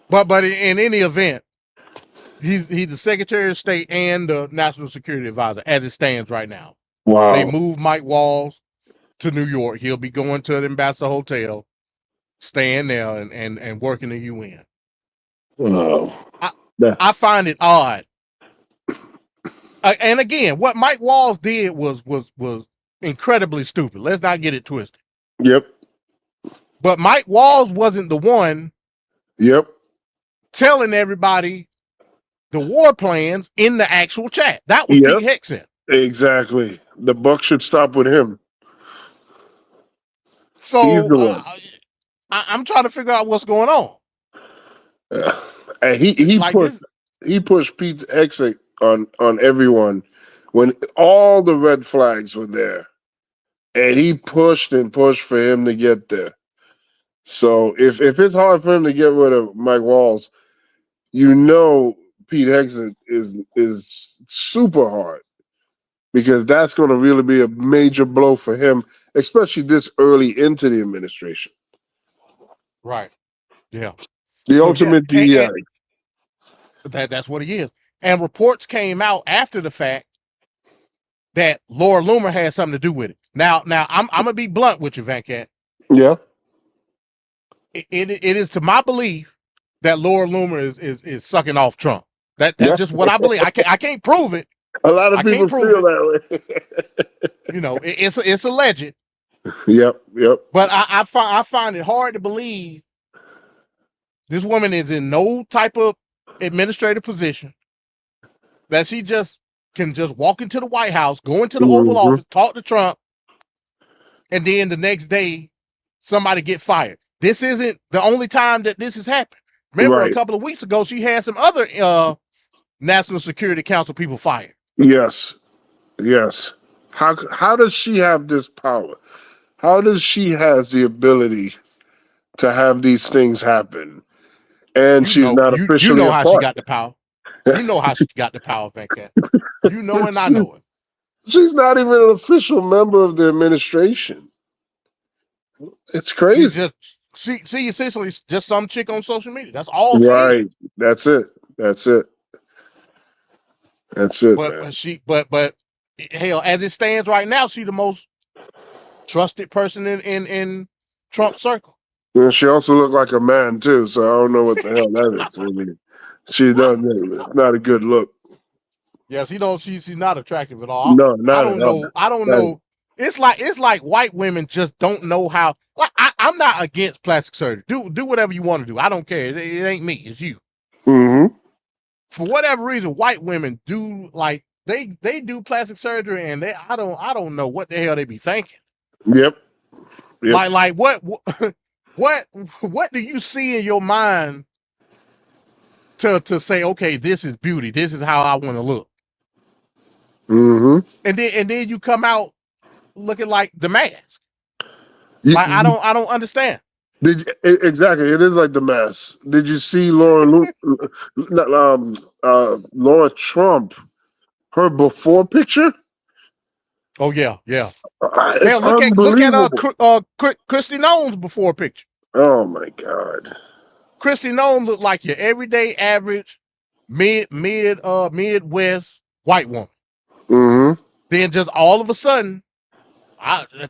but in any event, he's the Secretary of State and the National Security Advisor as it stands right now. Wow. They moved Mike Walls to New York. He'll be going to the Ambassador Hotel, staying there and working the UN. Wow. I find it odd. And again, what Mike Walls did was incredibly stupid. Let's not get it twisted. Yep. But Mike Walls wasn't the one. Yep. Telling everybody the war plans in the actual chat. That was Pete Hegseth. Exactly. The buck should stop with him. So I'm trying to figure out what's going on. And he pushed Pete Hegseth on everyone when all the red flags were there, and he pushed and pushed for him to get there. So if it's hard for him to get rid of Mike Walls, you know Pete Hegseth is super hard, because that's going to really be a major blow for him, especially this early into the administration. Right. Yeah. The ultimate DEI. That's what he is. And reports came out after the fact that Laura Loomer had something to do with it. Now I'm gonna be blunt with you, Van Cat. Yeah. It is to my belief that Laura Loomer is sucking off Trump. That's just what I believe. I can't prove it. A lot of people feel that way. It's alleged. Yep. But I find it hard to believe this woman is in no type of administrative position that she can walk into the White House, go into the Oval Office, talk to Trump, and then the next day somebody get fired. This isn't the only time that this has happened. Remember, a couple of weeks ago, she had some other National Security Council people fired. Yes. How does she have this power? How does she has the ability to have these things happen? And she's not officially. You know how she got the power. You know how she got the power, Van Cat. You know, and I know it. She's not even an official member of the administration. It's crazy. She essentially just some chick on social media. That's all. Right. That's it. But hell, as it stands right now, she's the most trusted person in Trump's circle. Yeah, she also looked like a man too, so I don't know what the hell that is. I mean, she doesn't. It's not a good look. Yes, she's not attractive at all. No, not I don't at know. all. I don't know. It's like white women just don't know how. Like, I'm not against plastic surgery. Do whatever you want to do. I don't care. It ain't me. It's you. Mm-hmm. For whatever reason, white women do they do plastic surgery, and I don't know what the hell they be thinking. Yep. Like what do you see in your mind to say, okay, this is beauty. This is how I want to look. Mm-hmm. And then you come out looking like The Mask. Like I don't understand. Exactly? It is like the mess. Did you see Laura Trump, her before picture? Oh yeah. It's Hell, look at unbelievable. Christy Nones before picture. Oh my God. Christy Nones looked like your everyday average Midwest white woman. Mm-hmm. Then just all of a sudden,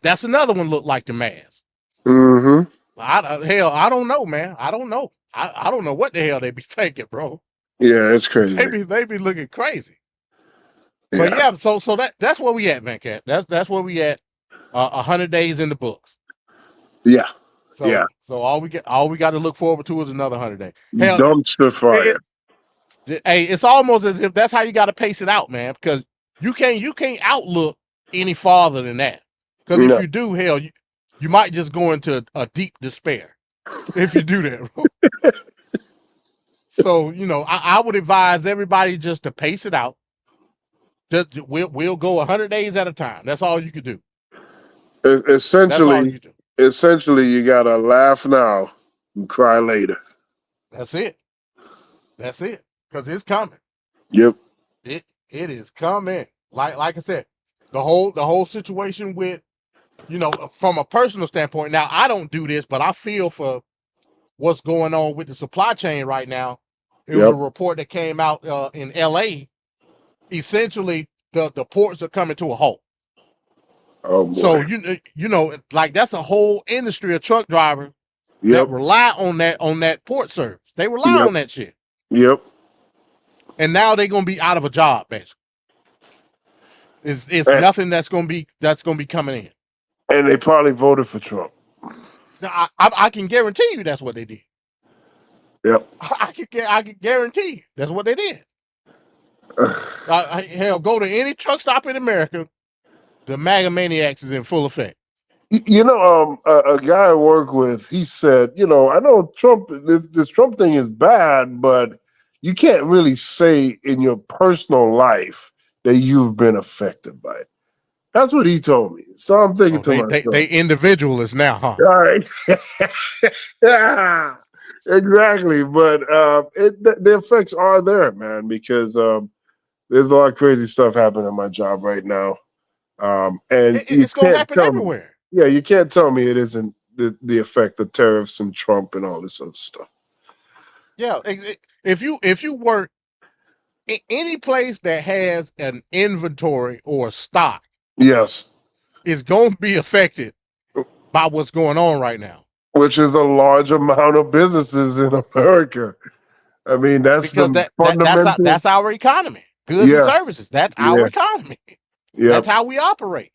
that's another one looked like the mask. Mm-hmm. I don't know, man. I don't know. I don't know what the hell they be thinking, bro. Yeah, it's crazy. They be looking crazy. Yeah. But yeah, so that's where we at, man, Cat. That's where we at. 100 days in the books. Yeah. So all we got to look forward to is another 100 days. Hell, Dumpster fire. Hey, it's almost as if that's how you got to pace it out, man, because you can't outlook any farther than that. Because if you do, hell, you might just go into a deep despair if you do that. Bro. So I would advise everybody just to pace it out. We'll go 100 days at a time. That's all you could do. Essentially, you gotta laugh now and cry later. That's it. Because it's coming. Yep. It is coming. Like I said, the whole situation with, from a personal standpoint. Now I don't do this, but I feel for what's going on with the supply chain right now. It was a report that came out in LA. Essentially, the ports are coming to a halt. Oh boy. So like that's a whole industry of truck drivers that rely on that port service. They rely on that shit. Yep. And now they're gonna be out of a job, basically. It's nothing that's gonna be coming in. And they probably voted for Trump. Now, I can guarantee you that's what they did. Yep. I can guarantee you that's what they did. Hell, go to any truck stop in America. The MAGA maniacs is in full effect. A guy I work with, he said, I know Trump, this Trump thing is bad, but you can't really say in your personal life that you've been affected by it. That's what he told me. So I'm thinking to myself. They individualists now, huh? All right. Yeah, exactly. But the effects are there, man, because there's a lot of crazy stuff happening in my job right now. And it's going to happen everywhere. You can't tell me it isn't the effect of tariffs and Trump and all this other stuff. Yeah, if you work in any place that has an inventory or stock, yes, is going to be affected by what's going on right now. Which is a large amount of businesses in America. I mean, that's that's our economy. Goods and services. That's our economy. Yeah, that's how we operate.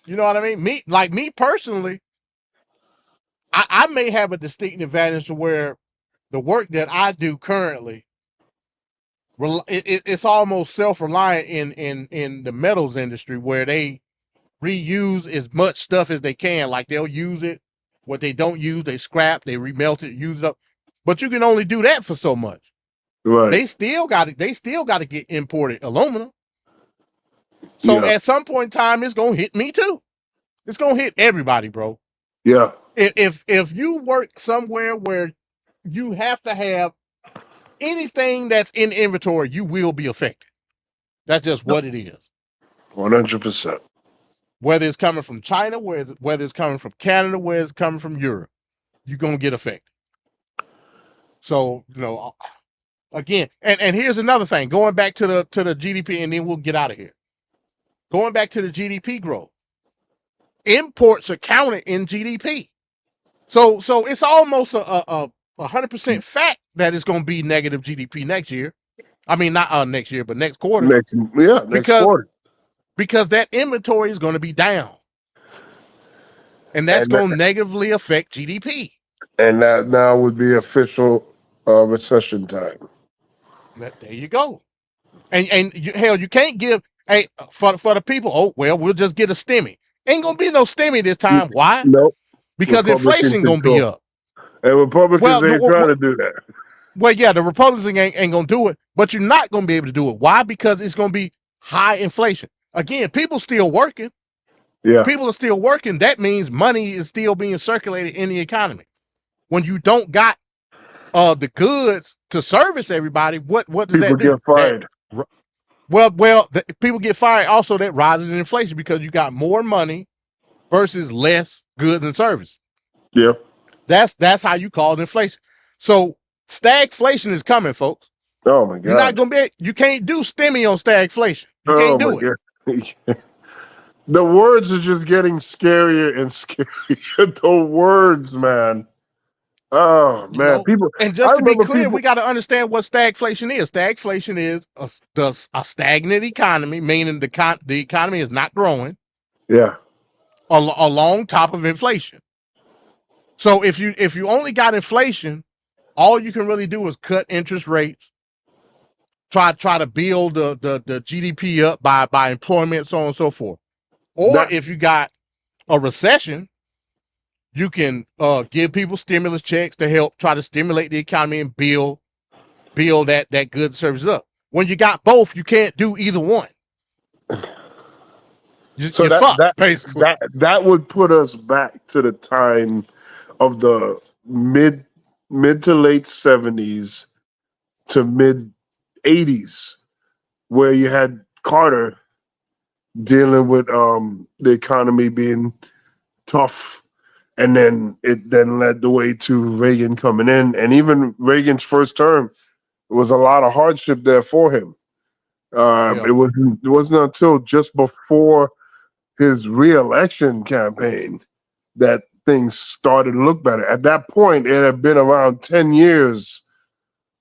You know what I mean? Me personally, I may have a distinct advantage to where the work that I do currently, it's almost self-reliant in the metals industry, where they reuse as much stuff as they can. Like they'll use it. What they don't use, they scrap, they remelt it, use it up. But you can only do that for so much. Right. They still got to get imported aluminum. So at some point in time, it's gonna hit me too. It's gonna hit everybody, bro. Yeah. If you work somewhere where you have to have anything that's in inventory, you will be affected. That's just what it is. 100%. Whether it's coming from China, whether it's coming from Canada, whether it's coming from Europe, you're gonna get affected. So again, and here's another thing. Going back to the GDP, and then we'll get out of here. Going back to the GDP growth, imports are counted in GDP. So it's almost a 100% fact that it's going to be negative GDP next year. I mean, not next year, but next quarter. Next quarter. Because that inventory is going to be down, and that's going to negatively affect GDP. And that now would be official recession time. There you go. And you can't give. Hey, for the people, oh, well, we'll just get a stimmy. Ain't gonna be no stimmy this time. Why? Nope. Because inflation gonna be up. And Republicans ain't trying to do that. Well, yeah, the Republicans ain't gonna do it, but you're not gonna be able to do it. Why? Because it's gonna be high inflation. Again, people still working. Yeah. People are still working. That means money is still being circulated in the economy. When you don't got the goods to service everybody, what does People that do? get fired. People get fired. Also, that rises in inflation because you got more money versus less goods and service. Yeah. That's how you call it inflation. So stagflation is coming, folks. Oh my God. You're not gonna you can't do stimmy on stagflation. You can't do it. God. The words are just getting scarier and scarier. The words, man. Oh man, people. And just I to be remember clear, people- we got to understand what stagflation is. Stagflation is a stagnant economy, meaning the economy is not growing. Yeah. Along top of inflation. So if you only got inflation, all you can really do is cut interest rates. Try to build the GDP up by employment, so on and so forth. Or if you got a recession, you can give people stimulus checks to help try to stimulate the economy and build that good service up. When you got both, you can't do either one. So that would put us back to the time of the mid to late 70s to mid 80s, where you had Carter dealing with the economy being tough, and then it led the way to Reagan coming in, and even Reagan's first term, there was a lot of hardship there for him. It wasn't until just before his re-election campaign that things started to look better. At that point, it had been around 10 years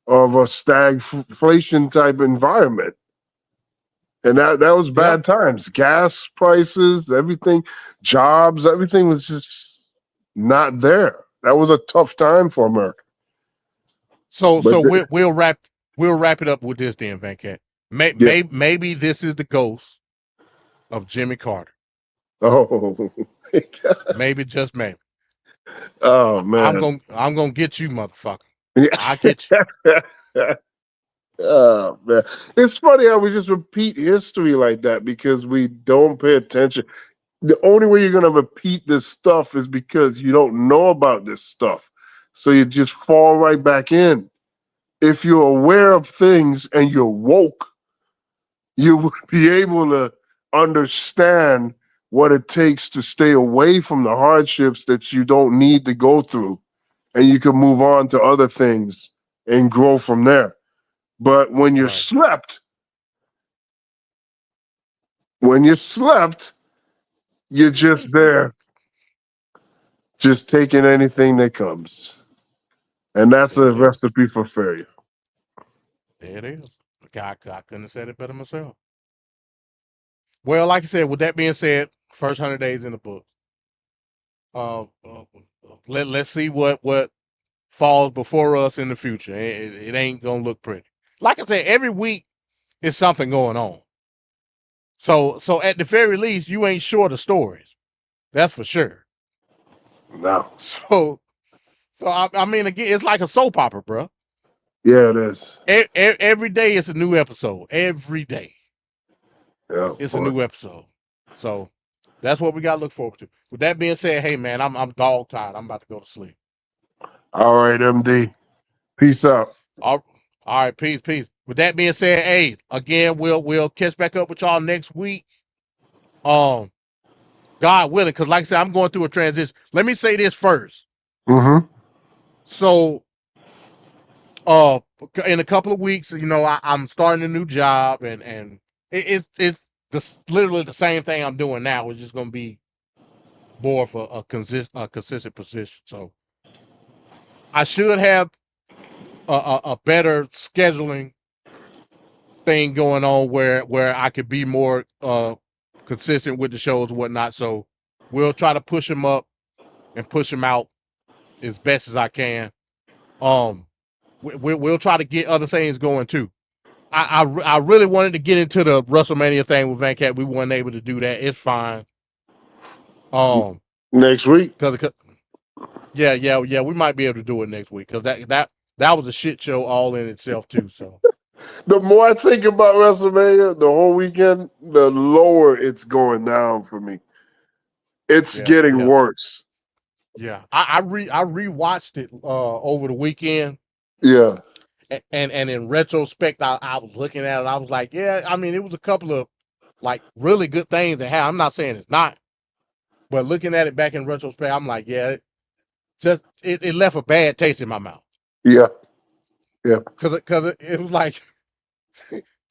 of a stagflation type environment. And that was bad times. Gas prices, everything, jobs, everything was just not there. That was a tough time for America. So we'll wrap it up with this then, Van Cat. Maybe this is the ghost of Jimmy Carter. Oh, maybe, just maybe. Oh man, I'm gonna get you, motherfucker. Yeah. I get you. Oh man, it's funny how we just repeat history like that because we don't pay attention. The only way you're gonna repeat this stuff is because you don't know about this stuff, so you just fall right back in. If you're aware of things and you're woke, you would be able to understand what it takes to stay away from the hardships that you don't need to go through, and you can move on to other things and grow from there. But when you're slept, you're just there, just taking anything that comes. And that's a recipe for failure. There it is. I couldn't have said it better myself. Well, like I said, with that being said, first 100 days in the book. Let's see what falls before us in the future. It ain't gonna look pretty. Like I said, every week is something going on. So at the very least, you ain't short of stories. That's for sure. No. So I mean, again, it's like a soap opera, bro. Yeah, it is. Every day it's a new episode. Every day. Yeah, it's a new episode. So that's what we got to look forward to. With that being said, hey man, I'm dog tired. I'm about to go to sleep. All right, MD. Peace out. All right, peace. With that being said, hey, again, we'll catch back up with y'all next week. God willing, because like I said, I'm going through a transition. Let me say this first. Mm-hmm. So in a couple of weeks, I'm starting a new job, and it's literally the same thing I'm doing now. It's just going to be more of a consistent position. So I should have a better scheduling thing going on where I could be more consistent with the shows and whatnot. So we'll try to push them up and push them out as best as I can. We'll try to get other things going too. I really wanted to get into the WrestleMania thing with Van Cat. We weren't able to do that. It's fine. Next week. Yeah. We might be able to do it next week because that was a shit show all in itself too. So the more I think about WrestleMania, the whole weekend, the lower it's going down for me. It's getting worse. Yeah, I rewatched it over the weekend. Yeah. And in retrospect, I was looking at it. I was like, yeah, I mean, it was a couple of like really good things that happened. I'm not saying it's not, but looking at it back in retrospect, I'm like, yeah, it left a bad taste in my mouth. Yeah. Yeah. Because it was like,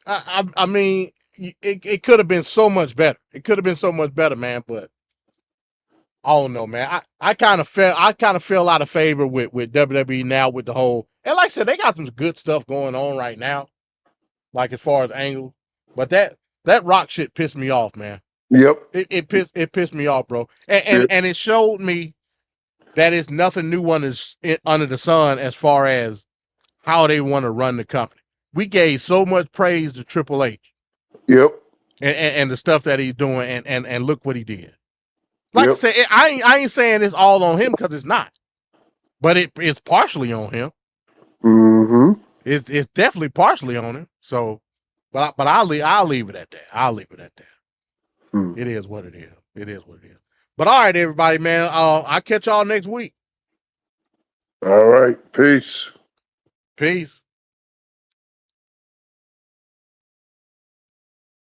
I mean, it could have been so much better. It could have been so much better, man. But I don't know, man. I kind of fell out of favor with WWE now with the whole. And like I said, they got some good stuff going on right now, like as far as angles. But that Rock shit pissed me off, man. Yep. It pissed me off, bro. And it showed me that it's nothing new under the sun as far as how they want to run the company. We gave so much praise to Triple H. Yep. And the stuff that he's doing, and look what he did. Like I said, I ain't saying it's all on him because it's not, but it's partially on him. Mm-hmm. It's definitely partially on him. So, but I'll leave it at that. I'll leave it at that. It is what it is. It is what it is. But all right, everybody, man. I'll catch y'all next week. All right. Peace. Peace.